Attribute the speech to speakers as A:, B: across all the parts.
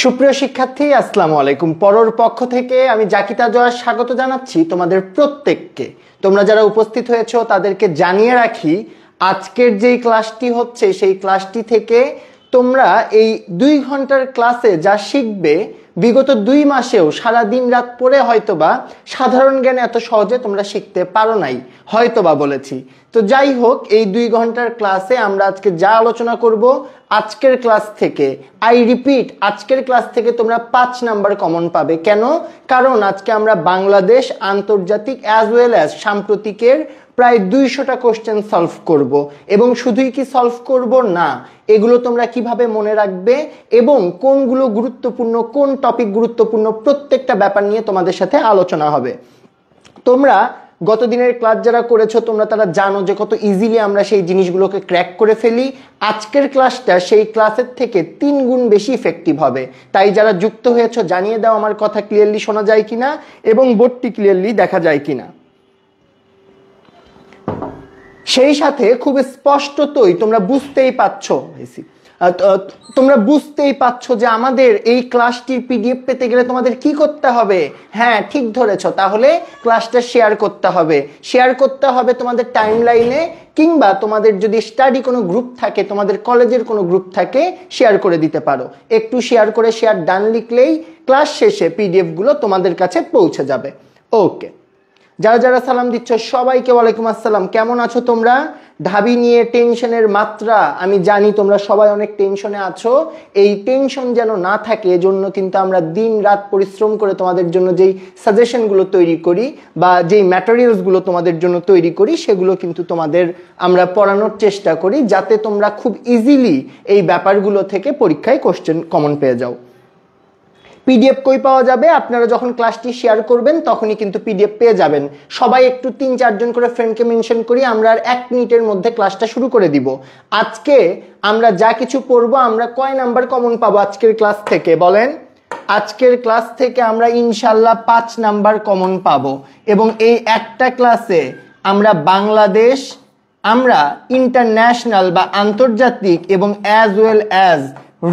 A: সুপ্রিয় শিক্ষার্থী, আসসালামু আলাইকুম। পড়ার পক্ষ থেকে আমি জাকির তাজওয়ার স্বাগত জানাচ্ছি তোমাদের প্রত্যেককে। তোমরা যারা উপস্থিত হয়েছো তাদেরকে জানিয়ে রাখি, আজকের যেই ক্লাসটি হচ্ছে সেই ক্লাসটি থেকে তোমরা এই 2 ঘন্টার ক্লাসে যা শিখবে, বিগত 2 মাসেও সারা দিন রাত পড়ে হয়তোবা সাধারণ জ্ঞান এত সহজে তোমরা শিখতে পারো নাই, হয়তোবা বলেছি। তো যাই হোক, এই 2 ঘন্টার ক্লাসে আমরা আজকে যা আলোচনা করব, আজকের ক্লাস থেকে আই রিপিট, আজকের ক্লাস থেকে তোমরা 5 নাম্বার কমন পাবে। কেন? কারণ আজকে আমরা বাংলাদেশ, আন্তর্জাতিক অ্যাজ ওয়েল অ্যাজ সাম্প্রতিকের প্রায় 200টা কোশ্চেন সলভ করব। এবং শুধুই কি সলভ করব না, এগুলো তোমরা কিভাবে মনে রাখবে এবং কোনগুলো গুরুত্বপূর্ণ, কোন টপিক গুরুত্বপূর্ণ, প্রত্যেকটা ব্যাপার নিয়ে তোমাদের সাথে আলোচনা হবে। তোমরা গত দিনের ক্লাস যারা করেছো তোমরা তারা জানো যে কত ইজিলি আমরা সেই জিনিসগুলোকে ক্র্যাক করে ফেলি। আজকের ক্লাসটা সেই ক্লাসের থেকে 3 গুণ বেশি ইফেক্টিভ হবে। তাই যারা যুক্ত হয়েছো জানিয়ে দাও আমার কথা ক্লিয়ারলি শোনা যায় কিনা এবং বোর্ডটি ক্লিয়ারলি দেখা যায় কিনা। সেই সাথে খুব স্পষ্টতই তোমরা বুঝতেই পাচ্ছ যে আমাদের এই ক্লাসটির পিডিএফ পেতে গেলে তোমাদের কি করতে হবে। হ্যাঁ, ঠিক ধরেছ, তাহলে ক্লাসটা শেয়ার করতে হবে তোমাদের টাইমলাইনে, কিংবা তোমাদের যদি স্টাডি কোনো গ্রুপ থাকে, তোমাদের কলেজের কোনো গ্রুপ থাকে, শেয়ার করে দিতে পারো। একটু শেয়ার করে শেয়ার ডান লিখলেই ক্লাস শেষে পিডিএফ গুলো তোমাদের কাছে পৌঁছে যাবে। ওকে, যারা যারা সালাম দিচ্ছ সবাইকে ওয়ালাইকুম আসসালাম। কেমন আছো তোমরা? ঢাবি নিয়ে টেনশনের মাত্রা, আমি জানি তোমরা সবাই অনেক টেনশনে আছো। এই টেনশন যেন না থাকে এজন্য কিন্তু আমরা দিন রাত পরিশ্রম করে তোমাদের জন্য যেই সাজেশনগুলো তৈরি করি বা যেই ম্যাটেরিয়ালসগুলো তোমাদের জন্য তৈরি করি, সেগুলো কিন্তু তোমাদের আমরা পড়ানোর চেষ্টা করি যাতে তোমরা খুব ইজিলি এই ব্যাপারগুলো থেকে পরীক্ষায় কোশ্চেন কমন পেয়ে যাও। পিডিএফ কই পাওয়া যাবে? আপনারা যখন ক্লাসটি শেয়ার করবেন তখনই কিন্তু পিডিএফ পেয়ে যাবেন। সবাই একটু 3-4 জন করে ফ্রেন্ডকে মেনশন করি, আমরা আর 1 মিনিটের মধ্যে ক্লাসটা শুরু করে দিব। আজকে আমরা যা কিছু পড়বো, আমরা কয় নাম্বার কমন পাবো আজকের ক্লাস থেকে বলেন? আজকের ক্লাস থেকে আমরা ইনশাল্লাহ 5 নাম্বার কমন পাবো। এবং এই একটা ক্লাসে আমরা বাংলাদেশ, আমরা ইন্টারন্যাশনাল বা আন্তর্জাতিক এবং অ্যাজ ওয়েল অ্যাজ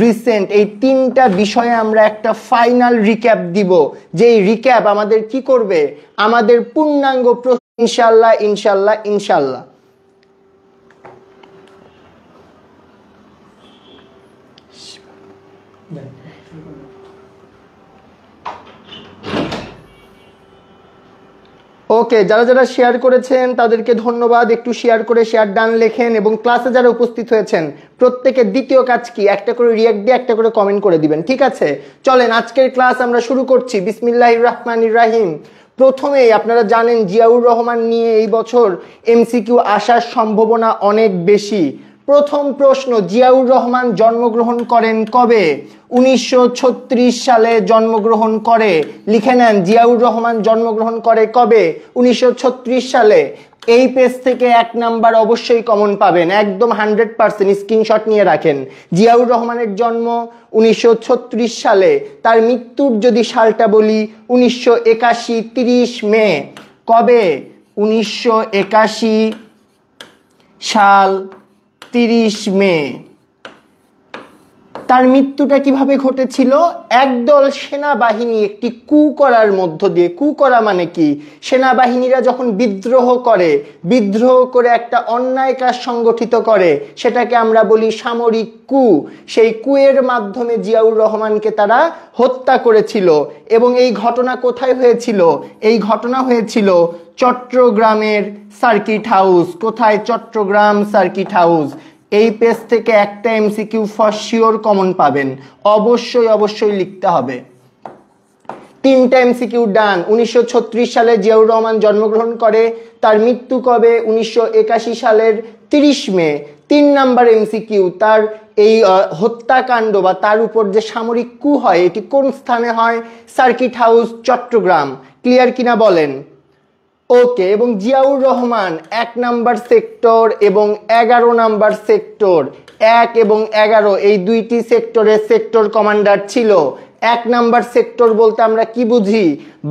A: রিসেন্ট, এই 3টা বিষয়ে আমরা একটা ফাইনাল রিক্যাপ দিব। যেই রিক্যাপ আমাদের কি করবে, আমাদের পূর্ণাঙ্গ ইনশাল্লাহ ইনশাল্লাহ ইনশাল্লাহ। ওকে, যারা যারা শেয়ার করেছেন তাদেরকে ধন্যবাদ। একটু শেয়ার করে শেয়ার ডান লেখেন এবং ক্লাসে যারা উপস্থিত হয়েছেন প্রত্যেকের দ্বিতীয় কাজ কি, একটা করে রিঅ্যাক্ট দিয়ে একটা করে কমেন্ট করে দিবেন, ঠিক আছে? চলেন আজকের ক্লাস আমরা শুরু করছি। বিসমিল্লাহির রহমানির রহিম। প্রথমেই আপনারা জানেন জিয়াউর রহমান নিয়ে এই বছর এমসিকিউ আসার সম্ভাবনা অনেক বেশি। প্রথম প্রশ্ন, জিয়াউর রহমান জন্মগ্রহণ করেন কবে? 1936 সালে জন্মগ্রহণ করে। লিখে নেন, জিয়াউর রহমান জন্মগ্রহণ করে কবে? 1936 সালে। এই পেজ থেকে 1 নাম্বার অবশ্যই কমন পাবেন, একদম 100% স্ক্রিনশট নিয়ে রাখেন। জিয়াউর রহমানের জন্ম 1936 সালে। তার মৃত্যুর যদি সালটা বলি, 1981 30 মে। কবে? 1981 সাল 30 মে। তার মৃত্যুটা কিভাবে ঘটেছিল? একদল সেনাবাহিনী একটি কু করার মধ্য দিয়ে, কু করা মানে কি, সেনাবাহিনীরা যখন বিদ্রোহ করে একটা অন্যায় কাজ সংগঠিত করে, সেটাকে আমরা বলি সামরিক কু। সেই কুয়ের মাধ্যমে জিয়াউর রহমানকে তারা হত্যা করেছিল। এবং এই ঘটনা কোথায় হয়েছিল? এই ঘটনা হয়েছিল চট্টগ্রামের সার্কিট হাউস। কোথায়? Chittagong circuit house. এই পেজ থেকে একটা এমসিকিউ ফর শিওর কমন পাবেন, অবশ্যই লিখতে হবে। 3টা এমসিকিউ ডান। 1936 সালে জিয়াউর রহমান জন্মগ্রহণ করে, তার মৃত্যু কবে? 1981 সালের 30 মে। 3 নাম্বার এমসিকিউ, তার এই হত্যাকাণ্ড বা তার উপর যে সামরিক কু হয় এটি কোন স্থানে হয়? Circuit house, Chittagong. ক্লিয়ার কিনা বলেন? ওকে। এবং জিয়াউর রহমান 1 নাম্বার সেক্টর এবং 11 নাম্বার সেক্টর, 1 এবং 11 এই দুইটি সেক্টরের সেক্টর কমান্ডার ছিল। 1 নাম্বার সেক্টর বলতে আমরা কি বুঝি?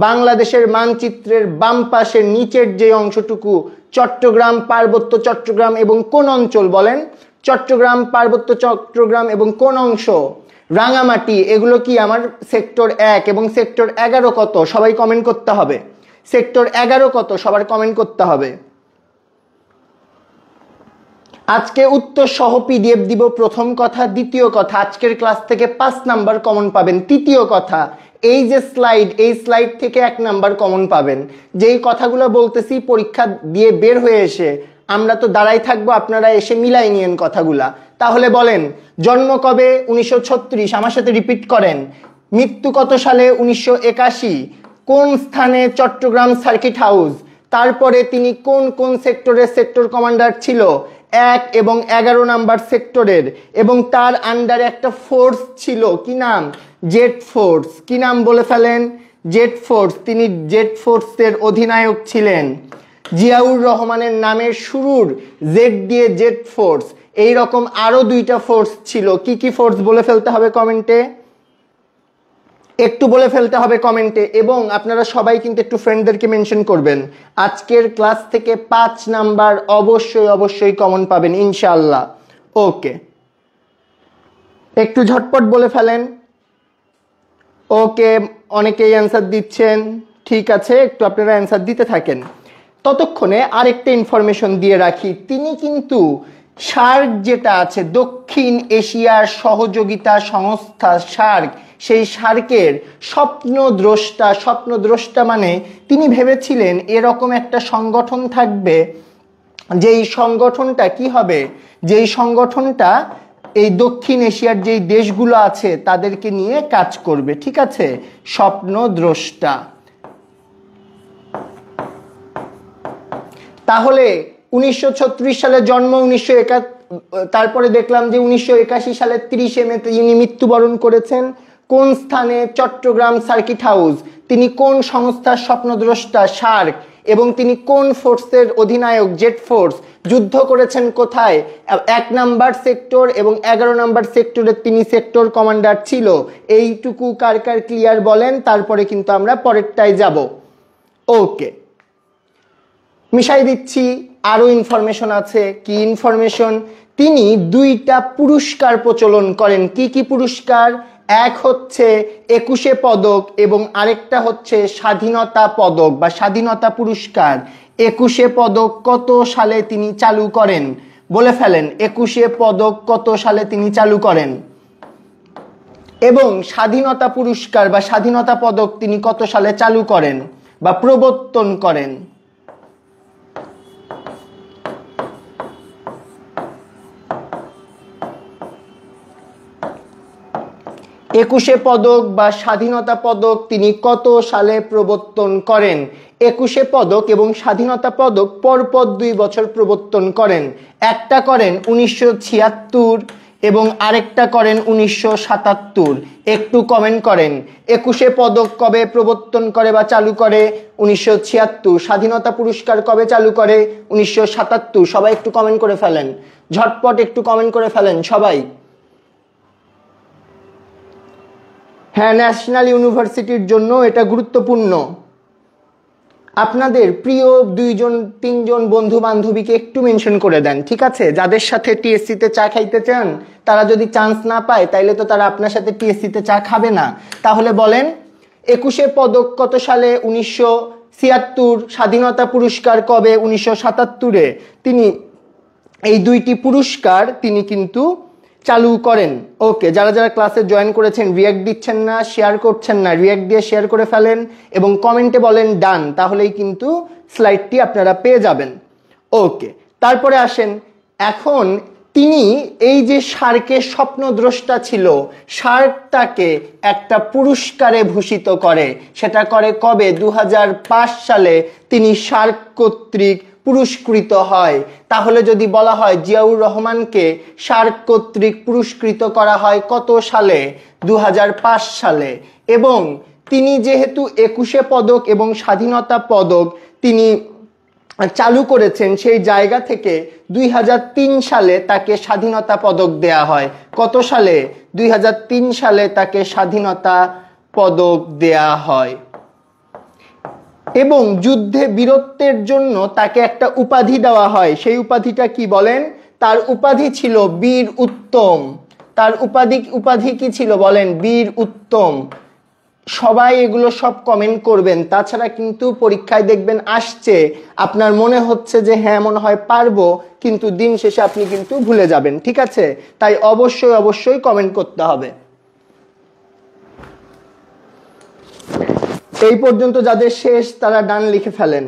A: বাংলাদেশের মানচিত্রের বাম পাশের নিচের যে অংশটুকু, চট্টগ্রাম, পার্বত্য চট্টগ্রাম এবং কোন অঞ্চল বলেন? চট্টগ্রাম, পার্বত্য চট্টগ্রাম এবং কোন অংশ? রাঙামাটি। এগুলো কি আমার সেক্টর 1। এবং সেক্টর 11 কত? সবাই কমেন্ট করতে হবে। সেক্টর 11 কত? সবার কমেন্ট করতে হবে। আজকে উত্তর সহ পিডিএফ দিব। প্রথম কথা। দ্বিতীয় কথা, আজকের ক্লাস থেকে 5 নাম্বার কমন পাবেন। তৃতীয় কথা, এই যে স্লাইড, এই স্লাইড থেকে 1 নাম্বার কমন পাবেন। যেই কথাগুলো বলতেছি পরীক্ষা দিয়ে বের হয়ে এসে আমরা তো দাঁড়াই থাকবো, আপনারা এসে মিলাই নিয়েন কথাগুলা। তাহলে বলেন, জন্ম কবে? 1936। আমার সাথে রিপিট করেন। মৃত্যু কত সালে? 1981। কোন স্থানে? Chittagong circuit house. তারপরে তিনি কোন কোন সেক্টরের সেক্টর কমান্ডার ছিল? 1 এবং 11 নাম্বার সেক্টরের। এবং তার আন্ডারে একটা ফোর্স ছিল, কি নাম? Jet force. কি নাম বলে ফেলেন? Jet force. তিনি জেট ফোর্সের অধিনায়ক ছিলেন। জিয়াউর রহমানের নামের শুরুর জেড দিয়ে জেট ফোর্স। এই রকম আরো 2টা ফোর্স ছিল। কি কি ফোর্স বলে ফেলতে হবে কমেন্টে, একটু বলে ফেলতে হবে কমেন্টে। এবং আপনারা সবাই কিন্তু একটু ফ্রেন্ডদেরকে মেনশন করবেন। আজকের ক্লাস থেকে 5 নাম্বার অবশ্যই কমন পাবেন ইনশাআল্লাহ। ওকে, একটু ঝটপট বলে ফেলেন। ওকে, অনেকেই অ্যান্সার দিচ্ছেন। ঠিক আছে, একটু আপনারা অ্যান্সার দিতে থাকেন। ততক্ষণে আরেকটা ইনফরমেশন দিয়ে রাখি, তিনি কিন্তু সার্ক যেটা আছে, দক্ষিণ এশিয়ার সহযোগিতা সংস্থা সার্ক, সেই সার্কের স্বপ্নদ্রষ্টা মানে তিনি ভেবেছিলেন এরকম একটা সংগঠন থাকবে, যেই সংগঠনটা কি হবে, যেই সংগঠনটা এই দক্ষিণ এশিয়ার যেই দেশগুলো আছে তাদেরকে নিয়ে কাজ করবে। ঠিক আছে, স্বপ্নদ্রষ্টা। তাহলে 1936 সালে জন্ম, তারপরে দেখলাম যে 1981 সালের 30 মে তিনি মৃত্যুবরণ করেছেন। কোন স্থানে? Chittagong circuit house. তিনি কোন সংস্থার স্বপ্নদ্রষ্টা? সার্ক। এবং তিনি কোন ফোর্সের অধিনায়ক? Jet force. যুদ্ধ করেছেন কোথায়? 1 নাম্বার সেক্টর এবং 11 নাম্বার সেক্টরের তিনি সেক্টর কমান্ডার ছিল। এইটুকু কার কার ক্লিয়ার বলেন, তারপরে কিন্তু আমরা পরেরটায় যাব। ওকে, মিশাই দিচ্ছি, আরো ইনফরমেশন আছে। কি ইনফরমেশন? তিনি 2টা পুরস্কার প্রচলন করেন। কি কি পুরস্কার? এক হচ্ছে 21শে পদক এবং আরেকটা হচ্ছে স্বাধীনতা পদক বা স্বাধীনতা পুরস্কার। 21শে পদক কত সালে তিনি চালু করেন? বলে ফেলেন, 21শে পদক কত সালে তিনি চালু করেন? এবং স্বাধীনতা পুরস্কার বা স্বাধীনতা পদক তিনি কত সালে চালু করেন বা প্রবর্তন করেন? 21শে পদক বা স্বাধীনতা পদক তিনি কত সালে প্রবর্তন করেন? 21শে পদক এবং স্বাধীনতা পদক পরপর 2 বছর প্রবর্তন করেন। একটা করেন 1976 এবং আরেকটা করেন 1977। একটু কমেন্ট করেন, 21শে পদক কবে প্রবর্তন করে বা চালু করে? 1976। স্বাধীনতা পুরস্কার কবে চালু করে? 1977। সবাই একটু কমেন্ট করে ফেলেন, ঝটপট একটু কমেন্ট করে ফেলেন সবাই। হ্যাঁ, ন্যাশনাল ইউনিভার্সিটির জন্য এটা গুরুত্বপূর্ণ। আপনাদের প্রিয় 2-3 বন্ধু বান্ধবীকে একটু মেনশন করে দেন, ঠিক আছে? যাদের সাথে টিএসসি তে চা খাইতে চান, তারা যদি চান্স না পায় তাইলে তো তারা আপনার সাথে টিএসসি তে চা খাবে না। তাহলে বলেন 21 পদক কত সালে? 1976। স্বাধীনতা পুরস্কার কবে? 1977-এ তিনি এই দুইটি পুরস্কার তিনি কিন্তু চালু করেন। ওকে, যারা যারা ক্লাসে জয়েন করেছেন, রিয়াক্ট দিচ্ছেন না, শেয়ার করছেন না, রিয়াক্ট দিয়ে শেয়ার করে ফেলেন এবং কমেন্টে বলেন ডান, তাহলেই কিন্তু স্লাইডটি আপনারা পেয়ে যাবেন। ওকে, তারপরে আসেন, এখন তিনি এই যে শার্কের স্বপ্নদ্রষ্টা ছিল, শার্ক তাকে একটা পুরস্কারে ভূষিত করে। সেটা করে কবে? 2005 সালে তিনি শার্ক কর্তৃক পুরস্কৃত হয়। তাহলে যদি বলা হয় জিয়াউর রহমানকে শার্ক কর্তৃক পুরস্কৃত করা হয় কত সালে? 2005 সালে। এবং তিনি যেহেতু 21 পদক এবং স্বাধীনতা পদক তিনি চালু করেছেন, সেই জায়গা থেকে 2003 সালে তাকে স্বাধীনতা পদক দেয়া হয়। কত সালে? 2003 সালে তাকে স্বাধীনতা পদক দেয়া হয়। এবং যুদ্ধে বীরত্বের জন্য তাকে একটা উপাধি দেওয়া হয়। সেই উপাধিটা কি বলেন? তার উপাধি ছিল বীর উত্তম। তার উপাধি কি ছিল বলেন? বীর উত্তম। সবাই এগুলো সব কমেন্ট করবেন, তাছাড়া কিন্তু পরীক্ষায় দেখবেন আসছে, আপনার মনে হচ্ছে যে হ্যাঁ মনে হয় পারবো, কিন্তু দিন শেষে আপনি কিন্তু ভুলে যাবেন, ঠিক আছে? তাই অবশ্যই অবশ্যই কমেন্ট করতে হবে। এই পর্যন্ত যাদের শেষ তারা ডান লিখে ফেলেন।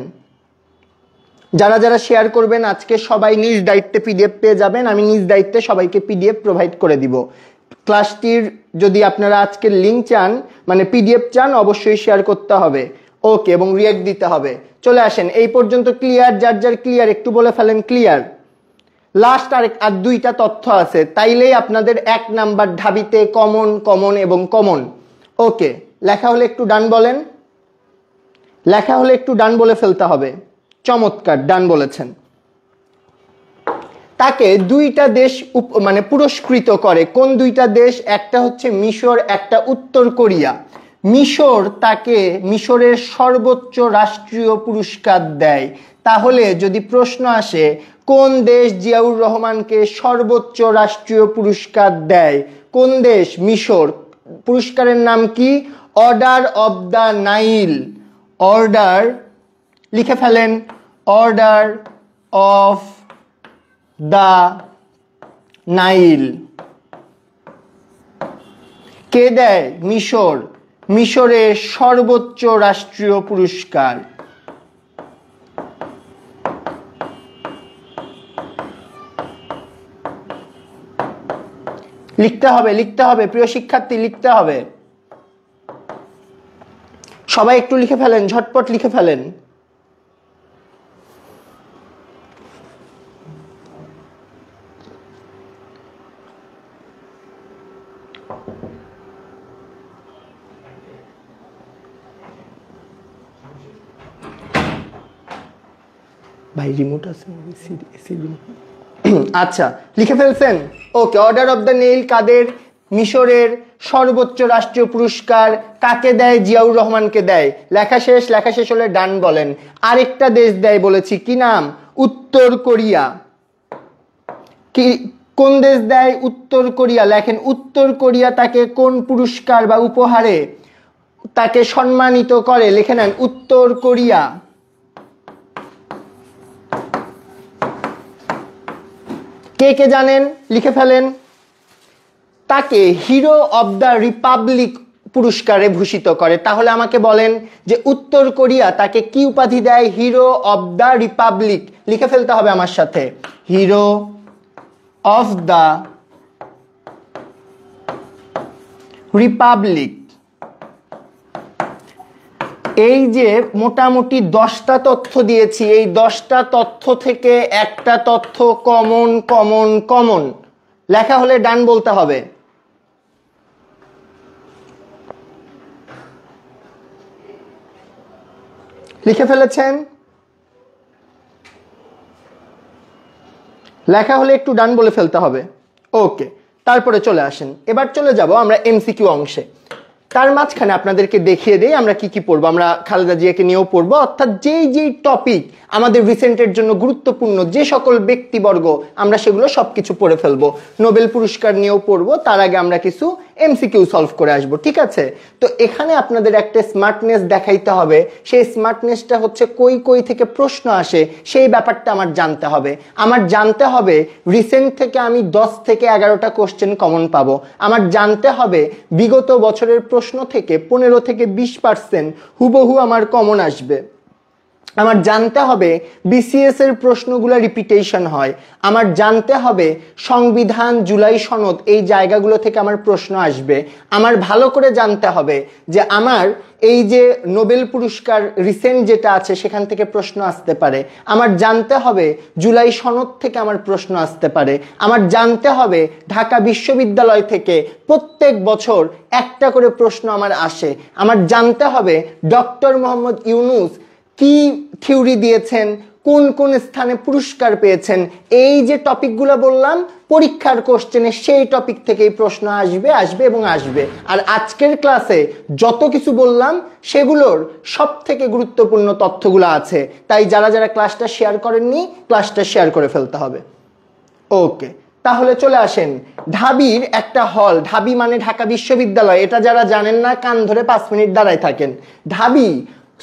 A: যারা যারা শেয়ার করবেন আজকে সবাই নিজ দায়িত্বে পিডিএফ পেয়ে যাবেন। আমি নিজ দায়িত্বে সবাইকে পিডিএফ প্রোভাইড করে দিব। ক্লাসটির যদি আপনারা আজকের লিঙ্ক চান, মানে পিডিএফ চান, অবশ্যই শেয়ার করতে হবে। ওকে, এবং রিঅ্যাক্ট দিতে হবে। চলে আসেন, এই পর্যন্ত ক্লিয়ার? যার যার ক্লিয়ার একটু বলে ফেলেন ক্লিয়ার। লাস্ট আর দুইটা তথ্য আছে, তাইলেই আপনাদের 1 নাম্বার ঢাবিতে কমন কমন এবং কমন। ওকে, লেখা হলে একটু ডান বলেন। লেখা হলে একটু ডান বলে ফেলতে হবে। চমৎকার, ডান বলেছেন। তাকে 2টা দেশ মানে পুরস্কৃত করে। কোন 2টা দেশ? একটা হচ্ছে মিশর, একটা উত্তর কোরিয়া। মিশর তাকে মিশরের সর্বোচ্চ রাষ্ট্রীয় পুরস্কার দেয়। তাহলে যদি প্রশ্ন আসে কোন দেশ জিয়াউর রহমানকে সর্বোচ্চ রাষ্ট্রীয় পুরস্কার দেয়, কোন দেশ? মিশর। পুরস্কারের নাম কি? Order of the Nile. Order লিখে ফেলেন, অর্ডার অফ দ্য নাইল। কে দেয়? মিশর। মিশরের সর্বোচ্চ রাষ্ট্রীয় পুরস্কার। লিখতে হবে, লিখতে হবে প্রিয় শিক্ষার্থী, লিখতে হবে। সবাই একটু লিখে ফেলেন, ঝটপট লিখে ফেলেন। ভাই রিমোট আছে? আচ্ছা, লিখে ফেলছেন? ওকে, অর্ডার অফ দ্য নেইল কাদের? মিশরের সর্বোচ্চ রাষ্ট্রীয় পুরস্কার। কাকে দেয়? জিয়াউর রহমানকে দেয়। লেখা শেষ? লেখা শেষ হলে ডান বলেন। আরেকটা দেশ দেয় বলেছি, কি নাম? উত্তর কোরিয়া। কি কোন দেশ দেয়? উত্তর কোরিয়া। লেখেন, উত্তর কোরিয়া তাকে কোন পুরস্কার বা উপহারে তাকে সম্মানিত করে? লিখে নেন, উত্তর কোরিয়া। কে কে জানেন? লিখে ফেলেন। তাকে হিরো অব দ্য রিপাবলিক পুরস্কারে ভূষিত করে। তাহলে আমাকে বলেন যে উত্তর কোরিয়া তাকে কি উপাধি দেয়? Hero of the Republic. লিখে ফেলতে হবে আমার সাথে, হিরো অফ দ্য রিপাবলিক। এই যে মোটামুটি 10টা তথ্য দিয়েছি, এই 10টা তথ্য থেকে একটা তথ্য কমন কমন কমন। লেখা হলে ডান বলতে হবে। লিখে ফেলেছেন? লেখা হলে একটু ডান বলে ফেলতে হবে। ওকে, তারপরে চলে আসেন, এবার চলে যাব আমরা এমসিকিউ অংশে। তার মাঝখানে আপনাদেরকে দেখিয়ে দেই আমরা কি কি পড়বো। আমরা খালেদা জিয়াকে নিয়েও পড়বো, অর্থাৎ যেই যেই টপিক আমাদের রিসেন্টের জন্য গুরুত্বপূর্ণ যে সকল ব্যক্তিবর্গ আমরা সেগুলো সবকিছু পড়ে ফেলবো। নোবেল পুরস্কার নিয়েও পড়বো, তার আগে আমরা কিছু এমসিকিউ সলভ করে আসবো, ঠিক আছে? তো এখানে আপনাদের একটা স্মার্টনেস দেখাইতে হবে, সেই স্মার্টনেসটা হচ্ছে কই কই থেকে প্রশ্ন আসে সেই ব্যাপারটা আমার জানতে হবে। আমার জানতে হবে রিসেন্ট থেকে আমি 10 থেকে 11টা কোশ্চেন কমন পাবো। আমার জানতে হবে বিগত বছরের প্রশ্ন থেকে 15 থেকে 20% হুবহু আমার কমন আসবে। আমার জানতে হবে বিসিএস এর প্রশ্নগুলো রিপিটেশন হয়। আমার জানতে হবে সংবিধান, জুলাই সনদ, এই জায়গাগুলো থেকে আমার প্রশ্ন আসবে। আমার ভালো করে জানতে হবে যে আমার এই যে নোবেল পুরস্কার রিসেন্ট যেটা আছে সেখান থেকে প্রশ্ন আসতে পারে। আমার জানতে হবে জুলাই সনদ থেকে আমার প্রশ্ন আসতে পারে। আমার জানতে হবে ঢাকা বিশ্ববিদ্যালয় থেকে প্রত্যেক বছর একটা করে প্রশ্ন আমার আসে। আমার জানতে হবে ডক্টর মোহাম্মদ ইউনূস কি থিওরি দিয়েছেন, কোন কোন স্থানে পুরস্কার পেয়েছেন, এই যে টপিকগুলো বললাম পরীক্ষার কোশ্চেনে সেই টপিক থেকেই প্রশ্ন আসবে এবং আসবে। আর আজকের ক্লাসে যত কিছু বললাম সেগুলোর সব থেকে গুরুত্বপূর্ণ তথ্যগুলো আছে, তাই যারা যারা ক্লাসটা শেয়ার করেননি ক্লাসটা শেয়ার করে ফেলতে হবে। ওকে, তাহলে চলে আসেন। ঢাবির একটা হল, ঢাবি মানে ঢাকা বিশ্ববিদ্যালয়, এটা যারা জানেন না কান ধরে 5 মিনিট দাঁড়ায় থাকেন। ঢাবি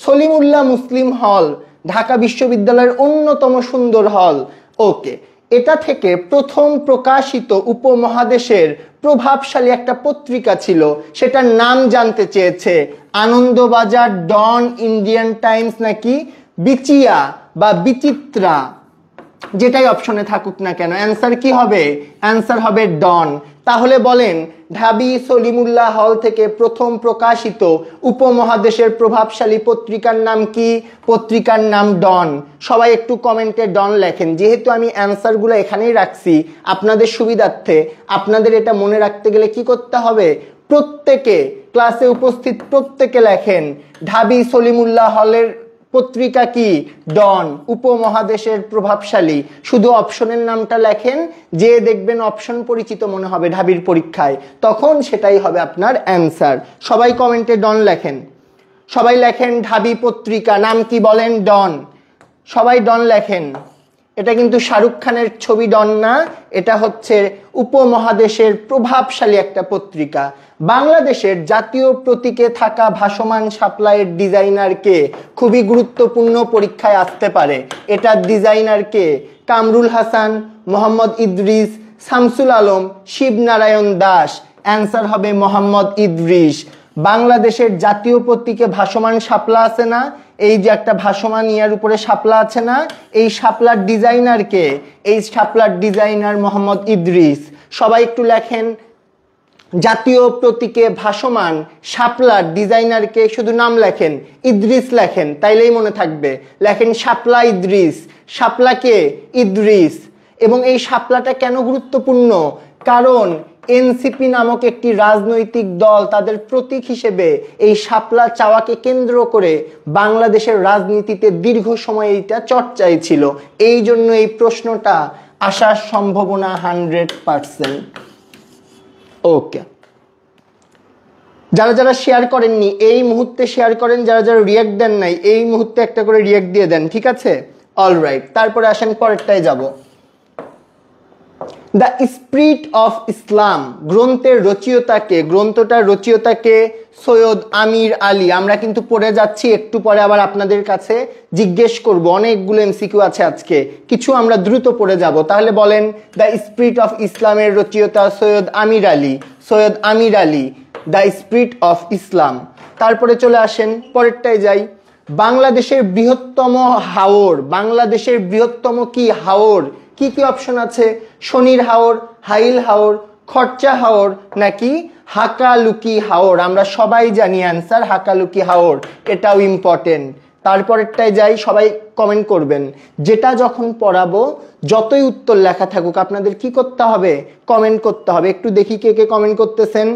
A: সলিমুল্লাহ মুসলিম হল ঢাকা বিশ্ববিদ্যালয়ের অন্যতম সুন্দর হল। ওকে, এটা থেকে প্রথম প্রকাশিত উপমহাদেশের প্রভাবশালী একটা পত্রিকা ছিল, সেটার নাম জানতে চেয়েছে। আনন্দবাজার, ডন, ইন্ডিয়ান টাইমস নাকি বিচিয়া বা বিচিত্রা, যেটাই অপশনে থাকুক না কেন অ্যান্সার কি হবে? অ্যান্সার হবে ডন। তাহলে বলেন ঢাবি সলিমুল্লাহ হল থেকে প্রথম প্রকাশিত উপমহাদেশের প্রভাবশালী পত্রিকার নাম কি? পত্রিকার নাম ডন। সবাই একটু কমেন্টে ডন লেখেন। যেহেতু আমি অ্যান্সারগুলো এখানেই রাখছি আপনাদের সুবিধার্থে, আপনাদের এটা মনে রাখতে গেলে কি করতে হবে? প্রত্যেকে ক্লাসে উপস্থিত প্রত্যেকে লেখেন ঢাবি সলিমুল্লাহ হলের পত্রিকা কি? ডন, উপমহাদেশের প্রভাবশালী। শুধু অপশনের নামটা লেখেন, যে দেখবেন অপশন পরিচিত মনে হবে ঢাবির পরীক্ষায়, তখন সেটাই হবে আপনার অ্যান্সার। সবাই কমেন্টে ডন লেখেন, সবাই লেখেন ঢাবি পত্রিকা নাম কি বলেন? ডন। সবাই ডন লেখেন। এটা কিন্তু শাহরুখ খানের ছবি ডন না, এটা হচ্ছে উপমহাদেশের প্রভাবশালী একটা পত্রিকা। বাংলাদেশের জাতীয় প্রতীকে থাকা ভাসমান শাপলার ডিজাইনার কে? খুবই গুরুত্বপূর্ণ, পরীক্ষায় আসতে পারে। এটার ডিজাইনার কে? কামরুল হাসান, মোহাম্মদ ইদ্রিস, শামসুল আলম, শিবনারায়ণ দাস। অ্যান্সার হবে মোহাম্মদ ইদ্রিস। বাংলাদেশের জাতীয় প্রতীকে ভাসমান শাপলা আছে না, এই যে একটা ভাসমান ইয়ার উপরে শাপলা আছে না, এই শাপলার ডিজাইনার কে? এই শাপলার ডিজাইনার মোহাম্মদ ইদ্রিস। সবাই একটু লেখেন জাতীয় প্রতীকে ভাসমান শাপলার ডিজাইনার কে, শুধু নাম লেখেন, ইদ্রিস লেখেন, তাইলেই মনে থাকবে। লেখেন শাপলা ইদ্রিস। শাপলা কে? ইদ্রিস। এবং এই শাপলাটা কেন গুরুত্বপূর্ণ? কারণ এনসিপি নামক একটি রাজনৈতিক দল তাদের প্রতীক হিসেবে এই শাপলা চাওয়াকে কেন্দ্র করে বাংলাদেশের রাজনীতিতে দীর্ঘ সময় এইটা চর্চায় ছিল। এই জন্য এই প্রশ্নটা আসার সম্ভাবনা 100%। ওকে, যারা যারা শেয়ার করেননি এই মুহূর্তে শেয়ার করেন, যারা যারা রিয়াক্ট দেন নাই এই মুহূর্তে একটা করে রিয়াক্ট দিয়ে দেন, ঠিক আছে? অলরাইট, তারপরে আসেন পরেরটায় যাব। দ্য স্পিরিট অফ ইসলাম গ্রন্থের রচয়িতাকে? গ্রন্থটার রচয়িতাকে সৈয়দ আমির আলী। আমরা কিন্তু পড়ে যাচ্ছি, একটু পরে আবার আপনাদের কাছে জিজ্ঞেস করব, অনেকগুলো এমসিকিউ আছে আজকে, কিছু আমরা দ্রুত পড়ে যাব। তাহলে বলেন দ্য স্পিরিট অফ ইসলামের রচয়িতা সৈয়দ আমির আলী। সৈয়দ আমির Ali, the spirit of Islam. তারপরে চলে আসেন পরেরটায় যাই। বাংলাদেশের বৃহত্তম হাওর? বাংলাদেশের বৃহত্তম কি হাওর? কি কি অপশন আছে? শনির হাওর, হাইল হাওর, খরচা হাওর নাকি হাকালুকি হাওর? আমরা সবাই জানি অ্যান্সার হাকালুকি হাওর, এটাও ইম্পর্টেন্ট। তারপরেরটায় যাই, সবাই কমেন্ট করবেন। যেটা যখন পড়াবো যতই উত্তর লেখা থাকুক আপনাদের কি করতে হবে? কমেন্ট করতে হবে। একটু দেখি কে কে কমেন্ট করতেছেন।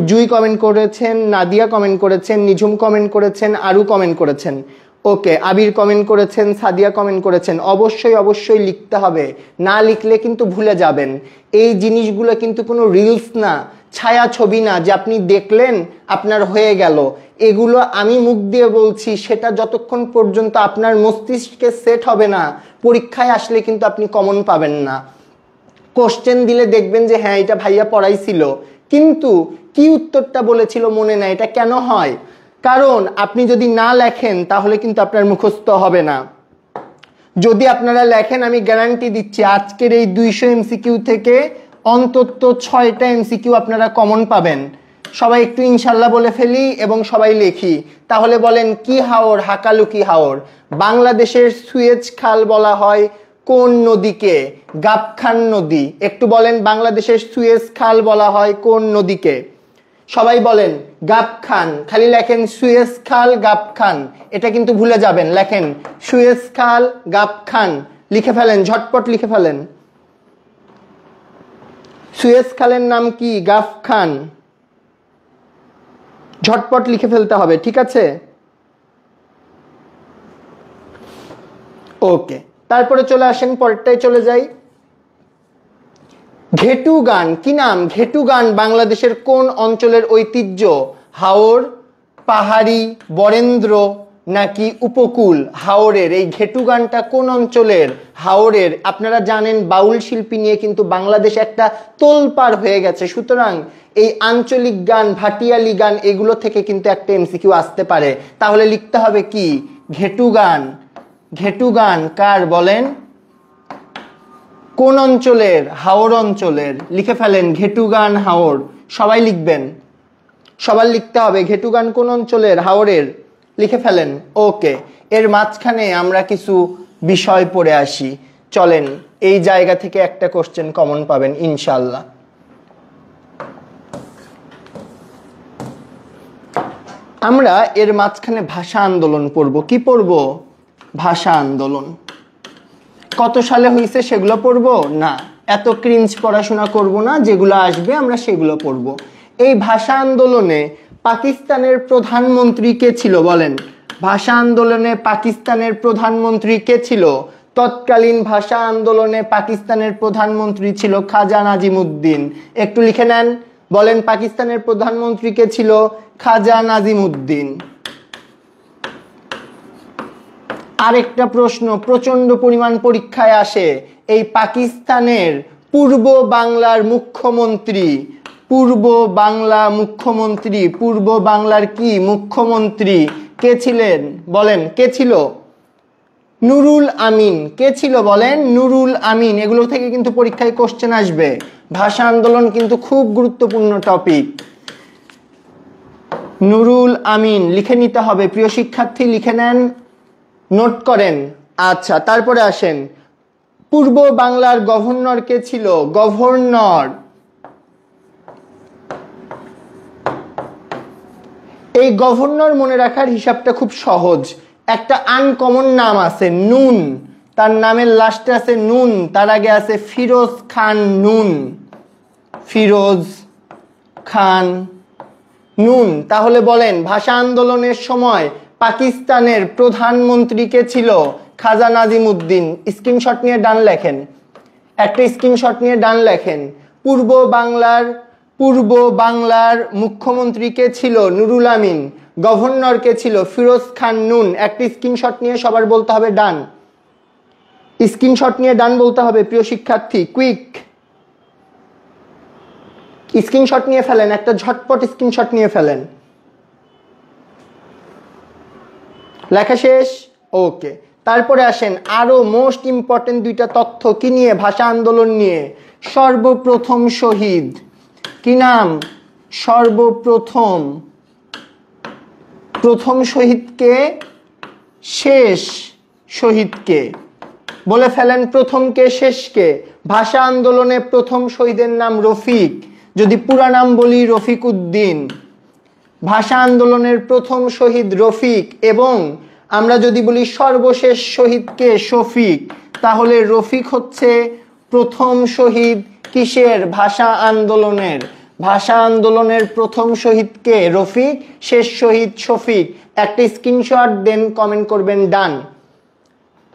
A: জুই কমেন্ট করেছেন, নাদিয়া কমেন্ট করেছেন, নিঝুম কমেন্ট করেছেন, আরু কমেন্ট করেছেন। ওকে, আবির কমেন্ট করেছেন, সাদিয়া কমেন্ট করেছেন। অবশ্যই অবশ্যই লিখতে হবে, না লিখলে কিন্তু ভুলে যাবেন। এই জিনিসগুলো কিন্তু কোনো রিলস না ছায়া ছবি না যে আপনি দেখলেন আপনার হয়ে গেল। এগুলো আমি মুখ দিয়ে বলছি, সেটা যতক্ষণ পর্যন্ত আপনার মস্তিষ্কে সেট হবে না, পরীক্ষায় আসলে কিন্তু আপনি কমন পাবেন না। কোশ্চেন দিলে দেখবেন যে হ্যাঁ এটা ভাইয়া পড়াইছিল, কিন্তু কি উত্তরটা বলেছিল মনে নাই। এটা কেন হয়? কারণ আপনি যদি না লেখেন তাহলে কিন্তু আপনার মুখস্থ হবে না। যদি আপনারা লেখেন আমি গ্যারান্টি দিচ্ছি আজকের এই 200 এমসিকিউ থেকে অন্তত 6টা এমসিকিউ আপনারা কমন পাবেন। সবাই একটু ইনশাল্লাহ বলে ফেলি এবং সবাই লেখি। তাহলে বলেন, কি হাওর হাকালুকি হাওর? বাংলাদেশের সুয়েজ খাল বলা হয় কোন নদীকে? গাবখান নদী। একটু বলেন, বাংলাদেশের সুয়েজ খাল বলা হয় কোন নদীকে? সবাই বলেন গাবখান। খালি লেখেন সুয়েজ খাল গাবখান, এটা কিন্তু ভুলে যাবেন। লেখেন সুয়েজ খাল গাবখান, লিখে ফেলেন, ঝটপট লিখে ফেলেন। সুয়েজ খালের নাম কি? গাবখান। ঝটপট লিখে ফেলতে হবে, ঠিক আছে? ওকে, তারপরে চলে আসেন, পরেরটাই চলে যাই। ঘেটু গান কি নাম? ঘেটু গান বাংলাদেশের কোন অঞ্চলের ঐতিহ্য? হাওর, পাহাড়ি, বরেন্দ্র নাকি উপকূল? হাওরের। এই ঘেটু গানটা কোন অঞ্চলের? হাওরের। আপনারা জানেন বাউল শিল্পী নিয়ে কিন্তু বাংলাদেশ একটা তোলপাড় হয়ে গেছে, সুতরাং এই আঞ্চলিক গান, ভাটিয়ালি গান, এগুলো থেকে কিন্তু একটা এমসিকিউ আসতে পারে। তাহলে লিখতে হবে কি? ঘেটু গান। ঘেটু গান কার বলেন? কোন অঞ্চলের? হাওর অঞ্চলের। লিখে ফেলেন ঘেটু গান হাওর। সবাই লিখবেন, সবার লিখতে হবে ঘেটু গান কোন অঞ্চলের? হাওরের। লিখে ফেলেন। ওকে, এর মাঝখানে আমরা কিছু বিষয় পড়ে আসি। চলেন, এই জায়গা থেকে একটা কোশ্চেন কমন পাবেন ইনশাল্লাহ। আমরা এর মাঝখানে ভাষা আন্দোলন পড়ব। কি পড়ব? ভাষা আন্দোলন। কত সালে হয়েছে সেগুলো পড়বো না, এত ক্রিঞ্জ পড়াশোনা করব না, যেগুলো আসবে আমরা সেগুলো পড়ব। এই ভাষা আন্দোলনে পাকিস্তানের প্রধানমন্ত্রী কে ছিল বলেন? ভাষা আন্দোলনে পাকিস্তানের প্রধানমন্ত্রী কে ছিল? তৎকালীন ভাষা আন্দোলনে পাকিস্তানের প্রধানমন্ত্রী ছিল খাজা নাজিমুদ্দিন। একটু লিখে নেন, বলেন পাকিস্তানের প্রধানমন্ত্রী কে ছিল? খাজা নাজিমুদ্দিন। আরেকটা প্রশ্ন প্রচন্ড পরিমাণ পরীক্ষায় আসে, এই পাকিস্তানের পূর্ব বাংলার মুখ্যমন্ত্রী, পূর্ব বাংলা মুখ্যমন্ত্রী, পূর্ব বাংলার কি মুখ্যমন্ত্রী কে ছিলেন বলেন? কে ছিল? নুরুল আমিন। কে ছিল বলেন? নুরুল আমিন। এগুলো থেকে কিন্তু পরীক্ষায় কোশ্চেন আসবে। ভাষা আন্দোলন কিন্তু খুব গুরুত্বপূর্ণ টপিক। নুরুল আমিন লিখে নিতে হবে, প্রিয় শিক্ষার্থী লিখে নেন, নোট করেন। আচ্ছা, তারপরে আসেন, পূর্ব বাংলার গভর্নর কে ছিল? গভর্নর। এই গভর্নর মনে রাখার হিসাবটা খুব সহজ। একটা আনকমন নাম আছে নুন, তার নামের লাস্টে আছে নুন, তার আগে আছে ফিরোজ খান নুন। ফিরোজ খান নুন। তাহলে বলেন ভাষা আন্দোলনের সময় পাকিস্তানের প্রধানমন্ত্রী কে ছিল? খাজা নাজিমুদ্দিন। স্ক্রিনশট নিয়ে ডান লেখেন, একটা স্ক্রিনশট নিয়ে ডান লেখেন। পূর্ব বাংলার মুখ্যমন্ত্রী কে ছিল? নুরুল আমিন। গভর্নর কে ছিল? ফিরোজ খান নুন। একটা স্ক্রিনশট নিয়ে সবার বলতে হবে ডান। স্ক্রিনশট নিয়ে ডান বলতে হবে প্রিয় শিক্ষার্থী, কুইক স্ক্রিনশট নিয়ে ফেলেন, একটা ঝটপট স্ক্রিনশট নিয়ে ফেলেন। লেখা শেষ? ওকে, তারপরে আসেন আরো মোস্ট ইম্পর্টেন্ট দুইটা তথ্য কি নিয়ে? ভাষা আন্দোলন নিয়ে। সর্বপ্রথম শহীদ কি নাম? সর্বপ্রথম শহীদকে, শেষ শহীদকে। বলে ফেলেন প্রথমকে শেষকে। ভাষা আন্দোলনে প্রথম শহীদের নাম রফিক, যদি পুরা নাম বলি রফিক উদ্দিন। ভাষা আন্দোলনের প্রথম শহীদ রফিক, এবং আমরা যদি বলি সর্বশেষ শহীদকে শফিক, তাহলে রফিক হচ্ছে প্রথম শহীদ কিসের? ভাষা আন্দোলনের। ভাষা আন্দোলনের প্রথম শহীদকে রফিক, শেষ শহীদ শফিক। একটা স্ক্রিনশট দেন, কমেন্ট করবেন ডান।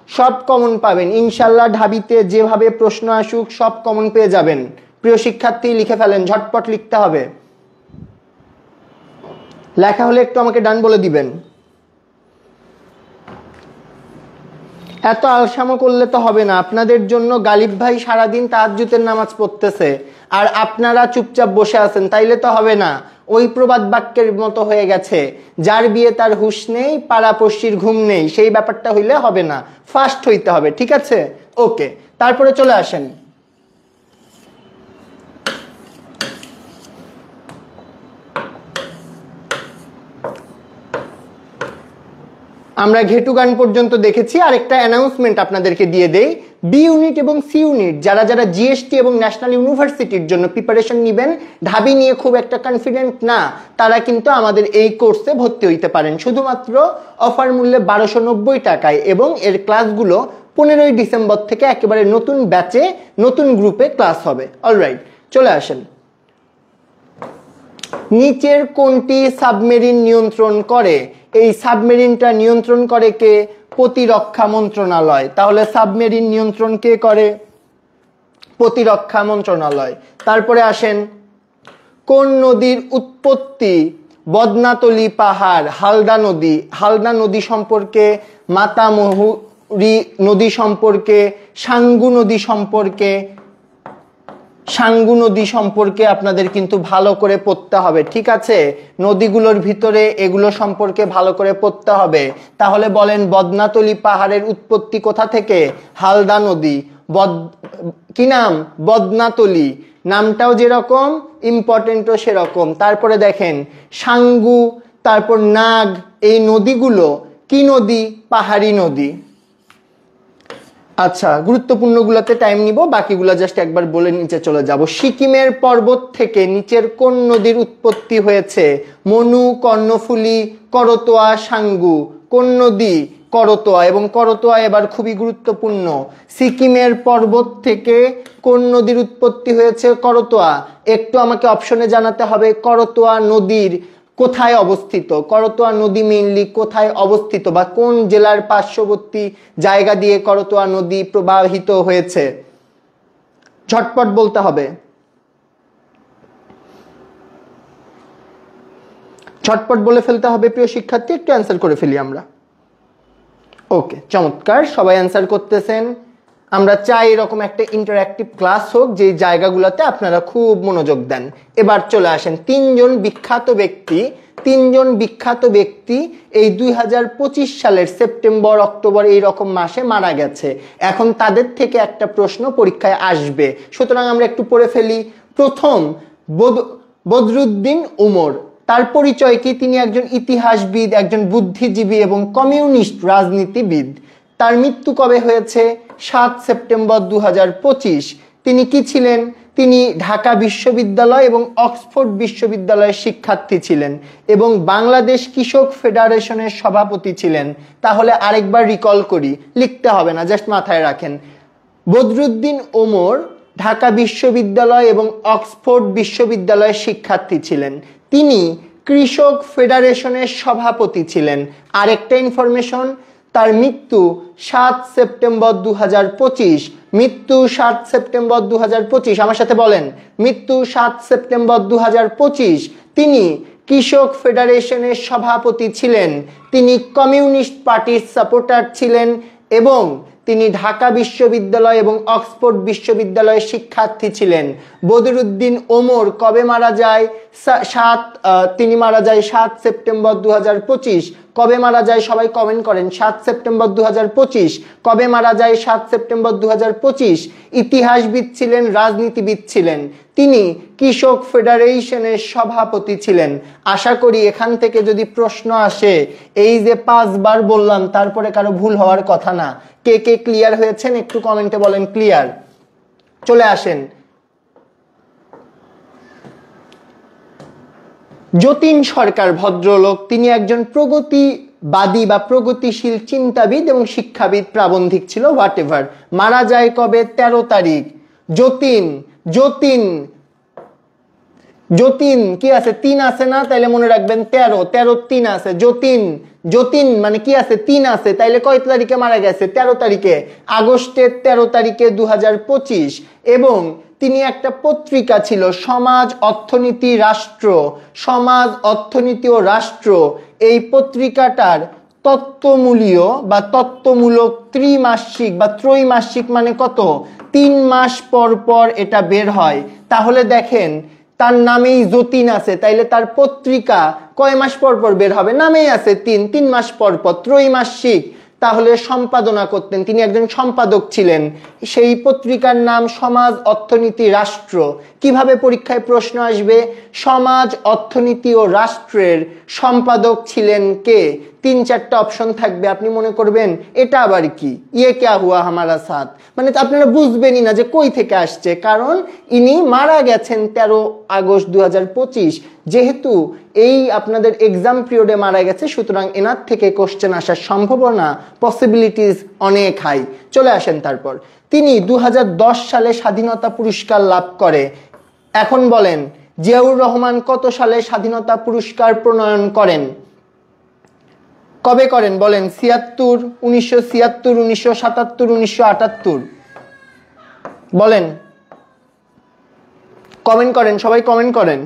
A: সব কমন পাবেন ইনশাল্লাহ। ঢাবিতে যেভাবে প্রশ্ন আসুক সব কমন পেয়ে যাবেন। প্রিয় শিক্ষার্থী লিখে ফেলেন, ঝটপট লিখতে হবে। লেখা হলে একটু আমাকে ডান বলে দিবেন। এত আলসামো করলে তো হবে না। আপনাদের জন্য গালিব ভাই সারাদিন তাহাজ্জুদের নামাজ পড়তেছে আর আপনারা চুপচাপ বসে আছেন, তাইলে তো হবে না। ওই প্রবাদ বাক্যের মতো হয়ে গেছে, যার বিয়ে তার হুঁশ নেই, পাড়াপড়শির ঘুম নেই, সেই ব্যাপারটা হইলে হবে না, ফাস্ট হইতে হবে, ঠিক আছে? ওকে, তারপরে চলে আসেন। আমরা ঘেটু গান পর্যন্ত দেখেছি। আর একটা অ্যানাউন্সমেন্ট আপনাদেরকে দিয়ে দেই, বি ইউনিট এবং সি ইউনিট যারা যারা জিএসটি এবং ন্যাশনাল ইউনিভার্সিটির জন্য প্রিপারেশন নেবেন, ঢাবি নিয়ে খুব একটা কনফিডেন্ট না, তারা কিন্তু আমাদের এই কোর্সে ভর্তি হইতে পারেন শুধুমাত্র অফার মূল্যে 1290 টাকায়, এবং এর ক্লাসগুলো 15ই ডিসেম্বর থেকে একেবারে নতুন ব্যাচে নতুন গ্রুপে ক্লাস হবে। অলরাইট, চলে আসেন। নিচের কোনটি সাবমেরিন নিয়ন্ত্রণ করে? এই সাবমেরিনটা নিয়ন্ত্রণ করে কে? প্রতিরক্ষা মন্ত্রণালয়। তাহলে সাবমেরিন নিয়ন্ত্রণ কে করে? প্রতিরক্ষা মন্ত্রণালয়। তারপরে আসেন, কোন নদীর উৎপত্তি বদনাতলি পাহাড়? হালদা নদী। হালদা নদী সম্পর্কে, মাতামহুরি নদী সম্পর্কে, সাঙ্গু নদী সম্পর্কে, সাঙ্গু নদী সম্পর্কে আপনাদের কিন্তু ভালো করে পড়তে হবে, ঠিক আছে? নদীগুলোর ভিতরে এগুলো সম্পর্কে ভালো করে পড়তে হবে। তাহলে বলেন, বদনাতলি পাহাড়ের উৎপত্তি কোথা থেকে? হালদা নদী। কি নাম? বদনাতলি। নামটাও যেরকম ইম্পর্টেন্টও সেরকম। তারপরে দেখেন, সাঙ্গু, তারপর নাগ, এই নদীগুলো কি নদী? পাহাড়ি নদী। আচ্ছা, গুরুত্বপূর্ণগুলোতে টাইম নিব, বাকিগুলো জাস্ট একবার বলে নিচে চলে যাব। সিকিমের পর্বত থেকে নিচের কোন নদীর উৎপত্তি হয়েছে? মনু, কর্ণফুলী, করতোয়া, সাঙ্গু। কোন নদী? করতোয়া। এবং করতোয়া এবার খুবই গুরুত্বপূর্ণ। সিকিমের পর্বত থেকে কোন নদীর উৎপত্তি হয়েছে? করতোয়া। একটু আমাকে অপশনে জানাতে হবে করতোয়া নদীর কোথায় অবস্থিত। করতোয়া নদী মেইনলি কোথায় অবস্থিত, বা কোন জেলার পার্শ্ববর্তী জায়গা দিয়ে করতোয়া নদী প্রবাহিত হয়েছে? ঝটপট বলতে হবে, ঝটপট বলে ফেলতে হবে প্রিয় শিক্ষার্থী। একটু অ্যান্সার করে ফেলি আমরা। ওকে, চমৎকার, সবাই অ্যান্সার করতেছেন। আমরা চাই এরকম একটা ইন্টারঅ্যাক্টিভ ক্লাস হোক, যে জায়গাগুলোতে আপনারা খুব মনোযোগ দেন। এবার চলে আসেন, তিনজন বিখ্যাত ব্যক্তি এই 2025 সালের সেপ্টেম্বর অক্টোবর এই রকম মাসে মারা গেছে। এখন তাদের থেকে একটা প্রশ্ন পরীক্ষায় আসবে, সুতরাং আমরা একটু পড়ে ফেলি। প্রথম, বদরুদ্দিন উমর। তার পরিচয় কি? তিনি একজন ইতিহাসবিদ, একজন বুদ্ধিজীবী এবং কমিউনিস্ট রাজনীতিবিদ। তার মৃত্যু কবে হয়েছে? 7 সেপ্টেম্বর 2025। তিনি কি ছিলেন? তিনি ঢাকা বিশ্ববিদ্যালয় এবং অক্সফোর্ড বিশ্ববিদ্যালয়ের শিক্ষার্থী ছিলেন এবং বাংলাদেশ কৃষক ফেডারেশনের সভাপতি ছিলেন। তাহলে আরেকবার রিকল করি, লিখতে হবে না, জাস্ট মাথায় রাখেন। বদরুদ্দিন ওমর ঢাকা বিশ্ববিদ্যালয় এবং অক্সফোর্ড বিশ্ববিদ্যালয়ের শিক্ষার্থী ছিলেন। তিনি কৃষক ফেডারেশনের সভাপতি ছিলেন। আরেকটা ইনফরমেশন, তার মৃত্যু 7 সেপ্টেম্বর 2025। মৃত্যু 7 সেপ্টেম্বর 2025। আমার সাথে বলেন, মৃত্যু 7 সেপ্টেম্বর 2025। তিনি কৃষক ফেডারেশনের সভাপতি ছিলেন, তিনি কমিউনিস্ট পার্টির সাপোর্টার ছিলেন এবং তিনি ঢাকা বিশ্ববিদ্যালয় এবং অক্সফোর্ড বিশ্ববিদ্যালয়ের শিক্ষার্থী ছিলেন। বদরুদ্দিন ওমর কবে মারা যায়? তিনি মারা যায় 7 সেপ্টেম্বর 2025। কবে মারা যায় সবাই কমেন্ট করেন। 7 সেপ্টেম্বর 2025। কবে মারা যায়? 7 সেপ্টেম্বর 2025। ইতিহাসবিদ ছিলেন, রাজনীতিবিদ ছিলেন, তিনি কৃষক ফেডারেশনের সভাপতি ছিলেন। আশা করি এখান থেকে যদি প্রশ্ন আসে, এই যে 5 বার বললাম তারপরে কারো ভুল হওয়ার কথা না। কে কে ক্লিয়ার হয়েছেন একটু কমেন্টে বলেন ক্লিয়ার। চলে আসেন, যতীন সরকার ভদ্রলোক, তিনি একজন প্রগতিবাদী বা প্রগতিশীল চিন্তাবিদ এবং শিক্ষাবিদ, প্রাবন্ধিক ছিল, হোয়াট এভার। মারা যায় কবে? 13 তারিখ। যতীন যতীন কি আছে, 3 আছে না, তাইলে মনে রাখবেন 13, 13 3 আছে। যতীন, যতীন মানে কি আছে, 3 আছে, তাইলে কয় তারিখে মারা গেছে, 13 তারিখে, আগস্টের 13 তারিখে 2025। এবং তিনি একটা পত্রিকা ছিল সমাজ অর্থনীতি রাষ্ট্র, সমাজ অর্থনীতি ও রাষ্ট্র, এই পত্রিকাটার তত্ত্বমূলীয় বা তত্ত্বমূলক ত্রিমাসিক বা ত্রৈমাসিক মানে কত, 3 মাস পর পর এটা বের হয়। তাহলে দেখেন তার নামেই যতীন আছে, তাইলে তার পত্রিকা কয় মাস পর পর বের হবে, নামেই আছে 3 মাস পর পর, ত্রৈমাসিক। তাহলে সম্পাদনা করতেন, তিনি একজন সম্পাদক ছিলেন। সেই পত্রিকার নাম সমাজ অর্থনীতি রাষ্ট্র। কিভাবে পরীক্ষায় প্রশ্ন আসবে, সমাজ অর্থনীতি ও রাষ্ট্রের সম্পাদক ছিলেন কে, 3-4টা অপশন থাকবে, আপনি মনে করবেন এটা আবার কি, ইয়ে ক্যা হুয়া হামারা সাথ, মানে আপনারা বুঝবেনই না যে কই থেকে আসছে, কারণ ইনি মারা গেছেন 13 আগস্ট 2025। যেহেতু এই আপনাদের এক্সাম পিরিয়ডে মারা গেছে, সুতরাং এনার থেকে কোশ্চেন আসার সম্ভাবনা, পসিবিলিটিস অনেক হাই। চলে আসেন তারপর, তিনি 2010 সালে স্বাধীনতা পুরস্কার লাভ করে। এখন বলেন জিয়াউর রহমান কত সালে স্বাধীনতা পুরস্কার প্রণয়ন করেন, কবে করেন বলেন, 76, 1976, 1977, 1978? বলেন, কমেন্ট করেন, সবাই কমেন্ট করেন।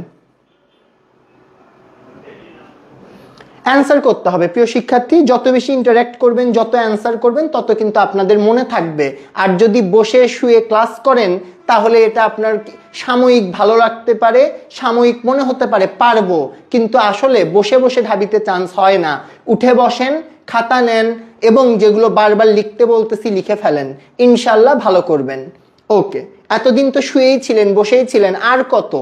A: অ্যান্সার করতে হবে প্রিয় শিক্ষার্থী, যত বেশি ইন্টারঅ্যাক্ট করবেন, যত অ্যান্সার করবেন, তত কিন্তু আপনাদের মনে থাকবে। আর যদি বসে শুয়ে ক্লাস করেন, তাহলে এটা আপনার সাময়িক ভালো লাগতে পারে, সাময়িক মনে হতে পারে পারবো, কিন্তু আসলে বসে বসে ঢাবিতে চান্স হয় না। উঠে বসেন, খাতা নেন, এবং যেগুলো বারবার লিখতে বলতেছি লিখে ফেলেন, ইনশাল্লাহ ভালো করবেন। ওকে, এতদিন তো শুয়েই ছিলেন, বসেই ছিলেন, আর কত,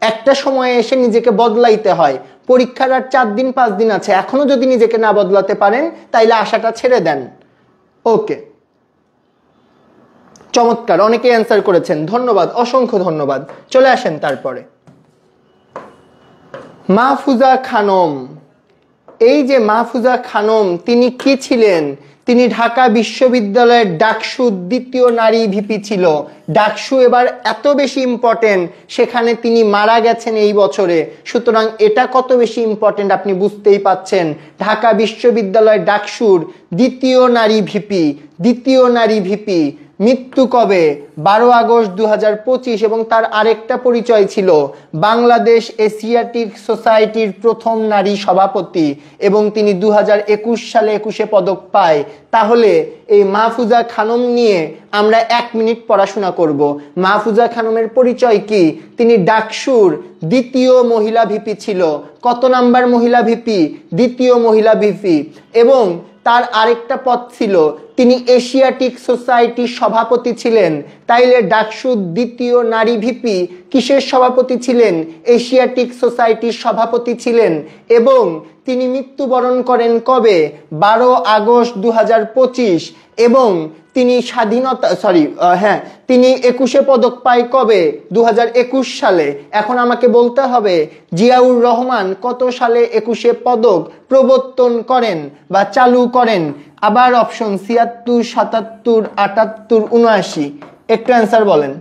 A: একটা সময়ে এসে নিজেকে বদলাইতে হয়। পরীক্ষার আর 4 দিন 5 দিন আছে, এখনো যদি নিজেকে না বদলাতে পারেন তাইলে আশাটা ছেড়ে দেন। ওকে, চমৎকার, অনেকে অ্যান্সার করেছেন, ধন্যবাদ, অসংখ্য ধন্যবাদ। চলে আসেন তারপরে, মাহফুজা খানম। এই যে মাহফুজা খানম, তিনি কি ছিলেন, তিনি ঢাকা বিশ্ববিদ্যালয়ের ডাকসু দ্বিতীয় নারী ভিপি ছিল। ডাকসু এবার এত বেশি ইম্পর্টেন্ট, সেখানে তিনি মারা গেছেন এই বছরে, সুতরাং এটা কত বেশি ইম্পর্টেন্ট আপনি বুঝতেই পাচ্ছেন। ঢাকা বিশ্ববিদ্যালয় ডাকসুর দ্বিতীয় নারী ভিপি, দ্বিতীয় নারী ভিপি, মৃত্যু কবে, 12 আগস্ট 2025। এবং তার আরেকটা পরিচয় ছিল বাংলাদেশ এশিয়াটিক সোসাইটির প্রথম নারী সভাপতি, এবং তিনি 2021 সালে 21শে পদক পায়। তাহলে এই মাহফুজা খানম নিয়ে আমরা 1 মিনিট পড়াশোনা করব। মাহফুজা খানমের পরিচয় কি, তিনি ডাকসুর দ্বিতীয় মহিলা ভিপি ছিল। কত নাম্বার মহিলা ভিপি, দ্বিতীয় মহিলা ভিপি। এবং তার আরেকটা পদ ছিল, তিনি এশিয়াটিক সোসাইটির সভাপতি ছিলেন। তাইলে ডাকসুর দ্বিতীয় নারী ভিপি কিসের সভাপতি ছিলেন, এশিয়াটিক সোসাইটির সভাপতি ছিলেন। এবং তিনি মৃত্যুবরণ করেন কবে, 12 আগস্ট 2025। এবং তিনি তিনি 21শে পদক পায় কবে, 2021 সালে। এখন আমাকে বলতে হবে জিয়াউর রহমান কত সালে 21শে পদক প্রবর্তন করেন বা চালু করেন। আবার অপশন 76, 77, 78, 79, একটু অ্যান্সার বলেন।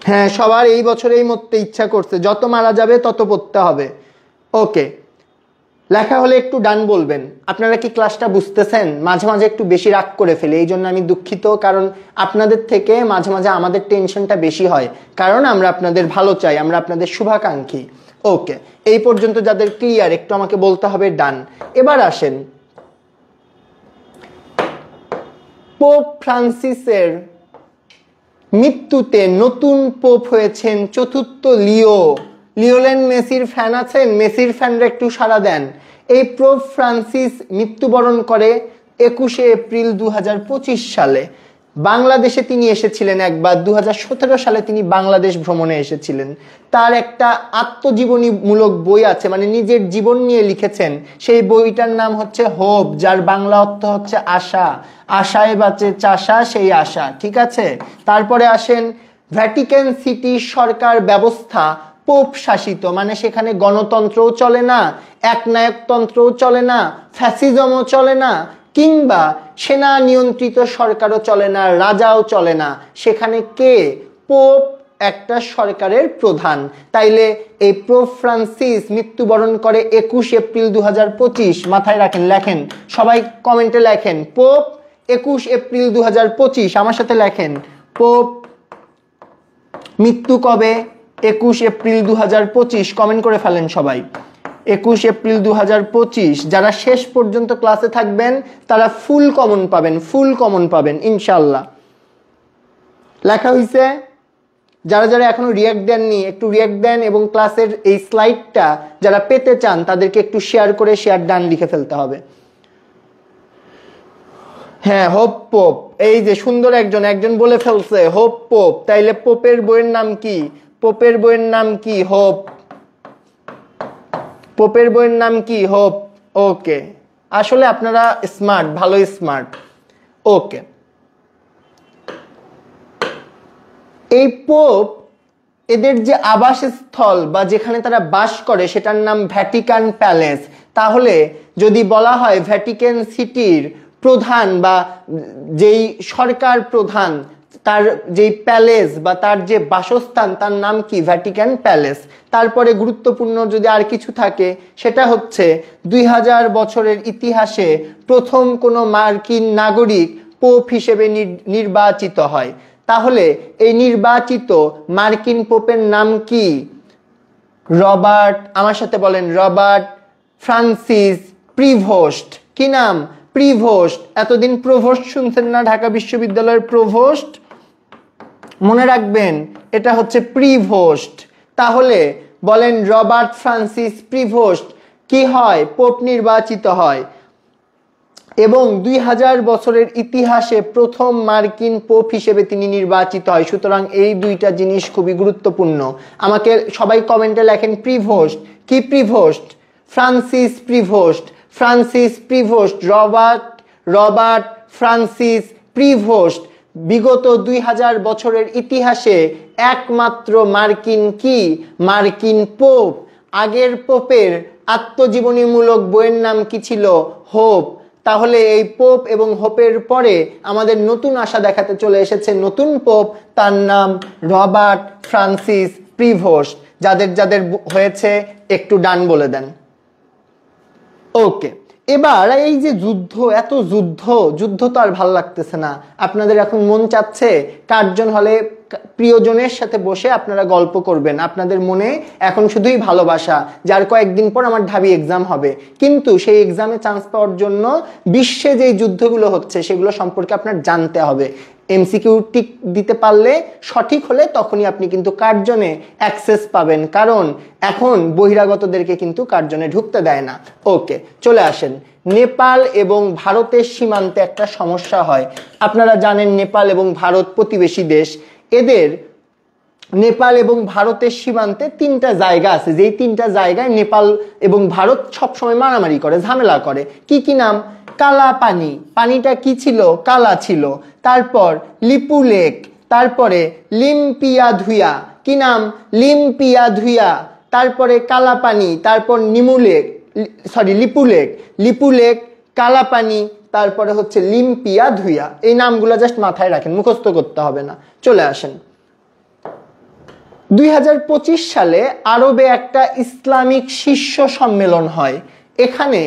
A: হ্যাঁ, সবার এই বছরেই মরতে ইচ্ছা করছে, যত মারা যাবে তত পড়তে হবে। ওকে, লেখা হলে একটু ডান বলবেন। আপনারা কি ক্লাসটা বুঝতেছেন? মাঝে মাঝে একটু বেশি রাগ করে ফেলে, এই জন্য আমি দুঃখিত, কারণ আপনাদের থেকে মাঝে মাঝে আমাদের টেনশনটা বেশি হয়, কারণ আমরা আপনাদের ভালো চাই, আমরা আপনাদের শুভাকাঙ্ক্ষী। ওকে, এই পর্যন্ত যাদের ক্লিয়ার, একটু আমাকে বলতে হবে ডান। এবার আসেন, পোপ ফ্রান্সিসের মৃত্যুতে নতুন পোপ হয়েছেন চতুর্থ লিও। লিওনেল মেসির ফ্যান আছেন? মেসির ফ্যানরা একটু সাড়া দেন। এই পোপ ফ্রান্সিস মৃত্যুবরণ করে 21শে এপ্রিল 2025 সালে। বাংলাদেশে তিনি এসেছিলেন একবার, 2017 সালে তিনি বাংলাদেশ ভ্রমণে এসেছিলেন। তার একটা আত্মজীবনীমূলক বই আছে, মানে নিজের জীবন নিয়ে লিখেছেন, সেই বইটার নাম হচ্ছে হোপ, যার বাংলা অর্থ হচ্ছে আশা। আশায় বাঁচে চাষা, সেই আশা, ঠিক আছে। তারপরে আসেন, ভ্যাটিকান সিটি সরকার ব্যবস্থা পোপ শাসিত, মানে সেখানে গণতন্ত্রও চলে না, একনায়কতন্ত্রও চলে না, ফ্যাসিজমও চলে না, কিংবা সেনা নিয়ন্ত্রিত সরকারও চলে না, রাজাও চলে না, সেখানে কে? পোপ একটা সরকারের প্রধান। তাইলে এই পোপ ফ্রান্সিস মৃত্যুবরণ করে 21 এপ্রিল 2025। মাথায় রাখেন, লেখেন সবাই, কমেন্টে লেখেন পোপ 21 এপ্রিল 2025। আমার সাথে লেখেন পোপ মৃত্যু কবে? 21 এপ্রিল 2025। কমেন্ট করে ফেলেন সবাই 21 এপ্রিল 2025। যারা শেষ পর্যন্ত ক্লাসে থাকবেন তারা ফুল কমন পাবেন, ফুল কমন পাবেন ইনশাল্লাহ। লেখা হয়েছে? যারা যারা এখনো রিয়াক্ট দেননি একটু রিয়াক্ট দেন, এবং ক্লাসের এই স্লাইডটা যারা পেতে চান তাদেরকে একটু শেয়ার করে শেয়ার ডান লিখে ফেলতে হবে। হ্যাঁ, হোপ পোপ, এই যে সুন্দর একজন বলে ফেলছে হোপ পোপ। তাইলে পোপের বইয়ের নাম কি? পোপের বইয়ের নাম কি? হোপ। পোপের বইয়ের নাম কি? হোপ। ওকে, আসলে আপনারা স্মার্ট, ভালো স্মার্ট। ওকে, এই পোপ এদের যে আবাসস্থল বা যেখানে তারা বাস করে সেটার নাম ভ্যাটিকান প্যালেস। তাহলে যদি বলা হয় ভ্যাটিকান সিটির প্রধান বা যেই সরকার প্রধান, তার যেই প্যালেস বা তার যে বাসস্থান তার নাম কি? Vatican palace. তারপরে গুরুত্বপূর্ণ যদি আর কিছু থাকে সেটা হচ্ছে 2000 বছরের ইতিহাসে প্রথম কোনো মার্কিন নাগরিক পোপ হিসেবে নির্বাচিত হয়। তাহলে এই নির্বাচিত মার্কিন পোপের নাম কি? রবার্ট, আমার সাথে বলেন, রবার্ট ফ্রান্সিস প্রিভোস্ট। কি নাম? প্রিভোস্ট। এতদিন প্রভোস্ট শুনছেন না? ঢাকা বিশ্ববিদ্যালয়ের প্রভোস্ট, মনে রাখবেন এটা হচ্ছে প্রিভোস্ট। তাহলে বলেন রবার্ট ফ্রান্সিস প্রিভোস্ট কি হয়? পোপ নির্বাচিত হয়, এবং 2000 বছরের ইতিহাসে প্রথম মার্কিন পোপ হিসেবে তিনি নির্বাচিত হয়। সুতরাং এই দুইটা জিনিস খুবই গুরুত্বপূর্ণ। আমাকে সবাই কমেন্টে লেখেন প্রিভোস্ট। কি Prevost? Francis Prevost. Francis Prevost, Robert Francis Prevost বিগত 2000 বছরের ইতিহাসে একমাত্র মার্কিন কি? মার্কিন পোপ। আগের পোপের আত্মজীবনীমূলক বইয়ের নাম কি ছিল? হোপ। তাহলে এই পোপ এবং হোপের পরে আমাদের নতুন আশা দেখাতে চলে এসেছে নতুন পোপ, তার নাম রবার্ট ফ্রান্সিস প্রিভোস্ট। যাদের যাদের হয়েছে একটু ডান বলে দেন। ওকে, এবার এই যে যুদ্ধ, এত যুদ্ধ তো আর ভালো লাগতেছে না। আপনাদের এখন মন চাচ্ছে কার্জন হলে প্রিয়জনের সাথে বসে আপনারা গল্প করবেন। আপনাদের মনে এখন শুধুই ভালোবাসা, যার কয়েকদিন পর আমার ঢাবি এক্সাম হবে, কিন্তু সেই এক্সামে চান্স পাওয়ার জন্য বিশ্বে যে যুদ্ধগুলো হচ্ছে সেগুলো সম্পর্কে আপনার জানতে হবে। এমসিকিউ টিক দিতে পারলে, সঠিক হলে তখনই আপনি কিন্তু কার্জনে অ্যাক্সেস পাবেন, কারণ এখন বহিরাগতদেরকে কিন্তু কার্জনে ঢুকতে দেয় না। ওকে, চলে আসেন। নেপাল এবং ভারতের সীমান্তে একটা সমস্যা হয়। আপনারা জানেন নেপাল এবং ভারত প্রতিবেশী দেশ। এদের নেপাল এবং ভারতের সীমান্তে 3টা জায়গা আছে, যেই 3টা জায়গায় নেপাল এবং ভারত সবসময় মারামারি করে, ঝামেলা করে। কি কি নাম? কালা পানি, পানিটা কি ছিল? কালা ছিল। তারপর লিপু লেক, তারপরে লিম্পিয়া ধুয়া। কি নাম? লিম্পিয়া ধুয়া। তারপরে কালা পানি, তারপর লিপু লেক, কালা পানি, তারপরে হচ্ছে লিম্পিয়া ধুয়া। এই নামগুলো জাস্ট মাথায় রাখেন, মুখস্থ করতে হবে না। চলে আসেন। 2025 সালে আরবে একটা ইসলামিক শীর্ষ সম্মেলন হয়। এখানে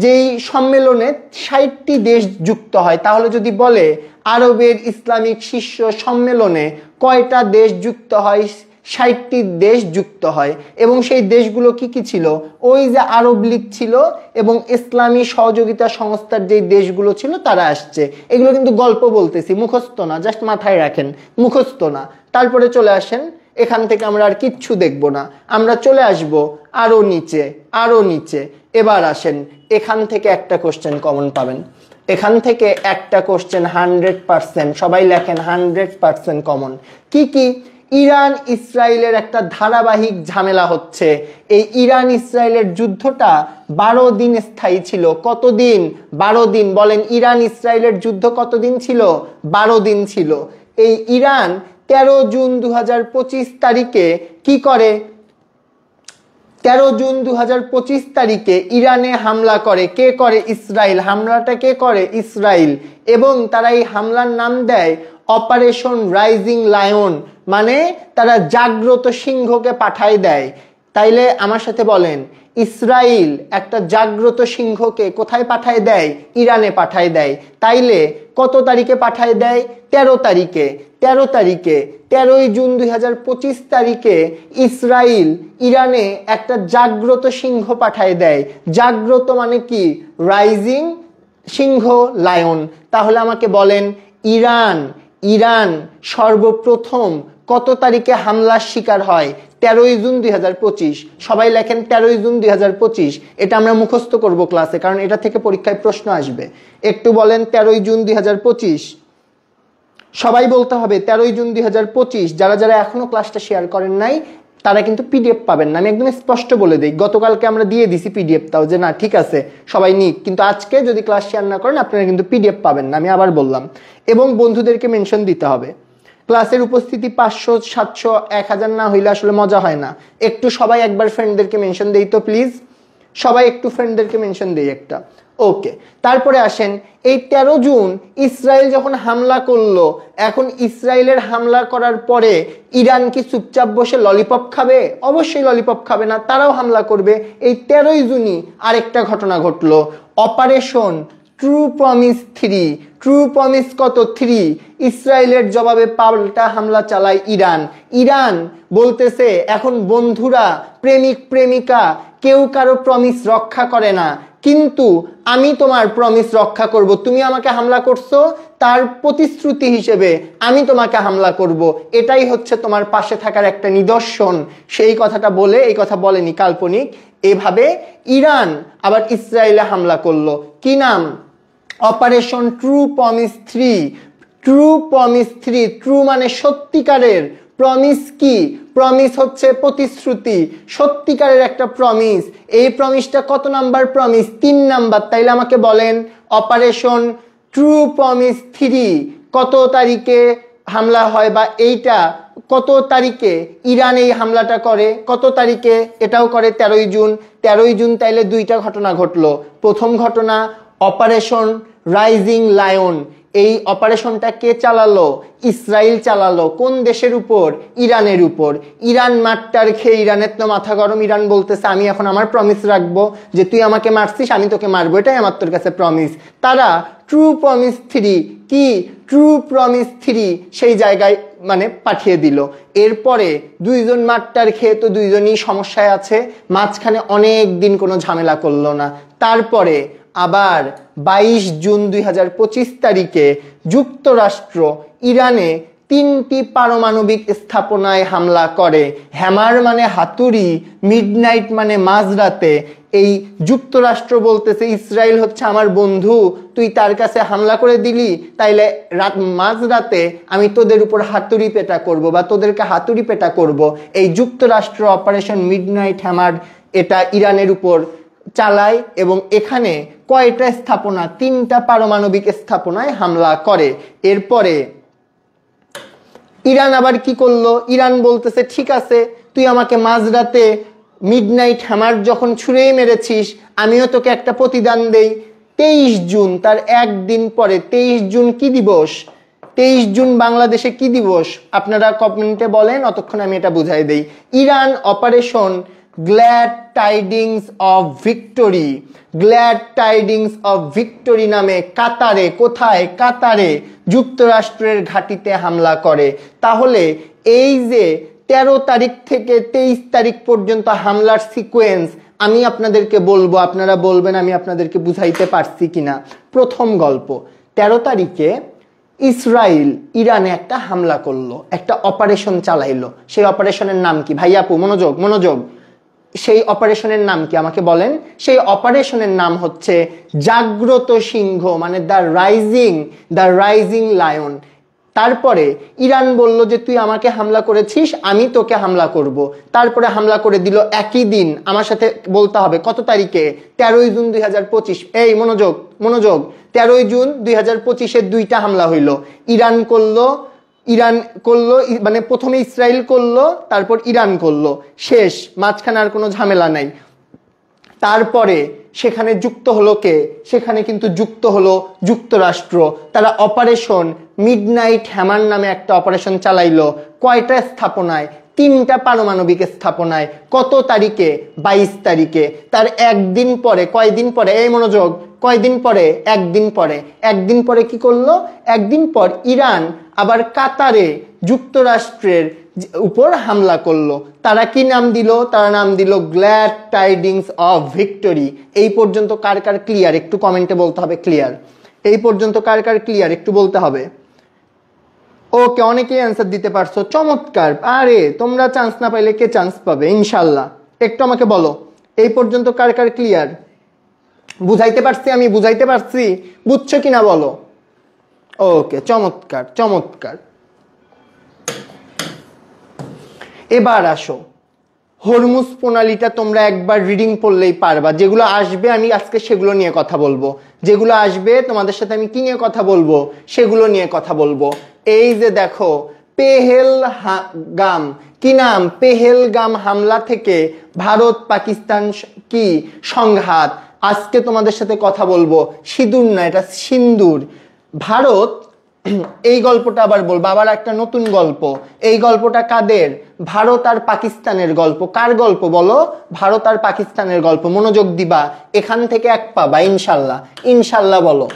A: যেই সম্মেলনে 60টি দেশ যুক্ত হয়। তাহলে যদি বলে আরবের ইসলামিক শীর্ষ সম্মেলনে কয়টা দেশ যুক্ত হয়? 60টি দেশ যুক্ত হয়। এবং সেই দেশগুলো কি কি ছিল? ওই যে আরব লীগ ছিল এবং ইসলামী সহযোগিতা সংস্থার যে দেশগুলো ছিল তারা আসছে। এগুলো কিন্তু গল্প বলতেছি, মুখস্থ না, জাস্ট মাথায় রাখেন, মুখস্থ না। তারপরে চলে আসেন, এখান থেকে আমরা আর কিচ্ছু দেখব না, আমরা চলে আসব আরো নিচে, আরো নিচে। এবার আসেন, এখান থেকে একটা কোশ্চেন কমন পাবেন। এখান থেকে একটা কোশ্চেন 100%, সবাই লেখেন 100% কমন। কি কি? ইরান ইসরায়েলের একটা ধারাবাহিক ঝামেলা হচ্ছে। এই ইরান ইসরায়েলের যুদ্ধটা 12 দিন স্থায়ী ছিল। কতদিন? 12 দিন। বলেন ইরান ইসরায়েলের যুদ্ধ কতদিন ছিল? 12 দিন ছিল। এই ইরান 13 জুন 2025 তারিখে কি করে? 13 জুন 2025 তারিখে ইরানে হামলা করে। কে করে? ইসরায়েল। হামলাটা কে করে? ইসরায়েল। এবং তারা এই হামলার নাম দেয় অপারেশন রাইজিং লায়ন, মানে তারা জাগ্রত সিংহকে পাঠায় দেয়। তাইলে আমার সাথে বলেন, ইসরায়েল একটা জাগ্রত সিংহকে কোথায় পাঠায় দেয়? ইরানে পাঠায় দেয়। তাইলে কত তারিখে পাঠায় দেয়? 13 তারিখে। 13 জুন 2025 তারিখে ইসরায়েল ইরানে একটা জাগ্রত সিংহ পাঠায় দেয়। জাগ্রত মানে কি? রাইজিং সিংহ, লায়ন। তাহলে আমাকে বলেন, ইরান সর্বপ্রথম কত তারিখে হামলার শিকার হয়? 13 জুন 2025। সবাই লেখেন 13 জুন 2025। এটা আমরা মুখস্থ করব ক্লাসে, কারণ এটা থেকে পরীক্ষায় প্রশ্ন আসবে। একটু বলেন 13 জুন 2025। সবাই বলতে হবে 13 জুন 2025। যারা যারা এখনো ক্লাসটা শেয়ার করেন নাই তারা কিন্তু পিডিএফ পাবেন না। আমি একদম স্পষ্ট বলে দিই, গতকালকে আমরা দিয়ে দিছি পিডিএফটাও, যে না ঠিক আছে সবাই নিক, কিন্তু আজকে যদি ক্লাস শেয়ার না করেন আপনারা কিন্তু পিডিএফ পাবেন না। আমি আবার বললাম। এবং বন্ধুদেরকে মেনশন দিতে হবে। ক্লাসের উপস্থিতি 500, 700, 1000 না হইলে আসলে মজা হয় না। একটু সবাই একবার ফ্রেন্ডদেরকে মেনশন দেই তো প্লিজ। সবাই একটু ফ্রেন্ডদেরকে মেনশন দেই একটা। ওকে, তারপরে আসেন, এই 13 জুন ইসরায়েল যখন হামলা করলো, এখন ইসরায়েলের হামলা করার পরে ইরান কি চুপচাপ বসে ললিপপ খাবে? অবশ্যই ললিপপ খাবে না, তারাও হামলা করবে। এই 13 জুনই আরেকটা ঘটনা ঘটলো, operation true promise 3। True promise কত? 3। ইসরায়েলের জবাবে পাল্টা হামলা চালায় ইরান বলতেছে, এখন বন্ধুরা, প্রেমিক প্রেমিকা কেউ কারো প্রমিস রক্ষা করে না, কিন্তু আমি তোমার প্রমিস রক্ষা করব। তুমি আমাকে হামলা করছো, তার প্রতিশ্রুতি হিসেবে আমি তোমাকে হামলা করব। এটাই হচ্ছে তোমার পাশে থাকার একটা নিদর্শন। সেই কথাটা বলে, এই কথা বলেনি, কাল্পনিক। এভাবে ইরান আবার ইসরায়েলে হামলা করলো। কি নাম? Operation true promise 3। True promise 3। True মানে সত্যিকারের, প্রমিস কি? প্রমিস হচ্ছে প্রতিশ্রুতি, সত্যিকারের একটা প্রমিস। এই প্রমিসটা কত নাম্বার প্রমিস? 3 নাম্বার। তাইলে আমাকে বলেন অপারেশন ট্রু প্রমিস 3 কত তারিখে হামলা হয়, বা এইটা কত তারিখে ইরান এই হামলাটা করে? কত তারিখে? এটাও করে 13 জুন। 13 জুন তাইলে দুইটা ঘটনা ঘটলো। প্রথম ঘটনা অপারেশন রাইজিং লায়ন। এই অপারেশনটা কে চালালো? ইসরায়েল চালালো। কোন দেশের উপর? ইরানের উপর। ইরান মারটার খেয়ে ইরানের তো মাথা গরম। ইরান বলতেছে, আমি এখন আমার প্রমিস রাখবো, যে তুই আমাকে মারছিস আমি তোকে মারবো, এটাই আমার তোর কাছে প্রমিস। তারা ট্রু প্রমিস 3, কি ট্রু প্রমিস 3 সেই জায়গায় মানে পাঠিয়ে দিল। এরপরে দুইজন মারটার খেয়ে তো দুইজনই সমস্যায় আছে, মাঝখানে অনেক দিন কোনো ঝামেলা করলো না। তারপরে আবার 22 জুন 2025 তারিখে যুক্তরাষ্ট্র ইরানে 3টি পারমাণবিক স্থাপনায় হামলা করে। হ্যামার মানে হাতুড়ি, মিডনাইট মানে মাঝরাতে। এই যুক্তরাষ্ট্র বলতেছে, ইসরায়েল হচ্ছে আমার বন্ধু, তুই তার কাছে হামলা করে দিলি, তাইলে মাঝরাতে আমি তোদের উপর হাতুড়ি পেটা করব, বা তোদেরকে হাতুড়ি পেটা করব। এই যুক্তরাষ্ট্র অপারেশন মিডনাইট হ্যামার এটা ইরানের উপর চালায়, এবং এখানে কয়টা স্থাপনা? 3টা পারমাণবিক স্থাপনায় হামলা করে। এরপরে ইরান আবার কি করলো? ইরান বলতেছে, ঠিক আছে তুই আমাকে মাঝরাতে মিডনাইট হ্যামার যখন ছুঁড়েই মেরেছিস, আমিও তোকে একটা প্রতিদান দেই। 23 জুন, তার একদিন পরে 23 জুন কি দিবস? 23 জুন বাংলাদেশে কি দিবস? আপনারা কমেন্টে বলেন, অতক্ষণ আমি এটা বুঝাই দেই। Iran operation glad tidings of victory. Glad tidings of victory নামে কাতারে, কোথায়? কাতারে যুক্তরাষ্ট্রের ঘাঁটিতে হামলা করে। তাহলে এই যে 13 তারিখ থেকে 23 তারিখ পর্যন্ত হামলার সিকোয়েন্স আমি আপনাদেরকে বলবো, আপনারা বলবেন আমি আপনাদেরকে বুঝাইতে পারছি কিনা। প্রথম গল্প, 13 তারিখে ইসরায়েল ইরানে একটা হামলা করলো, একটা অপারেশন চালাইলো। সেই অপারেশনের নাম কি? ভাই আপু মনোযোগ মনোযোগ। সেই অপারেশনের নাম কি আমাকে বলেন? সেই অপারেশনের নাম হচ্ছে জাগ্রত সিংহ, মানে দ্য রাইজিং লায়ন। তারপরে ইরান বলল যে তুই আমাকে হামলা করেছিস, আমি তোকে হামলা করব। তারপরে হামলা করে দিল একই দিন। আমার সাথে বলতে হবে কত তারিখে? 13 জুন 2025। এই মনোযোগ 13 জুন 2025 দুইটা হামলা হইল। ইরান করলো ইরান করলো, মানে প্রথমে ইসরায়েল করলো, তারপর ইরান করলো, শেষ, মাঝখানে আর কোনো ঝামেলা নাই। তারপরে সেখানে যুক্ত হলো কে? সেখানে কিন্তু যুক্ত হলো যুক্তরাষ্ট্র। তারা অপারেশন মিডনাইট হ্যামার নামে একটা অপারেশন চালাইলো। কয়টা স্থাপনায়? 3টা পারমাণবিক স্থাপনায়। কত তারিখে? 22 তারিখে। তার একদিন পরে, কয়দিন পরে, এই মনোযোগ, কয়দিন পরে? একদিন পরে। একদিন পরে কি করলো? একদিন পর ইরান আবার কাতারে যুক্তরাষ্ট্রের উপর হামলা করলো। তারা কি নাম দিল? তারা নাম দিল গ্ল্যাড টাইডিংস অফ ভিক্টরি। এই পর্যন্ত কার কার ক্লিয়ার? একটু কমেন্টে বলতে হবে ক্লিয়ার। এই পর্যন্ত কার কার ক্লিয়ার? একটু বলতে হবে। ওকে, অনেকেই অ্যান্সার দিতে পারছো, চমৎকার। আরে তোমরা চান্স না পাইলে কে চান্স পাবে ইনশাল্লাহ? একটু আমাকে বলো এই পর্যন্ত কার কার ক্লিয়ার? বুঝাইতে পারছি? আমি বুঝাইতে পারছি? বুঝছো কিনা বলো। ওকে, চমৎকার চমৎকার। এবার আসো, হরমুজ প্রণালীটা তোমরা একবার রিডিং পড়লেই পারবা। যেগুলো আসবে আমি আজকে সেগুলো নিয়ে কথা বলবো। যেগুলো আসবে তোমাদের সাথে আমি কি নিয়ে কথা বলবো? সেগুলো নিয়ে কথা বলবো। এই যে দেখো, পেহেলগাম, কি নাম? পেহেলগাম হামলা থেকে ভারত পাকিস্তান কি সংঘাত, আজকে তোমাদের সাথে কথা বলবো। সিঁদুর না, এটা সিন্দুর। ভারত, এই গল্পটা আবার বলবো, আবার একটা নতুন গল্প। এই গল্পটা কাদের? ভারত আর পাকিস্তানের গল্প। কার গল্প বলো? ভারত আর পাকিস্তানের গল্প। মনোযোগ দিবা, এখান থেকে এক পাবা ইনশাল্লাহ। ইনশাল্লাহ বলো।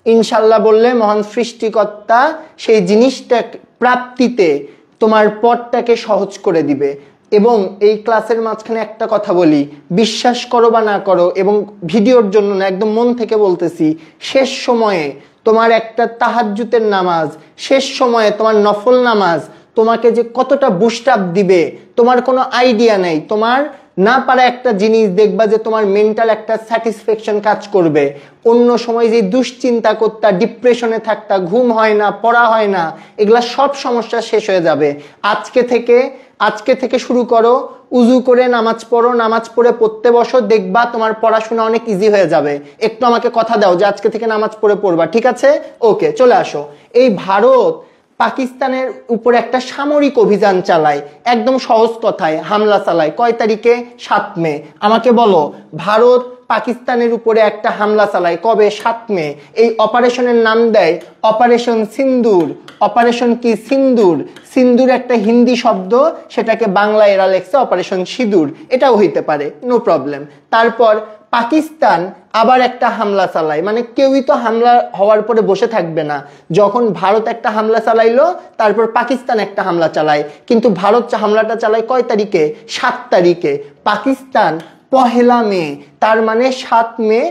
A: ইনশাল্লাহ বললে মহান সৃষ্টিকর্তা সেই জিনিসটা প্রাপ্তিতে তোমার পথটাকে সহজ করে দিবে। এবং এই ক্লাসের মাঝখানে একটা কথা বলি, বিশ্বাস করো বা না করো, এবং ভিডিওর জন্য না, একদম মন থেকে বলতেছি, শেষ সময়ে তোমার একটা তাহাজ্জুদের নামাজ, শেষ সময়ে তোমার নফল নামাজ তোমাকে যে কতটা বুস্ট আপ দিবে তোমার কোনো আইডিয়া নেই। তোমার না পারা একটা জিনিস দেখবা যে তোমার মেন্টাল একটা স্যাটিসফ্যাকশন কাজ করবে। অন্য সময় যে দুশ্চিন্তা করতা, ডিপ্রেশনে থাকতা, ঘুম হয় না, পড়া হয় না, এগুলা সব সমস্যা শেষ হয়ে যাবে। আজকে থেকে শুরু করো, উজু করে নামাজ পড়ো, নামাজ পড়ে পড়তে বসো, দেখবা তোমার পড়াশোনা অনেক ইজি হয়ে যাবে। একটু আমাকে কথা দাও যে আজকে থেকে নামাজ পড়ে পড়বা, ঠিক আছে? ওকে, চলে আসো। এই ভারত পাকিস্তানের উপরে একটা সামরিক অভিযান চালায়, একদম সহজ কথায় হামলা চালায়। কয় তারিখে? 7 মে। আমাকে বলো, ভারত পাকিস্তানের উপরে একটা হামলা চালায় কবে? 7 মে। এই অপারেশনের নাম দেয় অপারেশন সিন্দুর। অপারেশন কি? সিন্দুর। সিন্দুর একটা হিন্দি শব্দ, সেটাকে বাংলায় এরা লেখছে অপারেশন সিঁদুর। এটাও হইতে পারে, নো প্রবলেম। তারপর পাকিস্তান আবার একটা হামলা চালায়, মানে কেউই তো হামলা হওয়ার পরে বসে থাকবে না। যখন ভারত একটা হামলা চালাইলো, তারপর পাকিস্তান একটা হামলা চালায়। কিন্তু ভারত হামলাটা চালায় কয় তারিখে? 7 তারিখে। পাকিস্তান 1 মে, তার মানে 7 মে।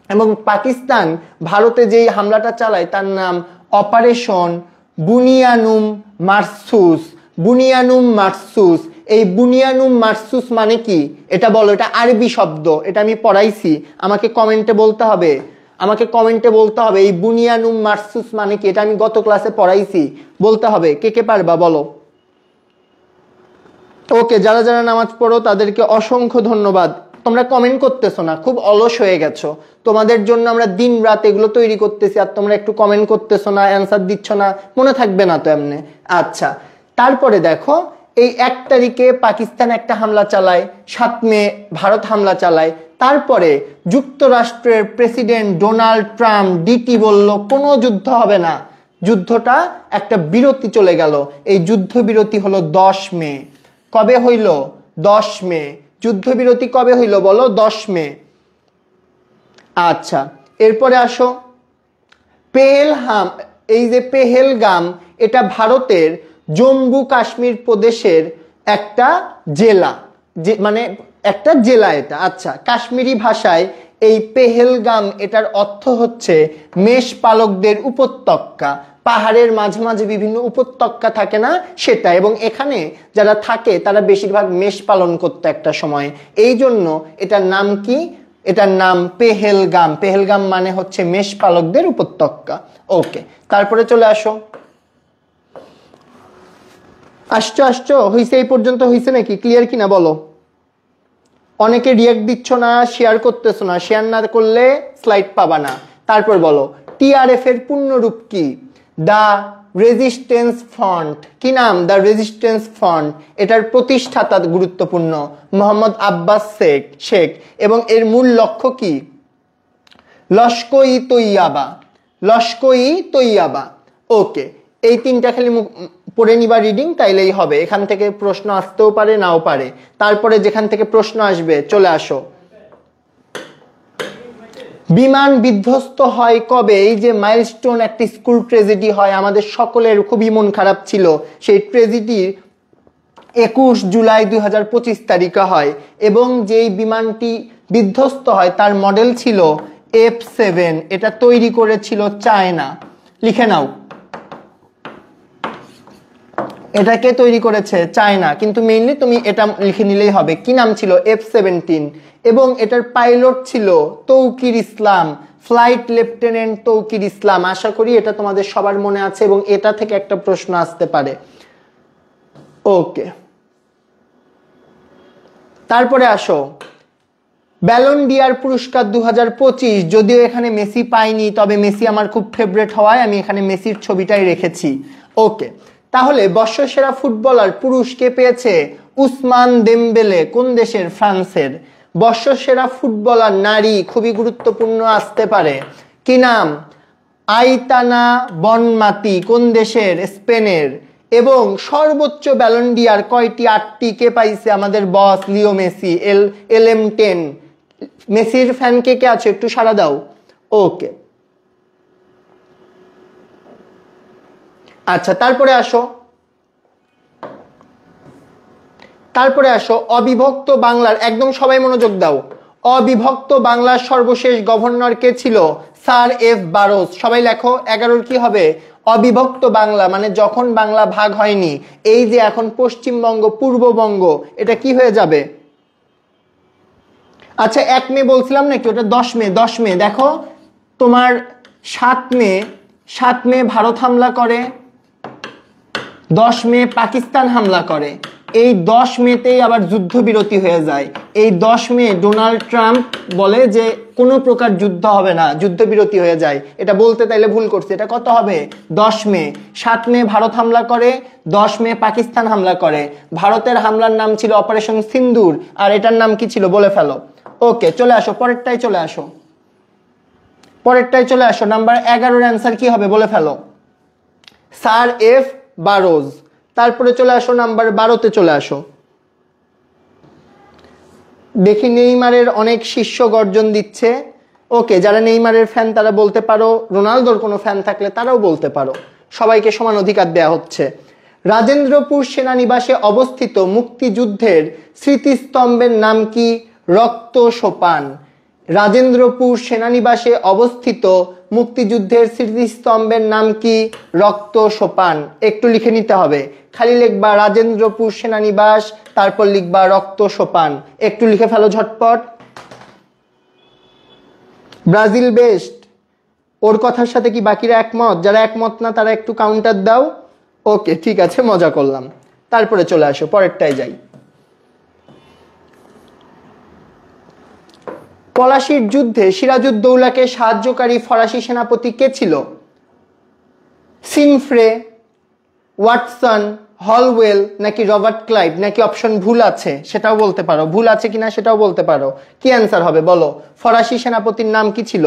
A: এবং পাকিস্তান ভারতে যেই হামলাটা চালায় তার নাম অপারেশন বুনিয়ানুম মারসুস। বুনিয়ানুম মারসুস। এই বুনিয়ানুম মারসুস মানে কি? এটা বলো। এটা আরবি শব্দ, এটা আমি পড়াইছি। আমাকে কমেন্টে বলতে হবে, আমাকে কমেন্টে বলতে হবে এই বুনিয়ানুম মারসুস মানে কি। এটা আমি গত ক্লাসে পড়াইছি, বলতে হবে। কে কে পারবা বলো। ওকে, যারা যারা নামাজ পড়ো তাদেরকে অসংখ্য ধন্যবাদ। তোমরা কমেন্ট করতেছো না, খুব অলস হয়ে গেছো। তোমাদের জন্য আমরা দিন রাত এগুলো তৈরি করতেছি, আর তোমরা একটু কমেন্ট করতেছো না, অ্যান্সার দিচ্ছ না, মনে থাকবে না তো এমনি। আচ্ছা, তারপরে দেখো, এই 1 তারিখে পাকিস্তান একটা হামলা চালায়, 7 মে ভারত হামলা চালায়। তারপরে যুক্তরাষ্ট্রের প্রেসিডেন্ট ডোনাল্ড ট্রাম্প ডিটি বলল কোনো যুদ্ধ হবে না। যুদ্ধটা একটা বিরতি চলে গেল। এই যুদ্ধবিরতি হলো 10 মে। কবে হইল? 10 মে। যুদ্ধবিরতি কবে হইল বলো? 10 মে। আচ্ছা, এরপরে আসো, এই যে পেহেলগাম, এটা ভারতের জম্মু কাশ্মীর প্রদেশের একটা জেলা, মানে একটা জেলা এটা। আচ্ছা, কাশ্মীরি ভাষায় এই পেহেলগাম, এটার অর্থ হচ্ছে মেষপালকদের উপত্যকা। পাহাড়ের মাঝে মাঝে বিভিন্ন উপত্যকা থাকে না, সেটা। এবং এখানে যারা থাকে তারা বেশিরভাগ মেষ পালন করতো একটা সময়, এই জন্য এটার নাম কি? এটার নাম পেহেলগাম। পেহেলগাম মানে হচ্ছে মেষপালকদের উপত্যকা। ওকে, তারপরে চলে আসো। আসছো হইছে? এই পর্যন্ত হইছে নাকি? ক্লিয়ার কিনা বলো। অনেকে রিয়াক্ট দিচ্ছ না, শেয়ার করতেছো না। শেয়ার না করলে স্লাইড পাবা না। তারপর বলো, টিআরএফ এর পূর্ণরূপ কি? দ্য রেজিস্ট্যান্স ফ্রন্ট, কি নাম? The resistance front. এটার প্রতিষ্ঠাতা গুরুত্বপূর্ণ মোহাম্মদ আব্বাস শেখ। এবং এর মূল লক্ষ্য কি? লস্কর-ই তৈয়বা, লস্কর-ই তৈয়বা। ওকে, এই তিনটা খালি পড়ে নিবা রিডিং, তাইলেই হবে। এখান থেকে প্রশ্ন আসতেও পারে, নাও পারে। তারপরে যেখান থেকে প্রশ্ন আসবে চলে আসো। বিমান বিধ্বস্ত হয় কবে? এই যে মাইলস্টোন একটি স্কুল ট্রেজেডি হয়, আমাদের সকলের খুবই মন খারাপ ছিল। সেই ট্রেজেডির 21 জুলাই 2025 তারিখে হয় এবং যেই বিমানটি বিধ্বস্ত হয় তার মডেল ছিল F7। এটা তৈরি করেছিল চায়না। লিখে নাও, এটাকে তৈরি করেছে চায়না, কিন্তু মেইনলি তুমি এটা লিখে নিলেই হবে। কি নাম ছিল? F-17। এবং এটার পাইলট ছিল তৌকির ইসলাম, ফ্লাইট লেফটেন্যান্ট তৌকির ইসলাম। আশা করি এটা তোমাদের সবার মনে আছে এবং এটা থেকে একটা প্রশ্ন আসতে পারে। ওকে, তারপরে আসো ব্যালন ডিয়ার পুরস্কার 2025। যদিও এখানে মেসি পাইনি, তবে মেসি আমার খুব ফেভারিট হওয়ায় আমি এখানে মেসির ছবিটাই রেখেছি। ওকে, তাহলে বর্ষসেরা ফুটবলার পুরুষ কে পেয়েছে? উসমান দেমবেলে। কোন দেশের? ফ্রান্সের। বর্ষসেরা ফুটবলার নারী, খুবই গুরুত্বপূর্ণ আসতে পারে। কি নাম? আইতানা বনমাতি। কোন দেশের? স্পেনের। এবং সর্বোচ্চ ব্যালন ডিয়ার কয়টি? 8টি। কে পাইছে? আমাদের বস লিও মেসি, LM10। মেসির ফ্যান কে কে আছে? একটু সাড়া দাও। ওকে, আচ্ছা, তারপরে আসো অবিভক্ত বাংলার, একদম সবাই মনোযোগ দাও। অবিভক্ত বাংলার সর্বশেষ গভর্নর কে ছিল? Sir F বারোজ। সবাই লেখো। 11 কি হবে? অবিভক্ত বাংলা মানে যখন বাংলা ভাগ হয়নি। এই যে এখন পশ্চিমবঙ্গ, পূর্ববঙ্গ, এটা কি হয়ে যাবে? আচ্ছা, 1 মে বলছিলাম নাকি? ওটা 10 মে। 10 মে দেখো, তোমার 7 মে ভারত হামলা করে, 10 মে পাকিস্তান হামলা করে। এই 10 মেতেই আবার যুদ্ধবিরতি হয়ে যায়। এই 10 মে ডোনাল্ড ট্রাম্প বলে যে কোনো প্রকার যুদ্ধ হবে না, যুদ্ধবিরতি হয়ে যায়। এটা বলতে তাইলে ভুল করছে। এটা কত হবে? 10 মে। 7 মে ভারত হামলা করে, 10 মে পাকিস্তান হামলা করে। ভারতের হামলার নাম ছিল অপারেশন সিন্দুর, আর এটার নাম কি ছিল? বলে ফেলো। ওকে, চলে আসো পরেরটাই চলে আসো। নাম্বার 11 এর অ্যান্সার কি হবে? বলে ফেলো। Sir F বারোজ। তারপরে চলে আসো নাম্বার 12তে চলে আসো। দেখি নেইমারের অনেক শিষ্য গর্জন দিচ্ছে। ওকে, যারা নেইমারের ফ্যান তারা বলতে পারো, রোনালদোর কোনো ফ্যান থাকলে তারাও বলতে পারো। সবাইকে সমান অধিকার দেয়া হচ্ছে। রাজেন্দ্রপুর সেনানিবাসে অবস্থিত মুক্তিযুদ্ধের স্মৃতিস্তম্ভের নাম কি? রক্ত সোপান। রাজেন্দ্রপুর সেনানিবাসে অবস্থিত মুক্তিযুদ্ধের স্মৃতিস্তম্ভের নাম কি? রক্ত সোপান। একটু লিখে নিতে হবে, খালি লিখবা রাজেন্দ্রপুর সেনানিবাস, তারপর লিখবা রক্ত সোপান। একটু লিখে ফেলো ঝটপট। Brazil best. ওর কথার সাথে কি বাকিরা একমত? যারা একমত না তারা একটু কাউন্টার দাও। ওকে, ঠিক আছে, মজা করলাম। তারপরে চলে আসো, পরেরটায় যাই। পলাশির যুদ্ধে সিরাজউদ্দৌলাকে সাহায্যকারী ফরাসি সেনাপতি কে ছিল? সিনফ্রে, ওয়াটসন, হলওয়েল নাকি রবার্ট ক্লাইভ? নাকি অপশন ভুল আছে সেটাও বলতে পারো, ভুল আছে কিনা সেটাও বলতে পারো। কি অ্যান্সার হবে বলো? ফরাসি সেনাপতির নাম কি ছিল?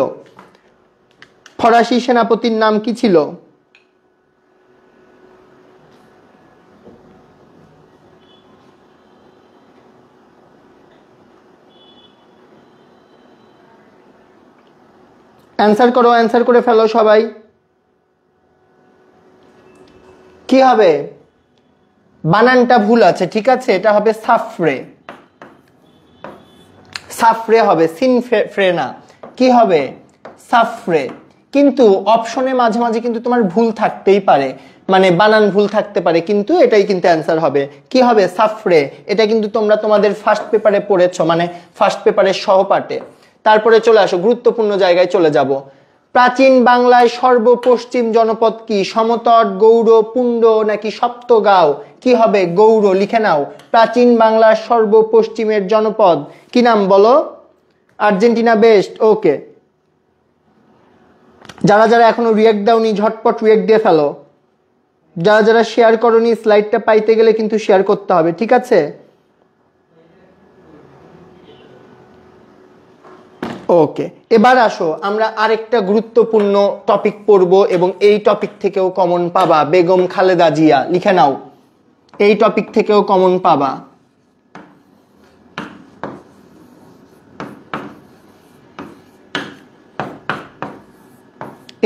A: ফরাসি সেনাপতির নাম কি ছিল? অ্যান্সার করো, অ্যান্সার করে ফেলো সবাই। কি হবে? বানানটা ভুল আছে, ঠিক আছে, এটা হবে সাফরে। সাফরে হবে, সিনফ্রে না। কি হবে? সাফরে। কিন্তু অপশনে মাঝে মাঝে কিন্তু তোমার ভুল থাকতেই পারে, মানে বানান ভুল থাকতে পারে, কিন্তু এটাই কিন্তু অ্যান্সার হবে। কি হবে? সাফরে। এটা কিন্তু তোমরা তোমাদের ফার্স্ট পেপারে পড়েছো, মানে ফার্স্ট পেপারের সহপাঠে। তারপরে চলে আসো, গুরুত্বপূর্ণ জায়গায় চলে যাব। প্রাচীন বাংলায় সর্বপশ্চিম জনপদ কি? সমতট, গৌড়, পুণ্ড নাকি সপ্তগাঁও? কি হবে? গৌড়। লিখে নাও। প্রাচীন বাংলার সর্বপশ্চিমের জনপদ কি নাম বলো? Argentina best. ওকে, যারা যারা এখনো রিয়াক্ট দাওনি ঝটপট রিয়াক্ট দিয়ে ফেলো। যারা যারা শেয়ার করনি স্লাইডটা পাইতে গেলে কিন্তু শেয়ার করতে হবে, ঠিক আছে? ওকে, এবার আসো আমরা আরেকটা গুরুত্বপূর্ণ টপিক পড়ব এবং এই টপিক থেকেও কমন পাবা। বেগম খালেদা জিয়া, লিখে নাও, এই টপিক থেকেও কমন পাবা।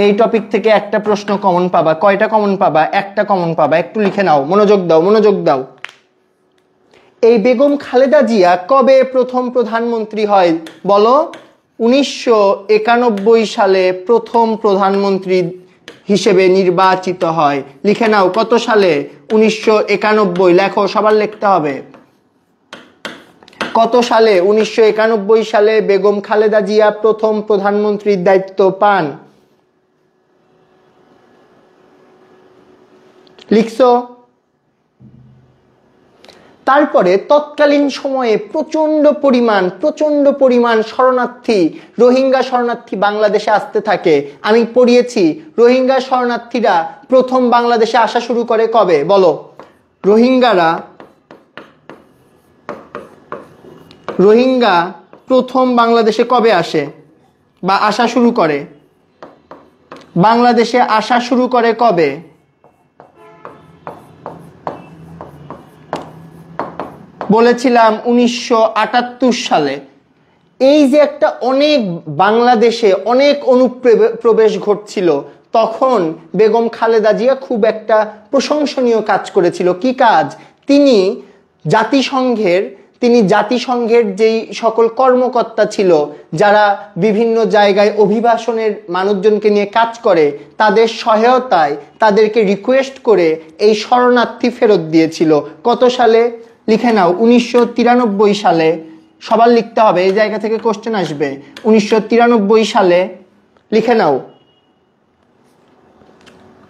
A: এই টপিক থেকে একটা প্রশ্ন কমন পাবা। কয়টা কমন পাবা? একটা কমন পাবা। একটু লিখে নাও, মনোযোগ দাও, মনোযোগ দাও। এই বেগম খালেদা জিয়া কবে প্রথম প্রধানমন্ত্রী হয় বলো? 1991 সালে প্রথম প্রধানমন্ত্রী হিসেবে নির্বাচিত হয়। লিখে নাও, কত সালে? 1991। লেখো, সবার লিখতে হবে। কত সালে? 1991 সালে বেগম খালেদা জিয়া প্রথম প্রধানমন্ত্রীর দায়িত্ব পান। লিখছো? তারপরে তৎকালীন সময়ে প্রচন্ড পরিমাণ শরণার্থী, রোহিঙ্গা শরণার্থী বাংলাদেশে আসতে থাকে। আমি পড়িয়েছি রোহিঙ্গা শরণার্থীরা প্রথম বাংলাদেশে আসা শুরু করে কবে বলো? রোহিঙ্গা প্রথম বাংলাদেশে কবে আসে বা আসা শুরু করে? বাংলাদেশে আসা শুরু করে কবে? বলেছিলাম 1978 সালে। এই যে একটা বাংলাদেশে অনেক অনুপ্রবেশ ঘটছিল, তখন বেগম খালেদা জিয়া খুব একটা প্রশংসনীয় কাজ করেছিল। কি কাজ? তিনি জাতিসংঘের যেই সকল কর্মকর্তা ছিল, যারা বিভিন্ন জায়গায় অভিবাসনের মানুষজনকে নিয়ে কাজ করে, তাদের সহায়তায় তাদেরকে রিকোয়েস্ট করে এই শরণার্থী ফেরত দিয়েছিল। কত সালে? লিখে নাও, 1993 সালে। সবার লিখতে হবে, এই জায়গা থেকে কোশ্চেন আসবে। 1993 সালে লিখে নাও।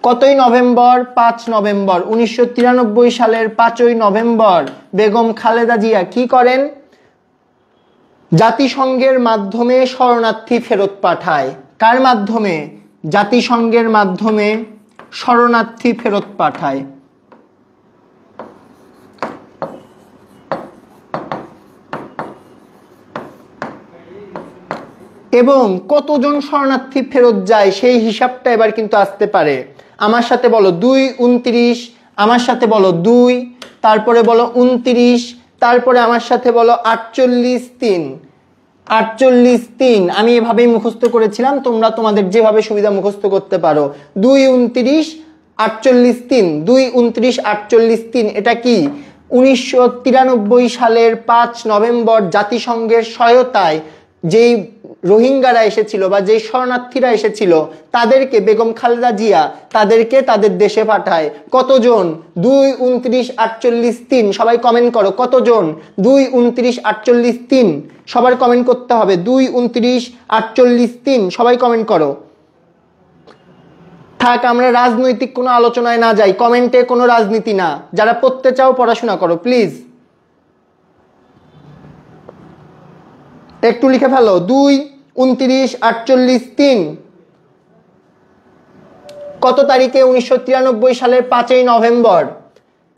A: কতই নভেম্বর? 5 নভেম্বর। 1993 সালের 5ই নভেম্বর বেগম খালেদা জিয়া কি করেন? জাতিসংঘের মাধ্যমে শরণার্থী ফেরত পাঠায়। কার মাধ্যমে? জাতিসংঘের মাধ্যমে শরণার্থী ফেরত পাঠায়। এবং কতজন শরণার্থী ফেরত যায় সেই হিসাবটা এবার কিন্তু আসতে পারে। আমার সাথে বলো 2-29, আমার সাথে বলো 2, তারপরে বলো 29, তারপরে আমার সাথে বলো 48-3। 48-3 আমি এভাবেই মুখস্থ করেছিলাম, তোমরা তোমাদের যেভাবে সুবিধা মুখস্থ করতে পারো। 2-29, 48-3, 2-29, 48-3। এটা কি? 1993 সালের 5 নভেম্বর জাতিসংঘের সহায়তায় যেই রোহিঙ্গারা এসেছিল বা যেই শরণার্থীরা এসেছিল, তাদেরকে বেগম খালেদা জিয়া তাদেরকে তাদের দেশে পাঠায়। কতজন? 2-29, 48-3। সবাই কমেন্ট করো, কতজন? 2-29, 48-3। সবার কমেন্ট করতে হবে। 2-29, 48-3 সবাই কমেন্ট করো। থাক, আমরা রাজনৈতিক কোনো আলোচনায় না যাই। কমেন্টে কোনো রাজনীতি না। যারা পড়তে চাও পড়াশোনা করো প্লিজ। একটু লিখে ফেলো, 2-29, 48-3। কত তারিখে? 1993 সালের 5ই নভেম্বর।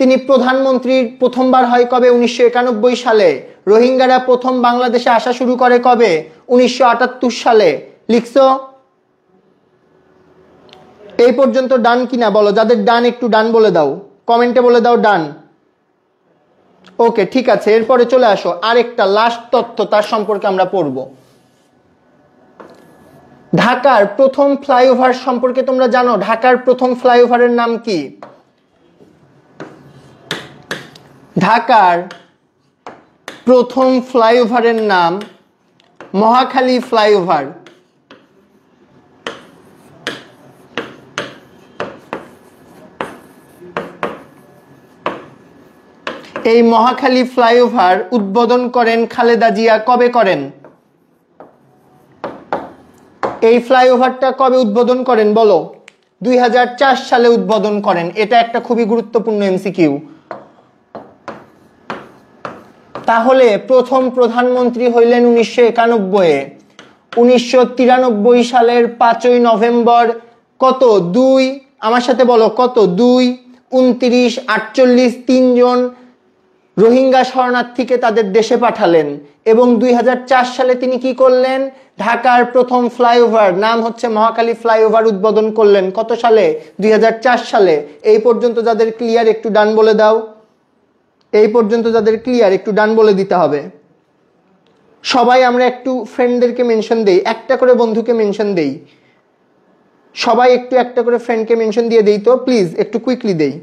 A: তিনি প্রধানমন্ত্রীর প্রথমবার হয় কবে? 1991 সালে। রোহিঙ্গারা প্রথম বাংলাদেশে আসা শুরু করে কবে? 1978 সালে। লিখছো? এই পর্যন্ত ডান কিনা বলো, যাদের ডান একটু ডান বলে দাও, কমেন্টে বলে দাও ডান। ওকে, ঠিক আছে। এরপরে চলে আসো আরেকটা লাস্ট তথ্য, তার সম্পর্কে আমরা পড়ব। ঢাকার প্রথম ফ্লাইওভার সম্পর্কে তোমরা জানো? ঢাকার প্রথম ফ্লাইওভারের নাম কি? ঢাকার প্রথম ফ্লাইওভারের নাম মহাখালী ফ্লাইওভার। এই মহাখালী ফ্লাইওভার উদ্বোধন করেন খালেদা জিয়া। কবে করেন? এই ফ্লাইওভারটা কবে উদ্বোধন করেন বলো? 2004 সালে উদ্বোধন করেন। এটা একটা খুবই গুরুত্বপূর্ণ এমসিকিউ। তাহলে প্রথম প্রধানমন্ত্রী হইলেন 1991-এ। 1993 সালের 5ই নভেম্বর কত 2, আমার সাথে বলো কত 2, 29, 48 3জন রোহিঙ্গা শরণার্থীকে তাদের দেশে পাঠালেন। এবং 2004 সালে তিনি কি করলেন? ঢাকার প্রথম ফ্লাইওভার, নাম হচ্ছে মহাখালী ফ্লাইওভার, উদ্বোধন করলেন। কত সালে? 2004 সালে। এই পর্যন্ত যাদের ক্লিয়ার একটু ডান বলে দাও। এই পর্যন্ত যাদের ক্লিয়ার একটু ডান বলে দিতে হবে। সবাই আমরা একটু ফ্রেন্ডদেরকে মেনশন দেই, একটা করে বন্ধুকে মেনশন দেই, সবাই একটু একটা করে ফ্রেন্ডকে মেনশন দিয়ে দেই তো প্লিজ, একটু কুইকলি দেই।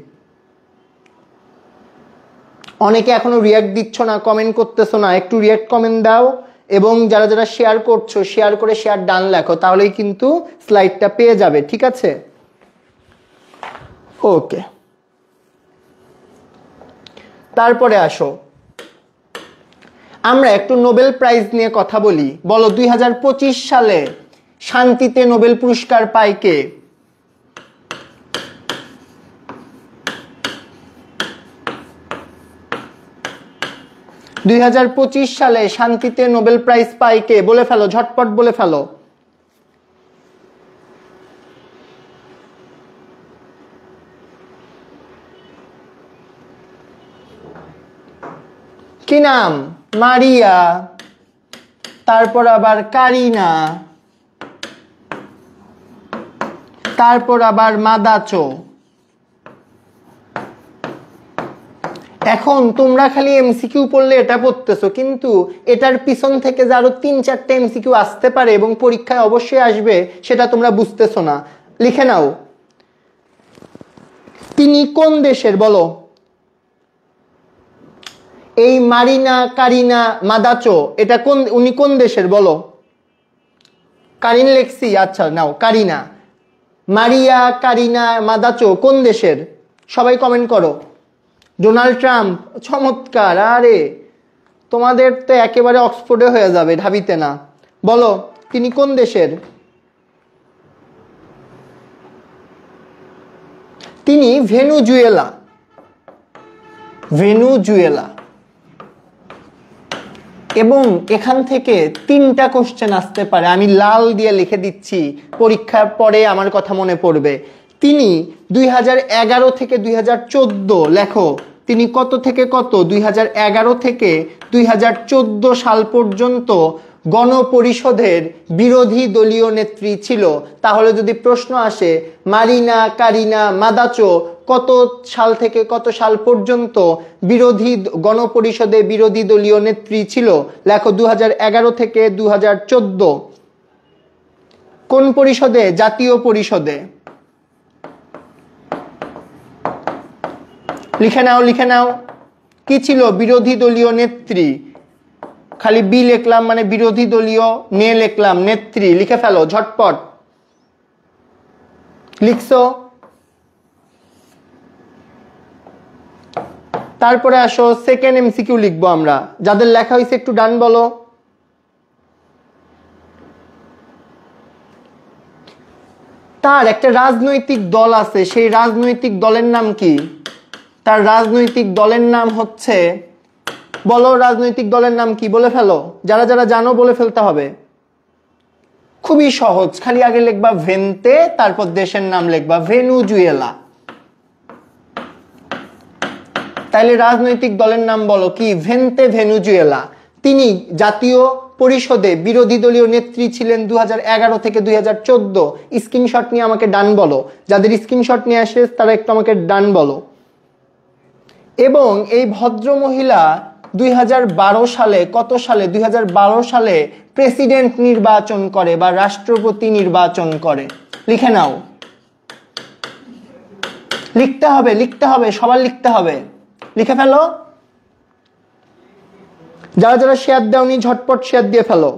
A: অনেকে এখনো রিয়াক্ট দিচ্ছ না, কমেন্ট করতেছো না, একটু রিয়াক্ট কমেন্ট দাও। এবং যারা যারা শেয়ার করছো, শেয়ার করে শেয়ার ডান লেখো, তাহলেই কিন্তু স্লাইডটা পেয়ে যাবে। ঠিক আছে, ওকে। তারপরে আসো আমরা একটু নোবেল প্রাইজ নিয়ে কথা বলি। বলো 2025 সালে শান্তিতে নোবেল পুরস্কার পায় কে? সালে শান্তিতে নোবেল প্রাইজ পায় কে? বলে ফেলো, ঝটপট বলে ফেলো। কি নাম? মারিয়া, তারপর আবার কারিনা, তারপর আবার মাদাচো। এখন তোমরা খালি এমসিকিউ পড়লে এটা পড়তেছো, কিন্তু এটার পিছন থেকে যে আরো 3-4টা এমসিকিউ আসতে পারে এবং পরীক্ষায় অবশ্যই আসবে, সেটা তোমরা বুঝতেছো না। লিখে নাও, তিনি কোন দেশের? বলো। এই মারিনা, কারিনা, মাদাচো, এটা কোন, উনি কোন দেশের? বলো। কারিন লেক্সি, আচ্ছা নাও কারিনা। মারিয়া, কারিনা, মাদাচো কোন দেশের? সবাই কমেন্ট করো। ডোনাল্ড ট্রাম্প, চমৎকার। আরে তোমাদের তো একেবারে অক্সফোর্ডে হয়ে যাবে, ঢাবিতে না। বলো তিনি কোন দেশের? তিনি ভেনেজুয়েলা। ভেনেজুয়েলা। এবং এখান থেকে 3টা কোশ্চেন আসতে পারে, আমি লাল দিয়ে লিখে দিচ্ছি, পরীক্ষার পরে আমার কথা মনে পড়বে। তিনি 2011 থেকে 2014, লেখো তিনি কত থেকে কত? 2011 থেকে 2014 সাল পর্যন্ত গণপরিষদের বিরোধী দলীয় নেত্রী ছিল। তাহলে যদি প্রশ্ন আসে মারিনা, কারিনা, মাদাচো কত সাল থেকে কত সাল পর্যন্ত গণপরিষদে বিরোধী দলীয় নেত্রী ছিল, লেখো 2011 থেকে 2014। কোন পরিষদে? জাতীয় পরিষদে। লিখে নাও, লিখে নাও। কি ছিল? বিরোধী দলীয় নেত্রী। খালি বি লিখলাম মানে বিরোধী দলীয়, নে লিখলাম নেত্রী। লিখে ফেলো ঝটপট। লিখছো? তারপরে আসো সেকেন্ড এমসিকিউ লিখবো আমরা। যাদের লেখা হয়েছে একটু ডান বলো। তার একটা রাজনৈতিক দল আছে, সেই রাজনৈতিক দলের নাম কি? তার রাজনৈতিক দলের নাম হচ্ছে, বলো রাজনৈতিক দলের নাম কি? বলে ফেলো, যারা যারা জানো বলে ফেলতে হবে। খুবই সহজ, খালি আগে লিখবা ভেন্তে, তারপর দেশের নাম লিখবা ভেনেজুয়েলা। তাইলে রাজনৈতিক দলের নাম বলো কি? ভেন্তে ভেনেজুয়েলা। তিনি জাতীয় পরিষদে বিরোধী দলীয় নেত্রী ছিলেন 2011 থেকে 2014। স্ক্রিনশট নিয়ে আমাকে ডান বলো। যাদের স্ক্রিনশট নিয়ে আসে তারা একটু আমাকে ডান বলো। এবং এই ভদ্র মহিলা 2012 সালে, কত সালে? 2012 সালে প্রেসিডেন্ট নির্বাচন করে বা রাষ্ট্রপতি নির্বাচন করে। লিখে নাও। লিখতে হবে, লিখতে হবে, সবার লিখতে হবে। লিখে ফেলো। যারা যারা শেয়ার দাওনি ঝটপট শেয়ার দিয়ে ফেলো।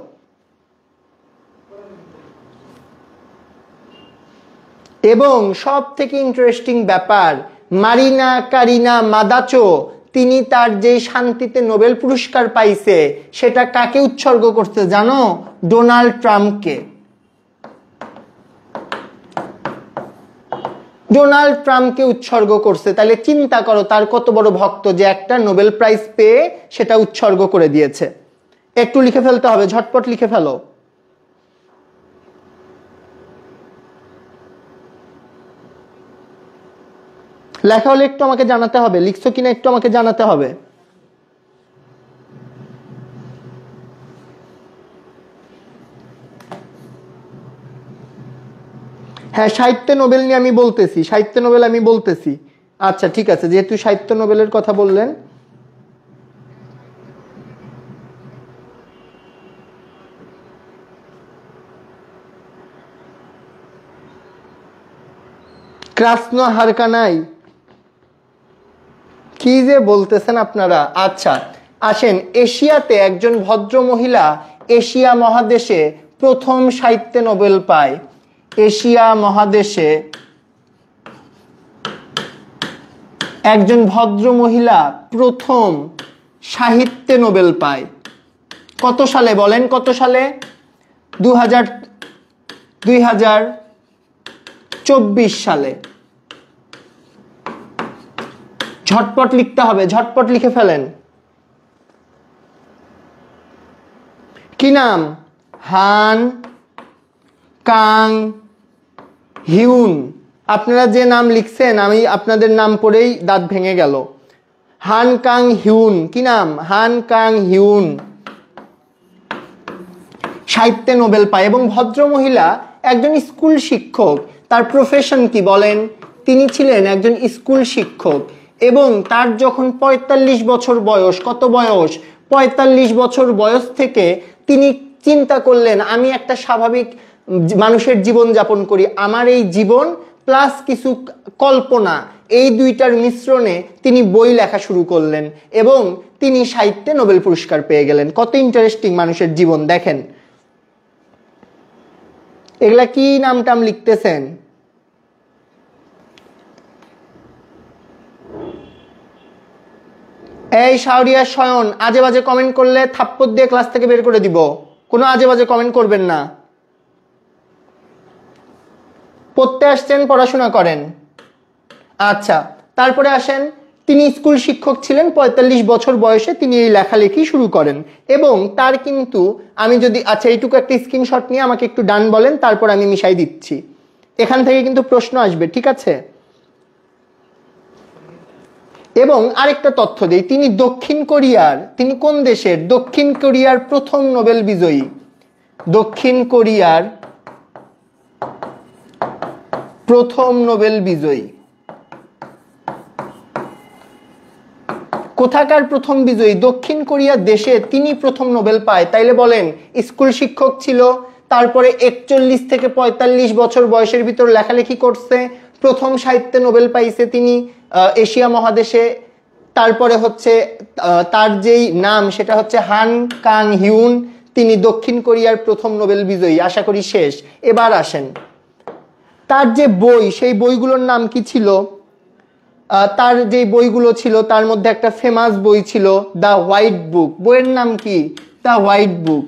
A: এবং সব থেকে ইন্টারেস্টিং ব্যাপার, মারিনা কারিনা মাদাচো তিনি তার যে শান্তিতে নোবেল পুরস্কার পাইছে সেটা কাকে উৎসর্গ করতে জানো? ডোনাল্ড ট্রাম্পকে। ডোনাল্ড ট্রাম্পকে উৎসর্গ করছে। তাহলে চিন্তা করো তার কত বড় ভক্ত যে একটা নোবেল প্রাইজ পেয়ে সেটা উৎসর্গ করে দিয়েছে। একটু লিখে ফেলতে হবে, ঝটপট লিখে ফেলো। লেখা হলে একটু আমাকে জানাতে হবে, লিখছো কিনা একটু আমাকে জানাতে হবে। হ্যাঁ, সাহিত্য নোবেল নিয়ে আমি বলতেছি, সাহিত্য নোবেল আমি বলতেছি। আচ্ছা ঠিক আছে, যেহেতু সাহিত্য নোবেলের কথা বললেন, ক্রাসনো হারকানাই, কি যে বলতেছেন আপনারা। আচ্ছা আসেন, এশিয়াতে একজন ভদ্র মহিলা এশিয়া মহাদেশে প্রথম সাহিত্যে নোবেল পায়। এশিয়া মহাদেশে একজন ভদ্র মহিলা প্রথম সাহিত্যে নোবেল পায় কত সালে বলেন, কত সালে? 2024 সালে। ঝটপট লিখতে হবে, ঝটপট লিখে ফেলেন। কি নাম? হান কাং হিউন। আপনারা যে নাম লিখছেন, আমি আপনাদের নাম পড়েই দাঁত ভেঙে গেল। হান কাং হিউন, কি নাম? হান কাং হিউন সাহিত্যে নোবেল পায়। এবং ভদ্র মহিলা একজন স্কুল শিক্ষক। তার প্রফেশন কি বলেন? তিনি ছিলেন একজন স্কুল শিক্ষক। এবং তার যখন 45 বছর বয়স, কত বয়স? 45 বছর বয়স থেকে তিনি চিন্তা করলেন, আমি একটা স্বাভাবিক মানুষের জীবন যাপন করি, আমার এই জীবন প্লাস কিছু কল্পনা, এই দুইটার মিশ্রণে তিনি বই লেখা শুরু করলেন এবং তিনি সাহিত্যে নোবেল পুরস্কার পেয়ে গেলেন। কত ইন্টারেস্টিং মানুষের জীবন দেখেন। এগুলা কি নাম টাম লিখতেছেন? এই শাওরিয়া শয়ন, আজে বাজে কমেন্ট করলে থাপ্পড় দিয়ে ক্লাস থেকে বের করে দিব। কোনো আজে বাজে কমেন্ট করবেন না। পড়তে আসছেন, পড়াশোনা করেন। আচ্ছা তারপরে আসেন, তিনি স্কুল শিক্ষক ছিলেন, 45 বছর বয়সে তিনি এই লেখালেখি শুরু করেন। এবং তার কিন্তু আমি যদি, আচ্ছা এইটুকু একটা স্ক্রিনশট নিয়ে আমাকে একটু ডান বলেন, তারপর আমি মিশাই দিচ্ছি। এখান থেকে কিন্তু প্রশ্ন আসবে, ঠিক আছে? এবং আরেকটা তথ্য দেই, তিনি দক্ষিণ কোরিয়ার, তিনি কোন দেশের? দক্ষিণ কোরিয়ার প্রথম নোবেল বিজয়ী। দক্ষিণ কোরিয়ার প্রথম নোবেল বিজয়ী। কোথাকার প্রথম বিজয়ী? দক্ষিণ কোরিয়া দেশে তিনি প্রথম নোবেল পায়। তাইলে বলেন, স্কুল শিক্ষক ছিল, তারপরে 41 থেকে 45 বছর বয়সের ভিতর লেখালেখি করছে, প্রথম সাহিত্যে নোবেল পাইছে তিনি এশিয়া মহাদেশে। তারপরে হচ্ছে তার যেই নাম সেটা হচ্ছে হান কাং হিউন, তিনি দক্ষিণ কোরিয়ার প্রথম নোবেল বিজয়ী। আশা করি শেষ। এবার আসেন, তার যে বই, সেই বইগুলোর নাম কি ছিল? তার যে বইগুলো ছিল তার মধ্যে একটা ফেমাস বই ছিল দ্য হোয়াইট বুক। বইয়ের নাম কি? দ্য হোয়াইট বুক।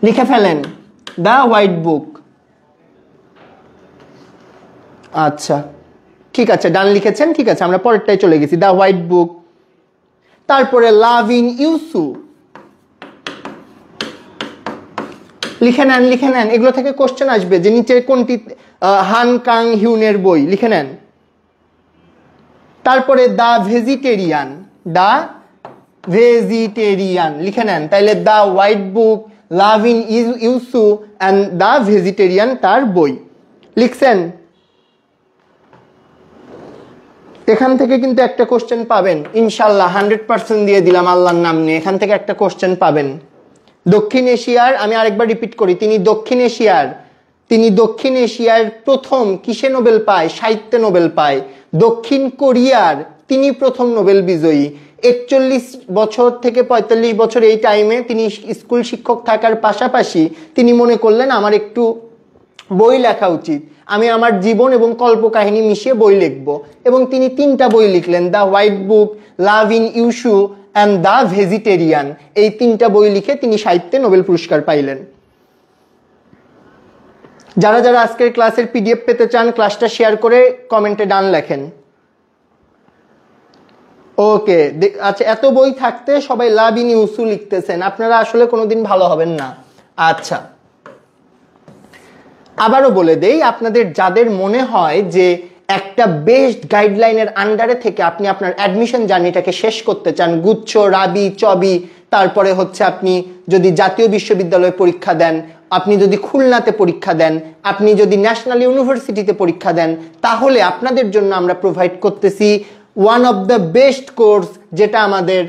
A: লিখে ফেলেন, দ্য হোয়াইট বুক। আচ্ছা ঠিক আছে, ডান লিখেছেন, ঠিক আছে, আমরা পরেরটাই চলে গেছি, দ্য হোয়াইট বুক। তারপরে লাভ ইন ইউসু, লিখে নেন, লিখে নেন, এগুলো থেকে কোশ্চেন আসবে যে নিচে কোনটি হান কাং হিউনের বই, লিখে নেন। তারপরে দ্য ভেজিটেরিয়ান, দ্য ভেজিটেরিয়ান লিখে নেন। তাইলে the white book, love in ইউসু অ্যান্ড দ্য ভেজিটেরিয়ান তার বই। লিখছেন? এখান থেকে কিন্তু একটা কোশ্চেন পাবেন ইনশাল্লাহ, 100% দিয়ে দিলাম আল্লাহর নাম নিয়ে, এখান থেকে একটা কোশ্চেন পাবেন। দক্ষিণ এশিয়ার, আমি আরেকবার রিপিট করি, তিনি দক্ষিণ এশিয়ার প্রথম কিসে নোবেল পায়? সাহিত্যে নোবেল পায়। দক্ষিণ কোরিয়ার তিনি প্রথম নোবেল বিজয়ী। 41 বছর থেকে 45 বছর এই টাইমে তিনি স্কুল শিক্ষক থাকার পাশাপাশি তিনি মনে করলেন আমার একটু বই লেখা উচিত, আমি আমার জীবন এবং কল্পকাহিনী মিশিয়ে বই লিখব। এবং তিনি 3টা বই লিখলেন, the white book, love in ইউসু অ্যান্ড দ্য ভেজিটেরিয়ান। এই 3টা বই লিখে তিনি সাহিত্যে নোবেল পুরস্কার পাইলেন। যারা যারা আজকের ক্লাসের পিডিএফ পেতে চান, ক্লাসটা শেয়ার করে কমেন্টে ডান লেখেন। ওকে, আচ্ছা, এত বই থাকতে সবাই লাভ ইন ইউসু লিখতেছেন, আপনারা আসলে কোনোদিন ভালো হবেন না। আচ্ছা আবারও বলে দেই, আপনাদের যাদের মনে হয় যে একটা বেস্ট গাইডলাইনের আন্ডারে থেকে আপনি আপনার অ্যাডমিশন জার্নিটাকে শেষ করতে চান, গুচ্ছ, রাবি, চবি, তারপরে হচ্ছে আপনি যদি জাতীয় বিশ্ববিদ্যালয়ে পরীক্ষা দেন, আপনি যদি খুলনাতে পরীক্ষা দেন, আপনি যদি ন্যাশনাল ইউনিভার্সিটিতে পরীক্ষা দেন, তাহলে আপনাদের জন্য আমরা প্রোভাইড করতেছি one of the best course, যেটা আমাদের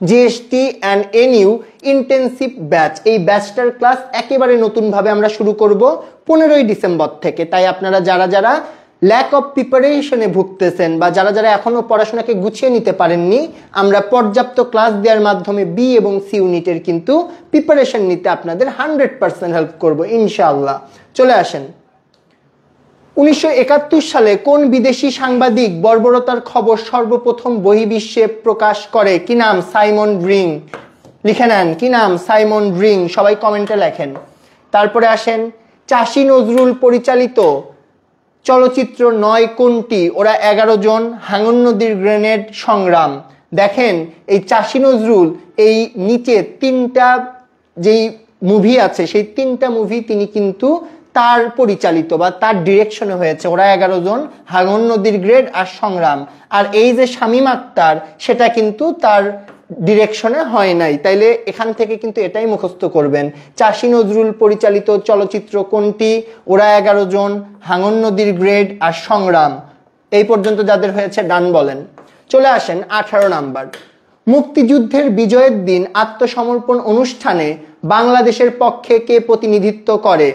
A: GST and NU intensive batch. এই ব্যাচটার ক্লাস একেবারে নতুনভাবে আমরা শুরু করব 15ই ডিসেম্বর থেকে। তাই আপনারা যারা যারা ল্যাক অফ প্রিপারেশনে ভুগতেছেন বা যারা যারা এখনো পড়াশোনাকে গুছিয়ে নিতে পারেননি, আমরা পর্যাপ্ত ক্লাস দেওয়ার মাধ্যমে বি এবং সি ইউনিটের কিন্তু প্রিপারেশন নিতে আপনাদের 100% হেল্প করব ইনশাআল্লাহ। চলে আসেন, 1971 সালে কোন বিদেশি সাংবাদিক বর্বরতার খবর সর্বপ্রথম বহির্বিশ্বে প্রকাশ করে? কি নাম? Simon ring. লিখে নেন, কি নাম? Simon ring. সবাই কমেন্টে লেখেন। তারপরে আসেন, চাষী নজরুল পরিচালিত চলচ্চিত্র নয় কোনটি? ওরা 11 জন। হাঙর নদীর গ্রেনেড, সংগ্রাম। দেখেন এই চাষী নজরুল, এই নিচে 3টা যেই মুভি আছে সেই 3টা মুভি তিনি কিন্তু তার পরিচালিত বা তার ডিরেকশনে হয়েছে। ওরা 11 জন, হাঙর নদীর গ্রেড আর সংগ্রাম। আর এই যে শামীম আক্তার, সেটা কিন্তু তার ডিরেকশনে হয় নাই। তাইলে এখান থেকে কিন্তু এটাই মুখস্থ করবেন, চাষী নজরুল পরিচালিত চলচ্চিত্র কোনটি? ওরা 11 জন, হাঙর নদীর গ্রেড আর সংগ্রাম। এই পর্যন্ত যাদের হয়েছে ডান বলেন। চলে আসেন 18 নাম্বার, মুক্তিযুদ্ধের বিজয়ের দিন আত্মসমর্পণ অনুষ্ঠানে বাংলাদেশের পক্ষে কে প্রতিনিধিত্ব করে?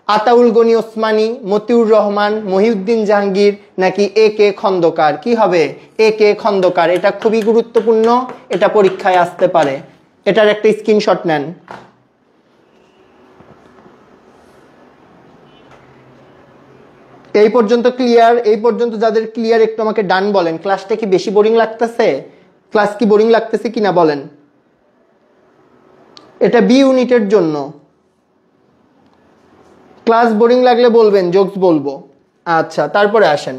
A: আতাউল গনি ওসমানী, মতিউর রহমান, মহিউদ্দিন জাহাঙ্গীর নাকি এ কে খন্দকার? কি হবে? এ কে খন্দকার। এটা খুবই গুরুত্বপূর্ণ, এটা পরীক্ষায় আসতে পারে। এটার একটা স্ক্রিনশট নেন। এই পর্যন্ত ক্লিয়ার? এই পর্যন্ত যাদের ক্লিয়ার একটু আমাকে ডান বলেন। ক্লাসটা কি বেশি বোরিং লাগতেছে? ক্লাস কি বোরিং লাগতেছে কিনা বলেন। এটা বি ইউনিটের জন্য। ক্লাস বোরিং লাগলে বলবেন, জোকস বলবো। আচ্ছা, তারপরে আসেন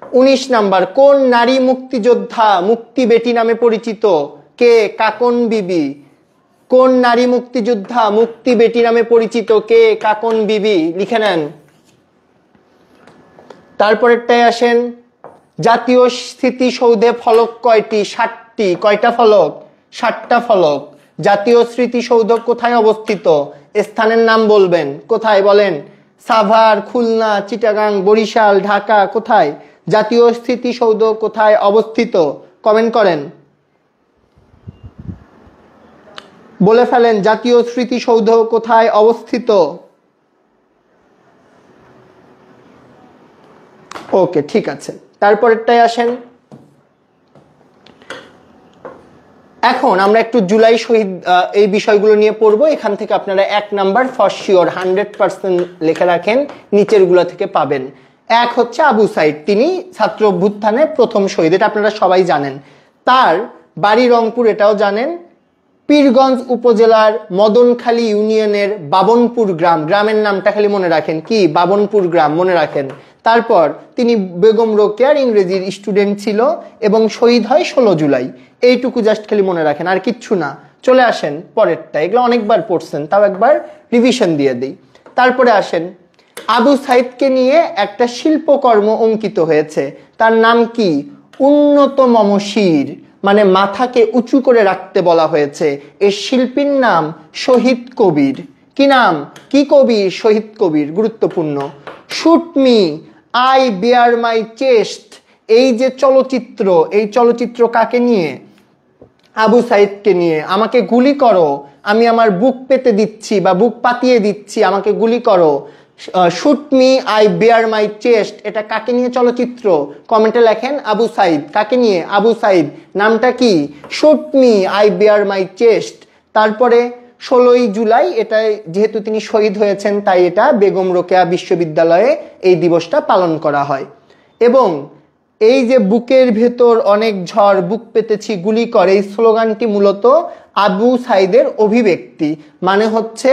A: 19 নাম্বার, কোন নারী মুক্তিযোদ্ধা মুক্তি বেটি নামে পরিচিত? কে? কাকন বিবি। কোন নারী মুক্তিযোদ্ধা মুক্তি বেটি নামে পরিচিত? কে? কাকন বিবি। লিখে নেন। তারপরেরটায় আসেন, জাতীয় স্মৃতিসৌধে ফলক কয়টি? 60টি। কয়টা ফলক? 60টা ফলক। জাতীয় স্মৃতিসৌধ কোথায় অবস্থিত? স্থানের নাম বলবেন। কোথায় বলেন? সাভার, খুলনা, চিটাগাং, বরিশাল, ঢাকা। কোথায়? জাতীয় স্মৃতিসৌধ কোথায় অবস্থিত? কমেন্ট করেন, বলে ফেলেন জাতীয় স্মৃতিসৌধ কোথায় অবস্থিত। ওকে, ঠিক আছে। তারপরেরটাই আসেন, এখন আমরা একটু জুলাই শহীদ এই বিষয়গুলো নিয়ে পড়বো। এখান থেকে আপনারা 1 নাম্বার ফর শিওর 100% লিখে রাখেন, নিচের গুলো থেকে পাবেন। 1 হচ্ছে আবু সাইদ, তিনি ছাত্র অভ্যুত্থানের প্রথম শহীদ, এটা আপনারা সবাই জানেন। তার বাড়ি রংপুর, এটাও জানেন। পীরগঞ্জ উপজেলার মদনখালী ইউনিয়নের বাবনপুর গ্রাম, গ্রামের নামটা খালি মনে রাখেন, কি? বাবনপুর গ্রাম, মনে রাখেন। তারপর তিনি বেগম রোকেয়ার ইংরেজির স্টুডেন্ট ছিল এবং শহীদ হয় 16 জুলাই। এইটুকু জাস্ট খালি মনে রাখেন, আর কিচ্ছু না। চলে আসেন পরেরটা, এগুলো অনেকবার পড়ছেন, তাও একবার রিভিশন দিয়ে দিই। তারপরে আসেন, আবু সাইদকে নিয়ে একটা শিল্পকর্ম অঙ্কিত হয়েছে, তার নাম কি? উন্নত মমশির, মানে মাথাকে উঁচু করে রাখতে বলা হয়েছে। এই শিল্পীর নাম শহীদ কবির। কি নাম? কি কবির? শহীদ কবির। গুরুত্বপূর্ণ। Shoot me, I bear my chest, এই যে চলচ্চিত্র, এই চলচ্চিত্র কাকে নিয়ে? আবু সাইদকে নিয়ে। আমাকে গুলি করো, আমি আমার বুক পেতে দিচ্ছি বা বুক পাতিয়ে দিচ্ছি, আমাকে গুলি করো। Shoot me, I bear my chest, এটা কাকে নিয়ে চলচ্চিত্র? কমেন্টে লেখেন আবু সাইদ। কাকে নিয়ে? আবু সাইদ। নামটা কি? Shoot me, I bear my chest. তারপরে 16ই জুলাই, এটা যেহেতু তিনি শহীদ হয়েছেন তাই এটা বেগম রোকেয়া বিশ্ববিদ্যালয়ে এই দিবসটা পালন করা হয়। এবং এই যে বুকের ভেতর অনেক ঝড়, বুক পেতেছি গুলি কর, এই স্লোগানটি মূলত আবু সাইদের অভিব্যক্তি। মানে হচ্ছে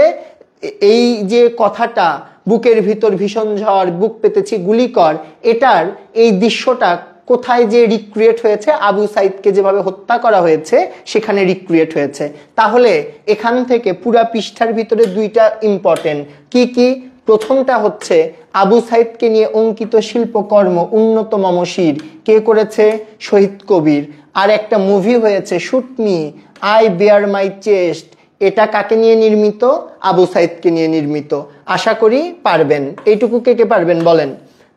A: এই যে কথাটা, বুকের ভিতর ভীষণ ঝড়, বুক পেতেছি গুলি কর, এটার এই দৃশ্যটা কোথায় যে রিক্রিয়েট হয়েছে? আবু সাইদকে যেভাবে হত্যা করা হয়েছে সেখানে রিক্রিয়েট হয়েছে। তাহলে এখান থেকে পুরা পৃষ্ঠার ভিতরে 2টা ইম্পর্টেন্ট। কি কি? প্রথমটা হচ্ছে আবু সাইদকে নিয়ে অঙ্কিত শিল্পকর্ম উন্নত মমশির, কে করেছে? শহীদ কবির। আর একটা মুভি হয়েছে shoot me, I bear my chest, এটা কাকে নিয়ে নির্মিত? আবু সাইদকে নিয়ে নির্মিত। আশা করি পারবেন, এইটুকু কে কে পারবেন বলেন।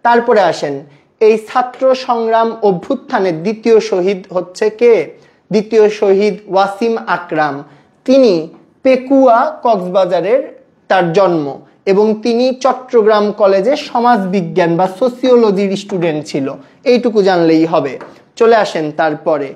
A: তারপরে আসেন, এই ছাত্র সংগ্রাম অভ্যুত্থানের দ্বিতীয় শহীদ হচ্ছে কে? দ্বিতীয় শহীদ ওয়াসিম আকরাম। তিনি পেকুয়া কক্সবাজারের তার জন্ম, এবং তিনি চট্টগ্রাম কলেজে সমাজবিজ্ঞান বা সোসিওলজির স্টুডেন্ট ছিল। এইটুকু জানলেই হবে। চলে আসেন তারপরে,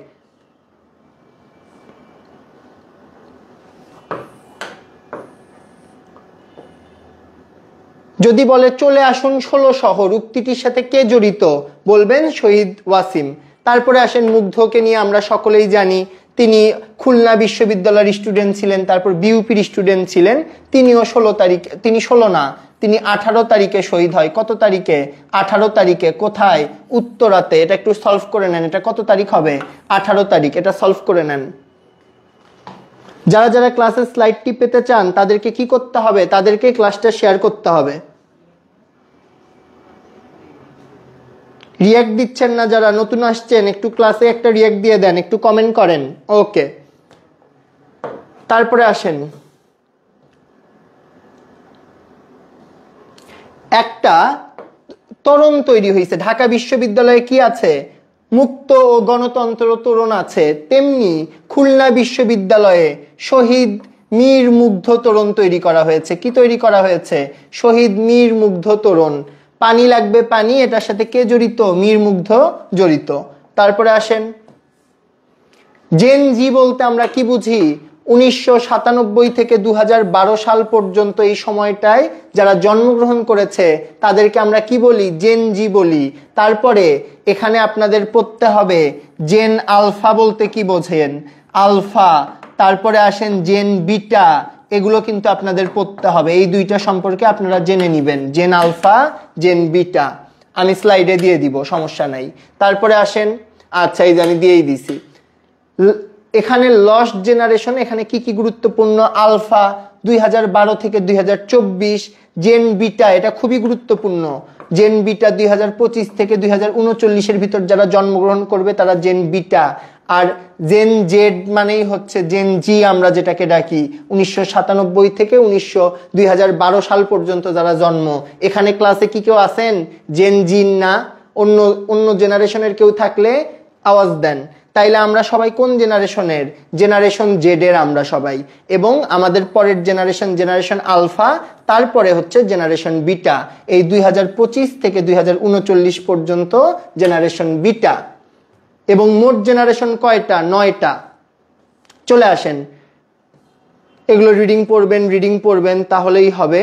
A: যদি বলে চলে আসুন 16 শহর, উক্তিটির সাথে কে জড়িত? বলবেন শহীদ ওয়াসিম। তারপরে আসেন মুগ্ধকে নিয়ে আমরা সকলেই জানি, তিনি খুলনা বিশ্ববিদ্যালয়ের স্টুডেন্ট ছিলেন, তারপর বিউপির স্টুডেন্ট ছিলেন। তিনিও 16 তারিখে, তিনি 16 না, তিনি 18 তারিখে শহীদ হয়। কত তারিখে? 18 তারিখে। কোথায়? উত্তরাতে। এটা একটু সলভ করে নেন, এটা কত তারিখ হবে? 18 তারিখ। এটা সলভ করে নেন। যারা যারা ক্লাসের স্লাইডটি পেতে চান তাদেরকে কি করতে হবে? তাদেরকে ক্লাসটা শেয়ার করতে হবে। রিয়াক্ট দিচ্ছেন না যারা নতুন আসছেন, একটু ক্লাসে একটা রিয়াক্ট দিয়ে দেন, একটু কমেন্ট করেন। ওকে, তারপরে আসেন, একটা তরুণ তৈরি হয়েছে ঢাকা বিশ্ববিদ্যালয়ে। কি আছে? মুক্ত ও গণতন্ত্র তরুণ আছে। তেমনি খুলনা বিশ্ববিদ্যালয়ে শহীদ মীর মুগ্ধ তরুণ তৈরি করা হয়েছে। কি তৈরি করা হয়েছে? শহীদ মীর মুগ্ধ তরুণ। পানি লাগবে পানি, এটার সাথে কে জড়িত? মীর মুগ্ধ জড়িত। তারপরে আসেন, জেন জি বলতে আমরা কি বুঝি? 1997 থেকে 2012 সাল পর্যন্ত এই সময়টায় যারা জন্মগ্রহণ করেছে তাদেরকে আমরা কি বলি? জেন জি বলি। তারপরে এখানে আপনাদের পড়তে হবে জেন আলফা বলতে কি বোঝেন? আলফা। তারপরে আসেন জেন বিটা, এগুলো কিন্তু আপনাদের পড়তে হবে। এই দুইটা সম্পর্কে আপনারা জেনে নেবেন, জেন আলফা, জেন বিটা। আমি স্লাইডে দিয়ে দিব, সমস্যা নাই। তারপরে আসেন, আচ্ছা এই যে আমি দিয়েই দিছি। এখানে লস্ট জেনারেশন, এখানে কি কি গুরুত্বপূর্ণ? আলফা 2012 থেকে 2024, জেন বিটা এটা খুবই গুরুত্বপূর্ণ। জেন বিটা 2025 থেকে 2039 ভিতর যারা জন্মগ্রহণ করবে তারা জেন বিটা। আর জেন জেড মানেই হচ্ছে জেন জি, আমরা যেটাকে ডাকি 1997 থেকে 2012 সাল পর্যন্ত যারা জন্ম। এখানে ক্লাসে কি কেউ আছেন জেন জি না? অন্য অন্য জেনারেশনের কেউ থাকলে আওয়াজ দেন। তাইলে আমরা সবাই কোন জেনারেশনের? জেনারেশন জেড এর আমরা সবাই। এবং আমাদের পরের জেনারেশন, জেনারেশন আলফা, তারপরে হচ্ছে জেনারেশন বিটা। এই 2025 থেকে 2039 পর্যন্ত জেনারেশন বিটা। এবং মোট জেনারেশন কয়টা? 9টা। চলে আসেন, এগুলো রিডিং পড়বেন তাহলেই হবে।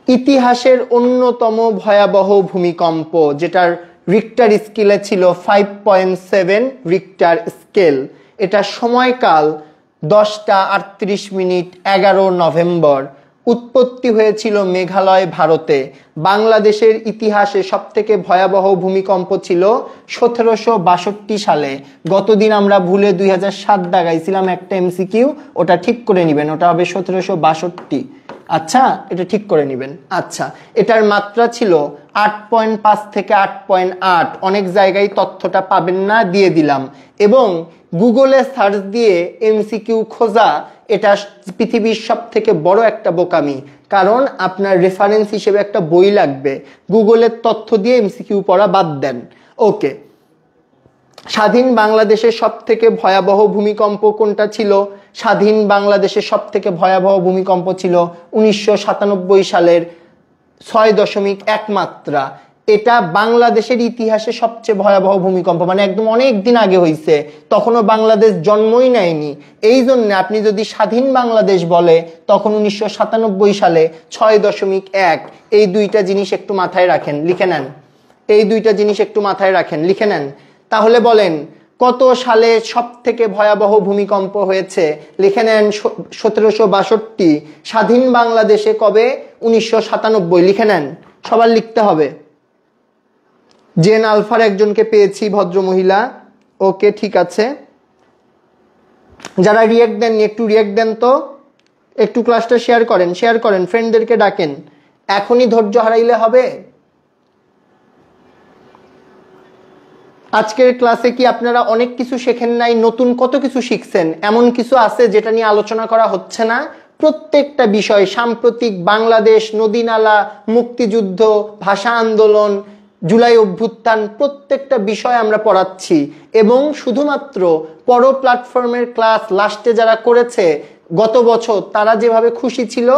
A: ইতিহাসের অন্যতম ভয়াবহ ভূমিকম্প, যেটার রিক্টার স্কেলে ছিল 5.7 রিক্টার স্কেল। এটা সময়কাল 10:38 11 নভেম্বর। উৎপত্তি হয়েছিল মেঘালয়, ভারতে। বাংলাদেশের ইতিহাসে সবথেকে ভয়াবহ ভূমিকম্প ছিল 1762 সালে। গতদিন আমরা ভুলে 2007 দাগাইছিলাম একটা এমসিকিউ, ওটা ঠিক করে নিবেন, ওটা হবে 1762। আচ্ছা, এটা ঠিক করে নিবেন। আচ্ছা, এটার মাত্রা ছিল 8.5 থেকে 8.8। অনেক জায়গায় তথ্যটা পাবেন না, দিয়ে দিলাম। এবং গুগলে সার্চ দিয়ে এমসিকিউ খোঁজা এটা পৃথিবীর সব থেকে বড় একটা বোকামি, কারণ আপনার রেফারেন্স হিসেবে একটা বই লাগবে। গুগলের তথ্য দিয়ে এমসিকিউ পড়া বাদ দেন। ওকে, স্বাধীন বাংলাদেশের সব থেকে ভয়াবহ ভূমিকম্প কোনটা ছিল? স্বাধীন বাংলাদেশের সব থেকে ভয়াবহ ভূমিকম্প ছিল 1997 সালের 6.1 মাত্রা। এটা বাংলাদেশের ইতিহাসে সবচেয়ে ভয়াবহ ভূমিকম্প, মানে একদম অনেক দিন আগে হয়েছে, তখনও বাংলাদেশ জন্মই নেয়নি। এই জন্য আপনি যদি স্বাধীন বাংলাদেশ বলে তখন 1997 সালে 6.1। এই দুইটা জিনিস একটু মাথায় রাখেন, লিখে নেন। এই দুইটা জিনিস একটু মাথায় রাখেন, লিখে নেন। তাহলে বলেন কত সালে সব থেকে ভয়াবহ ভূমিকম্প হয়েছে? লিখে নেন 1762। স্বাধীন বাংলাদেশে কবে? 1997। লিখে নেন, সবার লিখতে হবে। জেন আলফার একজনকে পেয়েছি, ভদ্র মহিলা। ওকে, ঠিক আছে। যারা রিয়েক্ট দেননি একটু রিয়েক্ট দেন তো, একটু ক্লাসটা শেয়ার করেন, ফ্রেন্ডদেরকে ডাকেন। এখনই ধৈর্য হারাইলে হবে? আজকের ক্লাসে কি আপনারা অনেক কিছু শেখেন নাই? নতুন কত কিছু শিখছেন? এমন কিছু আছে যেটা নিয়ে আলোচনা করা হচ্ছে না? প্রত্যেকটা বিষয়, সাম্প্রতিক বাংলাদেশ, নদীনালা, মুক্তিযুদ্ধ, ভাষা আন্দোলন, জুলাই অভ্যুত্থান, প্রত্যেকটা বিষয় আমরা পড়াচ্ছি। এবং শুধুমাত্র পর প্ল্যাটফর্মের ক্লাস লাস্টে যারা করেছে গত বছর, তারা যেভাবে খুশি ছিল,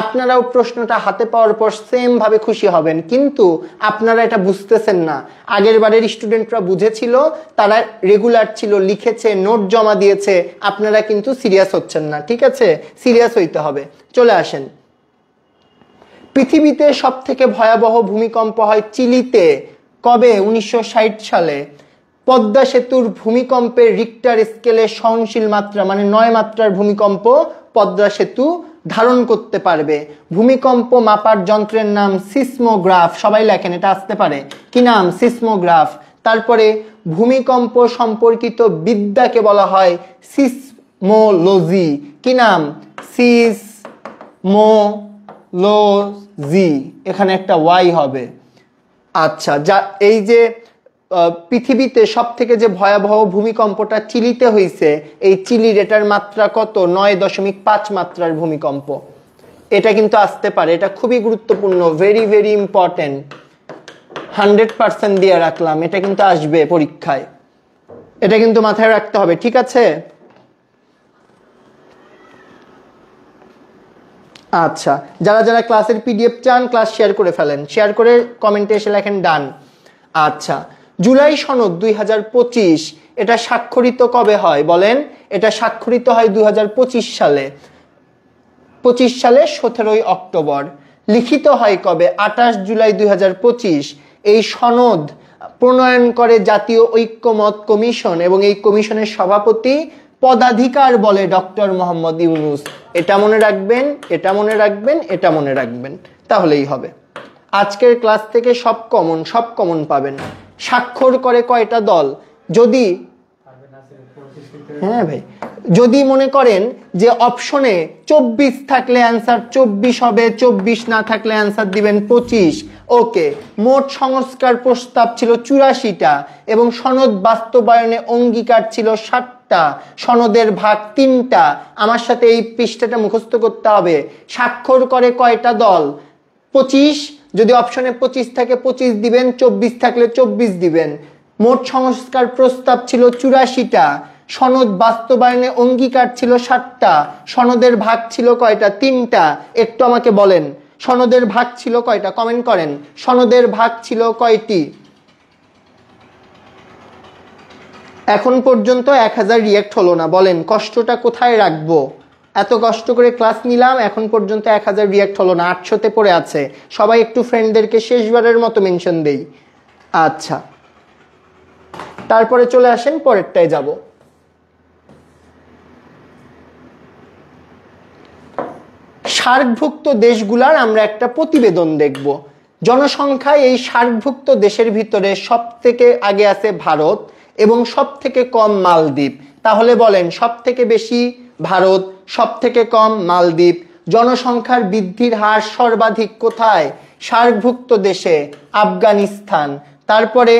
A: আপনারাও প্রশ্নটা হাতে পাওয়ার পর সেম ভাবে খুশি হবেন। কিন্তু আপনারা এটা বুঝতেছেন না। আগের বারের স্টুডেন্টরা বুঝেছিল, তারা রেগুলার ছিল, লিখেছে, নোট জমা দিয়েছে, আপনারা কিন্তু সিরিয়াস হচ্ছেন না। ঠিক আছে, সিরিয়াস হইতে হবে। চলে আসেন। পৃথিবীতে সব থেকে ভয়াবহ ভূমিকম্প হয় চিলিতে। কবে? 1960 সালে। পদ্মা সেতুর ভূমিকম্পের রিক্টার স্কেলে সহনশীল মাত্রা, মানে 9 মাত্রার ভূমিকম্প পদ্মা সেতু ধারণ করতে পারবে। ভূমিকম্প মাপার যন্ত্রের নাম সিসমোগ্রাফ। সবাই লেখেন, এটা আসতে পারে। কি নাম? সিসমোগ্রাফ। তারপরে ভূমিকম্প সম্পর্কিত বিদ্যাকে বলা হয় সিসমোলজি। কি নাম? সিসমোলজি। এখানে একটা ওয়াই হবে। আচ্ছা, যা এই যে পৃথিবীতে সব থেকে যে ভয়াবহ ভূমিকম্পটা চিলিতে হয়েছে, এই চিলির এটার মাত্রা কত? 9.5 মাত্রার ভূমিকম্প। এটা কিন্তু আসতে পারে, এটা খুবই গুরুত্বপূর্ণ, ভেরি ভেরি ইম্পর্টেন্ট। 100% দিয়ে রাখলাম, এটা কিন্তু আসবে পরীক্ষায়, এটা কিন্তু মাথায় রাখতে হবে। ঠিক আছে? আচ্ছা, যারা যারা ক্লাসের পিডিএফ চান, ক্লাস শেয়ার করে ফেলেন, শেয়ার করে কমেন্টে এসে লেখেন ডান। আচ্ছা, জুলাই সনদ 2025, এটা স্বাক্ষরিত কবে হয় বলেন? এটা স্বাক্ষরিত হয় 2025 সালে। 25 সালে 17 অক্টোবর। লিখিত হয় কবে? 28 জুলাই 2025। এই সনদ প্রণয়ন করে জাতীয় ঐক্যমত কমিশন, এবং এই কমিশনের সভাপতি পদাধিকার বলে ডক্টর মোহাম্মদ ইউনূস। এটা মনে রাখবেন, এটা মনে রাখবেন, এটা মনে রাখবেন, তাহলেই হবে। আজকের ক্লাস থেকে সব কমন পাবেন। স্বাক্ষর করে কয়টা দল? যদি হ্যাঁ ভাই, যদি মনে করেন যে অপশনে 24 থাকলে অ্যান্সার 24 হবে, 24 না থাকলে অ্যান্সার দিবেন 25। ওকে। মোট সংস্কার প্রস্তাব ছিল 84টা, এবং সনদ বাস্তবায়নে অঙ্গীকার ছিল 60টা। সনদের ভাগ 3টা। আমার সাথে এই পৃষ্ঠাটা মুখস্থ করতে হবে। স্বাক্ষর করে কয়টা দল? 25। যদি অপশনে 25 থাকে 25 দিবেন, 24 থাকলে 24 দিবেন। মোট সংস্কার প্রস্তাব ছিল 84টা, সনদ বাস্তবায়নে অঙ্গীকার ছিল 60টা। সনদের ভাগ ছিল কয়টা? 3টা। একটু আমাকে বলেন, সনদের ভাগ ছিল কয়টা? কমেন্ট করেন, সনদের ভাগ ছিল কয়টি? এখন পর্যন্ত 1000 রিয়েক্ট হলো না। বলেন, কষ্টটা কোথায় রাখবো? এত কষ্ট করে ক্লাস নিলাম, এখন পর্যন্ত 1000 রিয়েক্ট হলো না, 800তে পড়ে আছে। সবাই একটু ফ্রেন্ডদেরকে শেষবারের মতো মেনশন দেই। আচ্ছা, তারপরে চলে আসেন, পরেরটায় যাব। সার্কভুক্ত দেশগুলার আমরা একটা প্রতিবেদন দেখব। জনসংখ্যায় এই সার্কভুক্ত দেশের ভিতরে সব থেকে আগে আছে ভারত, এবং সব থেকে কম মালদ্বীপ। তাহলে বলেন, সব থেকে বেশি ভারত, সব থেকে কম মালদ্বীপ। জনসংখ্যার বৃদ্ধির হার সর্বাধিক কোথায়? সার্কভুক্ত দেশে, আফগানিস্তান। তারপরে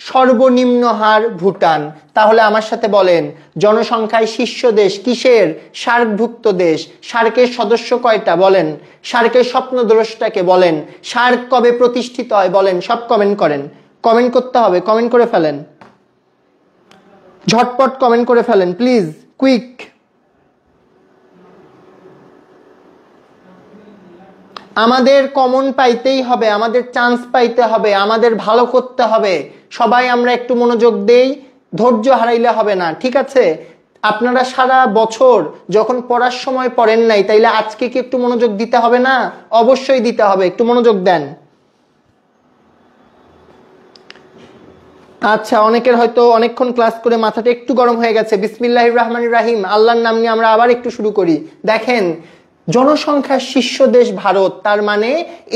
A: সর্বনিম্ন হার ভুটান। তাহলে আমার সাথে বলেন, জনসংখ্যায় শীর্ষ দেশ কিসের? সার্কভুক্ত দেশ। সার্কের সদস্য কয়টা বলেন? সার্কের স্বপ্নদ্রষ্টাকে বলেন। সার্ক কবে প্রতিষ্ঠিত হয় বলেন? সব কমেন্ট করেন, কমেন্ট করতে হবে, কমেন্ট করে ফেলেন, ঝটপট কমেন্ট করে ফেলেন প্লিজ, কুইক। আমাদের কমন পাইতেই হবে, আমাদের চান্স পাইতে হবে, আমাদের ভালো করতে হবে। সবাই আমরা একটু মনোযোগ দেই, ধৈর্য হারাইলে হবে না। ঠিক আছে? আপনারা সারা বছর যখন পড়ার সময় পড়েন নাই, তাইলে আজকে কি একটু মনোযোগ দিতে হবে না? অবশ্যই দিতে হবে, একটু মনোযোগ দেন। আচ্ছা, অনেকের হয়তো অনেকক্ষণ ক্লাস করে মাথাটা একটু গরম হয়ে গেছে। বিসমিল্লাহির রহমানির রাহিম, আল্লাহর নাম নিয়ে আমরা আবার একটু শুরু করি। দেখেন, জনসংখ্যার শীর্ষ দেশ ভারত, তার মানে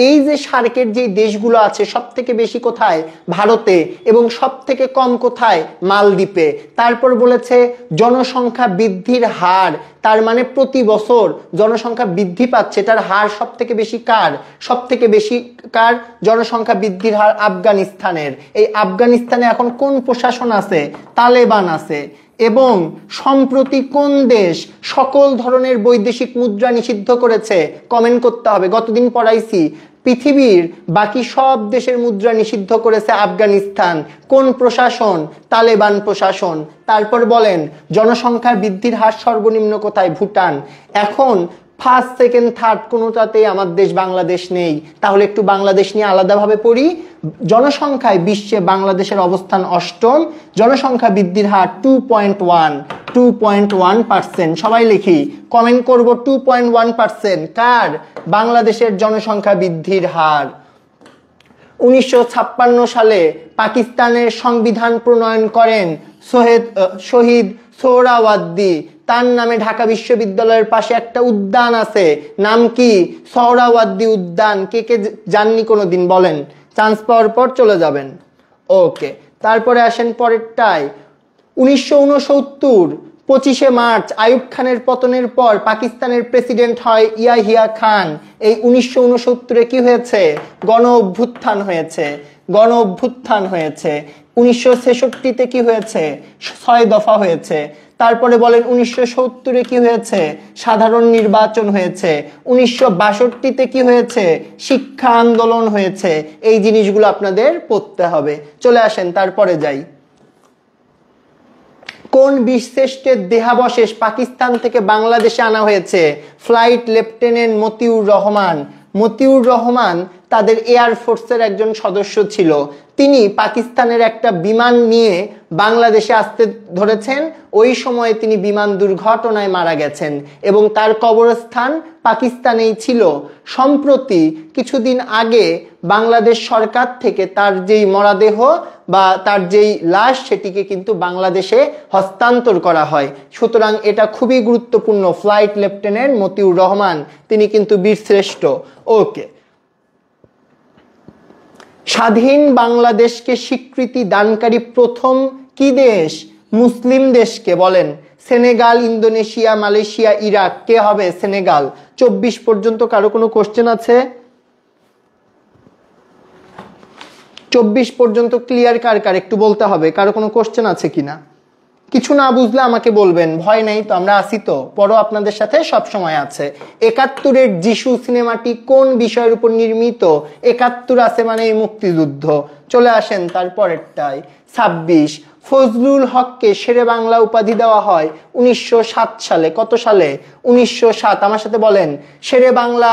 A: এই যে সার্কের যে দেশগুলো আছে সব থেকে বেশি কোথায়? ভারতে, এবং সব থেকে কম কোথায়? মালদ্বীপে। তারপর বলেছে জনসংখ্যা বৃদ্ধির হার, তার মানে প্রতি বছর জনসংখ্যা বৃদ্ধি পাচ্ছে, তার হার সব থেকে বেশি কার? সব থেকে বেশি কার জনসংখ্যা বৃদ্ধির হার? আফগানিস্তানের। এই আফগানিস্তানে এখন কোন প্রশাসন আছে? তালেবান আছে। এবং সম্প্রতি কোন দেশ সকল ধরনের বৈদেশিক মুদ্রা নিষিদ্ধ করেছে? কমেন্ট করতে হবে। গতদিন পড়াইছি পৃথিবীর বাকি সব দেশের মুদ্রা নিষিদ্ধ করেছে আফগানিস্তান। কোন প্রশাসন? তালেবান প্রশাসন। তারপর বলেন জনসংখ্যার বৃদ্ধির হার সর্বনিম্ন কোথায়? ভুটান। এখন ফার্স্ট সেকেন্ড থার্ড কোনোটাতেই আমার দেশ বাংলাদেশ নেই, তাহলে একটু বাংলাদেশ নিয়ে আলাদাভাবে পড়ি। জনসংখ্যায় বিশ্বে বাংলাদেশের অবস্থান অষ্টম, জনসংখ্যা বৃদ্ধির হার 2.1%। সবাই লিখি, কমেন্ট করব 2.1% কার? বাংলাদেশের জনসংখ্যা বৃদ্ধির হার। 1956 সালে পাকিস্তানের সংবিধান প্রণয়ন করেন শহীদ সোহরাওয়ার্দী। তার নামে ঢাকা বিশ্ববিদ্যালয়ের পাশে একটা উদ্যান আছে, নাম কি? সোহরাওয়ার্দী উদ্যান। কে কে জাননি কোনোদিন? বলেন, চান্স পাওয়ার পর চলে যাবেন। ওকে, তারপরে আসেন পরেরটায়। 1969 25শে মার্চ আইয়ুব খানের পতনের পর পাকিস্তানের প্রেসিডেন্ট হয় ইয়াহিয়া খান। এই 1969 কি হয়েছে? গণ অভ্যুত্থান হয়েছে। গণ অভ্যুত্থান হয়েছে। 1966 কি হয়েছে? 6 দফা হয়েছে। তারপরে বলেন 1970 কি হয়েছে? সাধারণ নির্বাচন হয়েছে। 1962 কি হয়েছে? শিক্ষা আন্দোলন হয়েছে। এই জিনিসগুলো আপনাদের পড়তে হবে। চলে আসেন তারপরে যাই। কোন বীরশ্রেষ্ঠের দেহাবশেষ পাকিস্তান থেকে বাংলাদেশে আনা হয়েছে? Flight lieutenant Matiur Rahman. মতিউর রহমান তাদের এয়ার ফোর্সের একজন সদস্য ছিল। তিনি পাকিস্তানের একটা বিমান নিয়ে বাংলাদেশে আসতে ধরেছেন। ওই সময়ে তিনি বিমান দুর্ঘটনায় মারা গেছেন এবং তার কবরস্থান পাকিস্তানেই ছিল। সম্প্রতি কিছুদিন আগে বাংলাদেশ সরকার থেকে তার যেই মরদেহ বা তার যেই লাশ সেটিকে কিন্তু বাংলাদেশে হস্তান্তর করা হয়। সুতরাং এটা খুবই গুরুত্বপূর্ণ। ফ্লাইট লেফটেন্যান্ট মতিউর রহমান, তিনি কিন্তু বীরশ্রেষ্ঠ। ওকে, স্বাধীন বাংলাদেশকে স্বীকৃতি দানকারী প্রথম কি দেশ? মুসলিম দেশকে। বলেন, সেনেগাল, ইন্দোনেশিয়া, মালয়েশিয়া, ইরাক। কে হবে? সেনেগাল। 24 পর্যন্ত কারো কোনো কোশ্চেন আছে? 24 পর্যন্ত ক্লিয়ার কার কার একটু বলতে হবে। কারো কোনো কোশ্চেন আছে কিনা? কিছু না বুঝলে আমাকে বলবেন, ভয় নেই তো, আমরা আছি তো, পরও আপনাদের সাথে সব সময় আছে। 71-এর যিশু সিনেমাটি কোন বিষয়ের উপর নির্মিত? 71 আছে মানে এই মুক্তিযুদ্ধ। চলে আসেন তারপরেরটাই। 26, ফজলুল হককে শেরে বাংলা উপাধি দেওয়া হয় 1907 সালে। কত সালে? 1907। আমার সাথে বলেন, শেরে বাংলা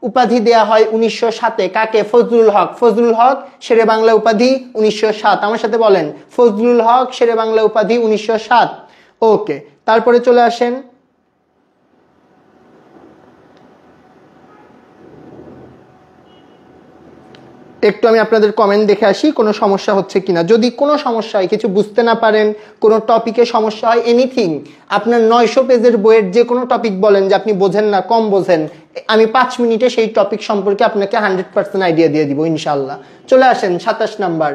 A: উপাধি দেয়া হয় 1907-এ। কাকে? ফজলুল হক। ফজলুল হক শেরে বাংলা উপাধি 1907। আমার সাথে বলেন, ফজলুল হক শেরে বাংলা উপাধি 1907। ওকে, তারপরে চলে আসেন। একটু আমি আপনাদের কমেন্ট দেখে আসি কোনো সমস্যা হচ্ছে কিনা। যদি কোনো সমস্যা হয়, কিছু বুঝতে না পারেন, কোনো টপিকে সমস্যা হয়, এনিথিং, আপনার 900 পেজের বইয়ের যে কোনো টপিক বলেন যে আপনি বোঝেন না, কম বোঝেন, আমি 5 মিনিটে সেই টপিক সম্পর্কে আপনাকে 100% আইডিয়া দিয়ে দিব ইনশাল্লাহ। চলে আসেন 27 নাম্বার।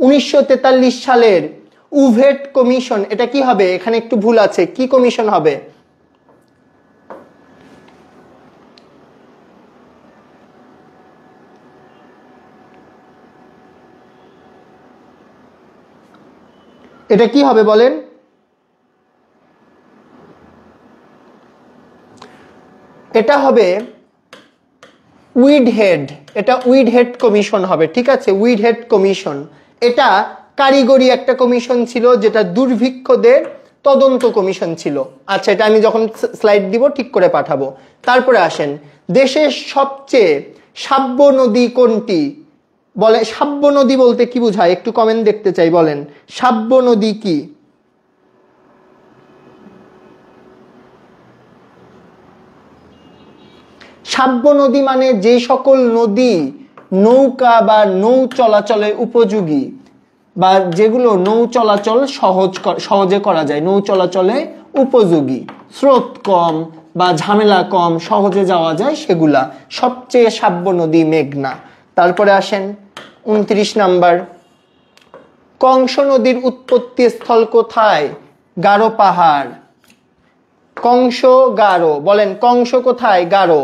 A: 1943 সালের উভেট কমিশন, এটা কি হবে? এখানে একটু ভুল আছে, কি কমিশন হবে? এটা কি হবে বলেন? এটা হবে উইডহেড। এটা উইডহেড কমিশন হবে, ঠিক আছে? উইডহেড কমিশন। এটা কারিগরি একটা কমিশন ছিল, যেটা দুর্ভিক্ষদের তদন্ত কমিশন ছিল। আচ্ছা, এটা আমি যখন স্লাইড দিব ঠিক করে পাঠাবো। তারপরে আসেন, দেশের সবচেয়ে সাব্য নদী কোনটি? বলে, সাব্য নদী বলতে কি বোঝায়? একটু কমেন্ট দেখতে চাই, বলেন সাব্য নদী কি? সাব্য নদী মানে যে সকল নদী নৌকা বা নৌ চলাচলে উপযোগী, বা যেগুলো নৌ চলাচল সহজে করা যায়, নৌ চলাচলে উপযোগী, স্রোত কম, বা ঝামেলা কম, সহজে যাওয়া যায় সেগুলা। সবচেয়ে শ্রাব্য নদী মেঘনা। তারপরে আসেন 29 নাম্বার, কংস নদীর উৎপত্তি স্থল কোথায়? গারো পাহাড়। কংস গারো, বলেন কংস কোথায়? গারো।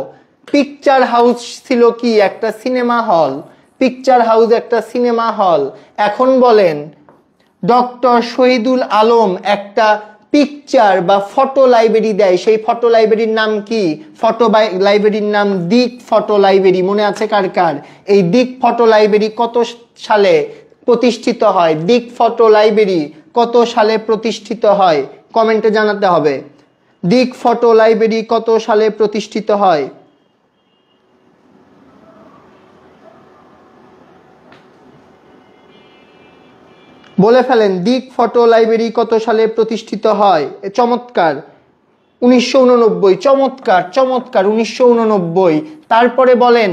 A: পিকচার হাউস ছিল কি? একটা সিনেমা হল। পিকচার হাউস একটা সিনেমা হল। এখন বলেন ডক্টর শহীদুল আলম একটা পিকচার বা ফটো লাইব্রেরি দেয়, সেই ফটো লাইব্রেরির নাম কি? ফটো লাইব্রেরির নাম দিক ফটো লাইব্রেরি। মনে আছে কার কার? এই দিক ফটো লাইব্রেরি কত সালে প্রতিষ্ঠিত হয়? দিক ফটো লাইব্রেরি কত সালে প্রতিষ্ঠিত হয়? কমেন্টে জানাতে হবে। দিক ফটো লাইব্রেরি কত সালে প্রতিষ্ঠিত হয়? বলে ফেলেন, দিক ফটো লাইব্রেরি কত সালে প্রতিষ্ঠিত হয়? চমৎকার, 1989। চমৎকার চমৎকার, 1989। তারপরে বলেন,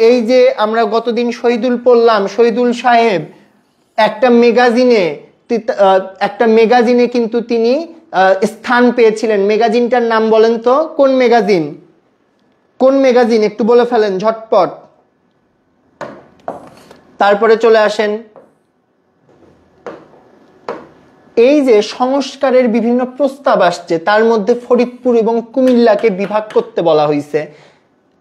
A: এই যে আমরা গতদিন শহীদুল পড়লাম, শহীদুল সাহেব একটা ম্যাগাজিনে কিন্তু তিনি স্থান পেয়েছিলেন। ম্যাগাজিনটার নাম বলেন তো, কোন ম্যাগাজিন? কোন ম্যাগাজিন একটু বলে ফেলেন ঝটপট। তারপরে চলে আসেন, এই যে সংস্কারের বিভিন্ন প্রস্তাব আসছে, তার মধ্যে ফরিদপুর এবং কুমিল্লাকে বিভাগ করতে বলা হয়েছে।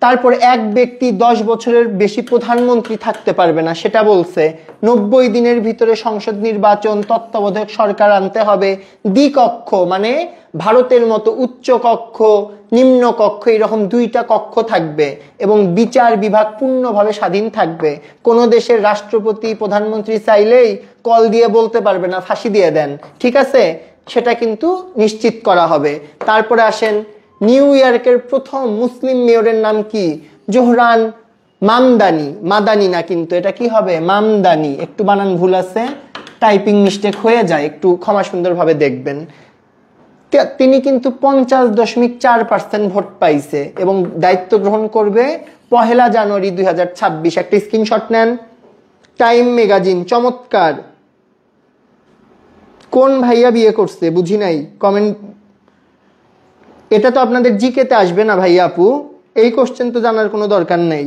A: তারপর এক ব্যক্তি 10 বছরের বেশি প্রধানমন্ত্রী থাকতে পারবে না, সেটা বলছে। 90 দিনের ভিতরে সংসদ নির্বাচন, তত্ত্বাবধায়ক সরকার আনতে হবে। দ্বিকক্ষ মানে ভারতের মতো উচ্চ কক্ষ, নিম্ন কক্ষ, এরকম 2টা কক্ষ থাকবে এবং বিচার বিভাগ পূর্ণভাবে স্বাধীন থাকবে। কোন দেশের রাষ্ট্রপতি প্রধানমন্ত্রী চাইলেই কল দিয়ে বলতে পারবে না ফাঁসি দিয়ে দেন, ঠিক আছে? সেটা কিন্তু নিশ্চিত করা হবে। তারপরে আসেন, নিউ ইয়র্কের প্রথম মুসলিম মেয়রের নাম কি? জোহরান মামদানি। মাদানি না কিন্তু, এটা কি হবে? মামদানি। একটু বানান ভুল আছে, টাইপিং মিস্টেক হয়ে যায়, একটু ক্ষমা সুন্দরভাবে দেখবেন। তিনি কিন্তু 50.4% ভোট পাইছে এবং দায়িত্ব গ্রহণ করবে 1 জানুয়ারি 2026। একটা স্ক্রিনশট নেন। Time magazine. চমৎকার। কোন ভাইয়া বিয়ে করছে? বুঝি নাই, কমেন্ট। এটা তো আপনাদের জিকেতে আসবে না ভাইয়া আপু, এই কোশ্চেন তো জানার কোনো দরকার নেই।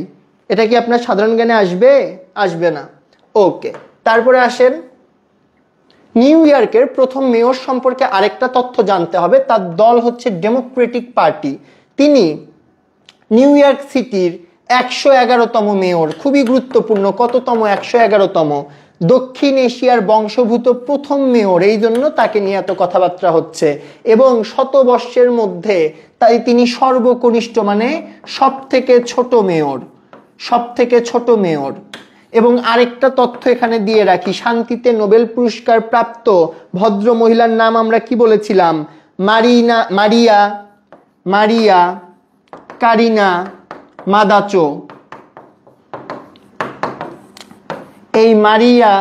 A: এটা কি আপনার সাধারণ জ্ঞানে আসবে? আসবে না। ওকে, তারপরে আসেন, নিউ ইয়র্কের প্রথম মেয়র সম্পর্কে আরেকটা তথ্য জানতে হবে। তার দল হচ্ছে ডেমোক্রেটিক পার্টি। তিনি নিউ ইয়র্ক সিটির 111তম মেয়র। খুবই গুরুত্বপূর্ণ। কততম? 111তম। দক্ষিণ এশিয়ার বংশোদ্ভূত প্রথম মেয়র, এই জন্য তাকে নিয়ে এত কথাবার্তা হচ্ছে। এবং শতবর্ষের মধ্যে তাই তিনি সর্বকনিষ্ঠ মানে সব থেকে ছোট মেয়র। সব থেকে ছোট মেয়র। এবং আরেকটা তথ্য এখানে দিয়ে রাখি, শান্তিতে নোবেল পুরস্কার প্রাপ্ত ভদ্র মহিলার নাম আমরা কি বলেছিলাম? মারিয়া কারিনা মাদাচো। এই মারিয়া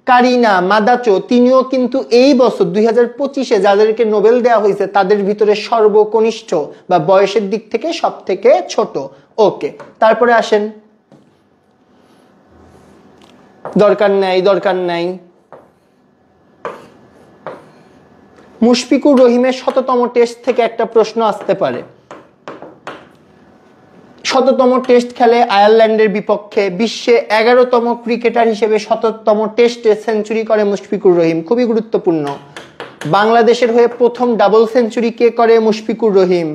A: কারিনা মাদাচো তিনিও কিন্তু এই বছর 2025-এ যাদেরকে নোবেল দেওয়া হয়েছে তাদের ভিতরে সর্বকনিষ্ঠ বা বয়সের দিক থেকে সব থেকে ছোট। ওকে, তারপরে আসেন, দরকার নাই। মুশফিকুর রহিমের 100তম টেস্ট থেকে একটা প্রশ্ন আসতে পারে। 100তম টেস্ট খেলে আয়ারল্যান্ডের বিপক্ষে। বিশ্বে 11তম ক্রিকেটার হিসেবে 100তম টেস্টে সেঞ্চুরি করে মুশফিকুর রহিম। খুবই গুরুত্বপূর্ণ। বাংলাদেশের হয়ে প্রথম ডাবল সেঞ্চুরি কে করে? মুশফিকুর রহিম।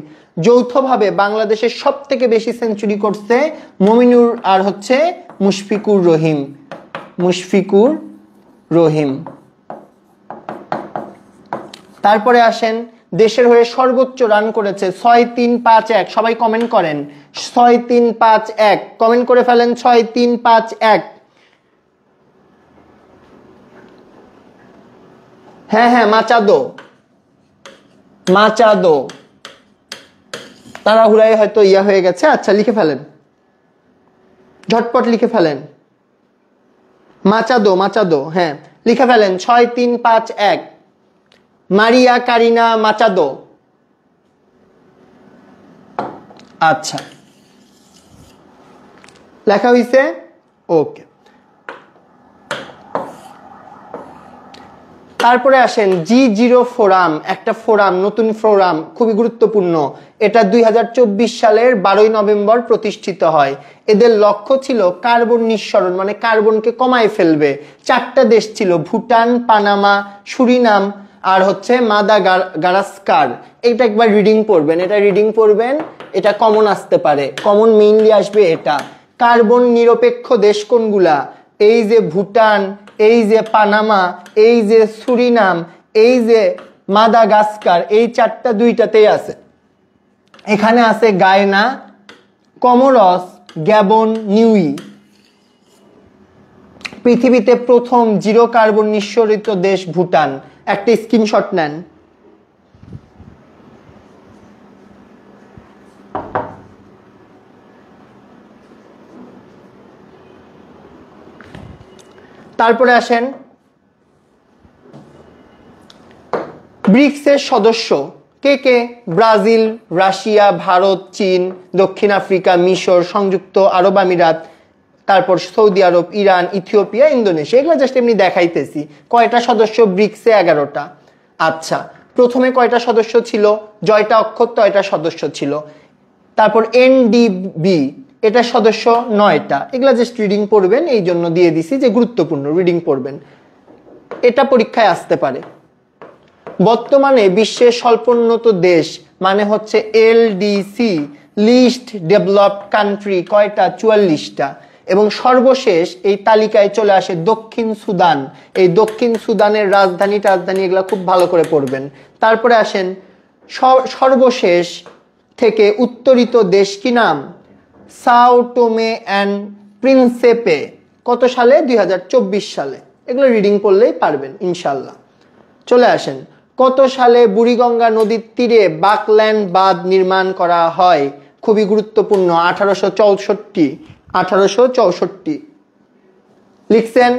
A: যৌথভাবে বাংলাদেশের সব থেকে বেশি সেঞ্চুরি করছে মমিনুর আর হচ্ছে মুশফিকুর রহিম। তারপরে আসেন, দেশের হয়ে সর্বোচ্চ রান করেছে 6-3-5-1। সবাই কমেন্ট করেন 6-3-5-1, কমেন্ট করে ফেলেন 6-3-5-1। হ্যাঁ, মাচাদো। তাড়াহুড়ায় হয়তো হয়ে গেছে। আচ্ছা, লিখে ফেলেন, ঝটপট লিখে ফেলেন। মাচাদো, হ্যাঁ লিখে ফেলেন 6-3-5-1। মারিয়া কারিনা মাচাদো। আচ্ছা, লেখা হয়েছে। ওকে, তারপরে আসেন G0 ফোরাম, একটা ফোরাম, নতুন ফোরাম, খুবই গুরুত্বপূর্ণ। এটা 2024 সালের 12 নভেম্বর প্রতিষ্ঠিত হয়। এদের লক্ষ্য ছিল কার্বন নিঃসরণ, মানে কার্বনকে কমায় ফেলবে। 4টা দেশ ছিল, ভুটান, পানামা, সুরিনাম আর হচ্ছে মাদাগাস্কার। এটা একবার রিডিং পড়বেন, এটা রিডিং পড়বেন, এটা কমন আসতে পারে, কমন মেইনলি আসবে এটা। কার্বন নিরপেক্ষ দেশ কোনগুলা? এই যে ভুটান, এই যে পানামা, এই যে সুরিনাম, এই যে মাদাগাস্কার, এই 4টা 2টাতেই আছে। এখানে আছে গায়না, কমোরস, গ্যাবন, নিউই। পৃথিবীতে প্রথম 0 কার্বন নিঃসরিত দেশ ভুটান। একটা স্ক্রিনশট নেন। তারপরে আসেন ব্রিক্সের সদস্য কে কে? ব্রাজিল, রাশিয়া, ভারত, চীন, দক্ষিণ আফ্রিকা, মিশর, সংযুক্ত আরব আমিরাত, তারপর সৌদি আরব, ইরান, ইথিওপিয়া, ইন্দোনেশিয়া। এগুলো জাস্ট এমনি দেখাইতেছি। কয়টা সদস্য ব্রিক্সে? 11টা। আচ্ছা, প্রথমে কয়টা সদস্য ছিল? জয়টা অক্ষর তয়টা সদস্য ছিল। তারপর এনডিবি, এটা সদস্য 9টা। এগুলা জাস্ট রিডিং পড়বেন, এই জন্য দিয়ে দিছি যে গুরুত্বপূর্ণ, রিডিং পড়বেন, এটা পরীক্ষায় আসতে পারে। বর্তমানে বিশ্বের স্বল্পোন্নত দেশ মানে হচ্ছে এলডিসি, লিস্ট ডেভেলপড কান্ট্রি, কয়টা? 44টা। এবং সর্বশেষ এই তালিকায় চলে আসে দক্ষিণ সুদান। এই দক্ষিণ সুদানের রাজধানী এগুলা খুব ভালো করে পড়বেন। তারপরে আসেন সর্বশেষ থেকে উত্তরিত দেশ কি নাম? Sao Tome and Principe. কত সালে? 2024 সালে। এগুলো রিডিং পড়লেই পারবেন ইনশাল্লাহ। চলে আসেন, কত সালে বুড়িগঙ্গা নদীর তীরে বাকল্যান্ড বাঁধ নির্মাণ করা হয়? খুবই গুরুত্বপূর্ণ, 1864। 1864 লিখছেন?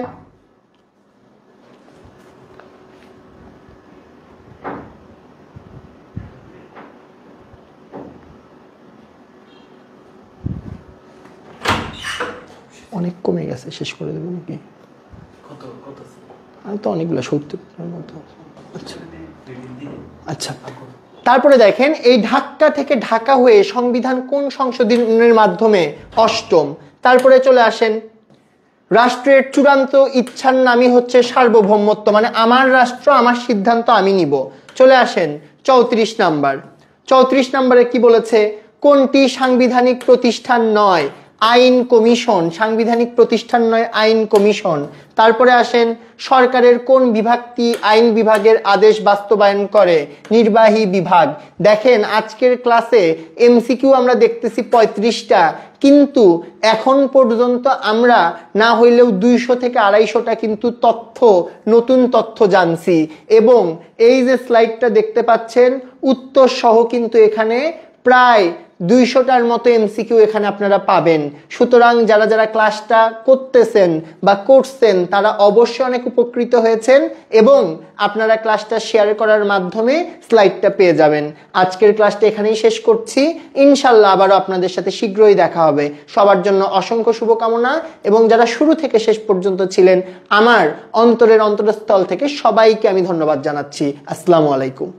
A: অনেক কমে গেছে, শেষ করে দেবো নাকি? আমি তো অনেকগুলো 70-এর মতো। আচ্ছা, তারপরে দেখেন এই ঢাকা থেকে ঢাকা হয়ে সংবিধান কোন সংশোধনের মাধ্যমে? 8ম। তারপরে চলে আসেন, রাষ্ট্রের চূড়ান্ত ইচ্ছার নামই হচ্ছে সার্বভৌমত্ব, মানে আমার রাষ্ট্র, আমার সিদ্ধান্ত আমি নিব। চলে আসেন 34 নাম্বার। 34 নাম্বারে কি বলেছে? কোনটি সাংবিধানিক প্রতিষ্ঠান নয়? আইন কমিশন। সাংবিধানিক প্রতিষ্ঠান নয়, আইন কমিশন। তারপরে আসেন, সরকারের কোন বিভাগটি আইন বিভাগের আদেশ বাস্তবায়ন করে? নির্বাহী বিভাগ। দেখেন আজকের ক্লাসে এমসিকিউ আমরা দেখতেছি 35টা, কিন্তু এখন পর্যন্ত আমরা না হইলেও 200 থেকে 250টা কিন্তু নতুন তথ্য জানছি। এবং এই যে স্লাইডটা দেখতে পাচ্ছেন, উত্তর সহ কিন্তু এখানে প্রায় 200টার মতো এমসিকিউ এখানে আপনারা পাবেন। সুতরাং যারা যারা ক্লাসটা করতেছেন বা করছেন তারা অবশ্যই অনেক উপকৃত হয়েছেন এবং আপনারা ক্লাসটা শেয়ার করার মাধ্যমে স্লাইডটা পেয়ে যাবেন। আজকের ক্লাসটা এখানেই শেষ করছি। ইনশাল্লাহ আবারও আপনাদের সাথে শীঘ্রই দেখা হবে। সবার জন্য অসংখ্য শুভকামনা এবং যারা শুরু থেকে শেষ পর্যন্ত ছিলেন, আমার অন্তরের অন্তরস্থল থেকে সবাইকে আমি ধন্যবাদ জানাচ্ছি। আসসালামু আলাইকুম।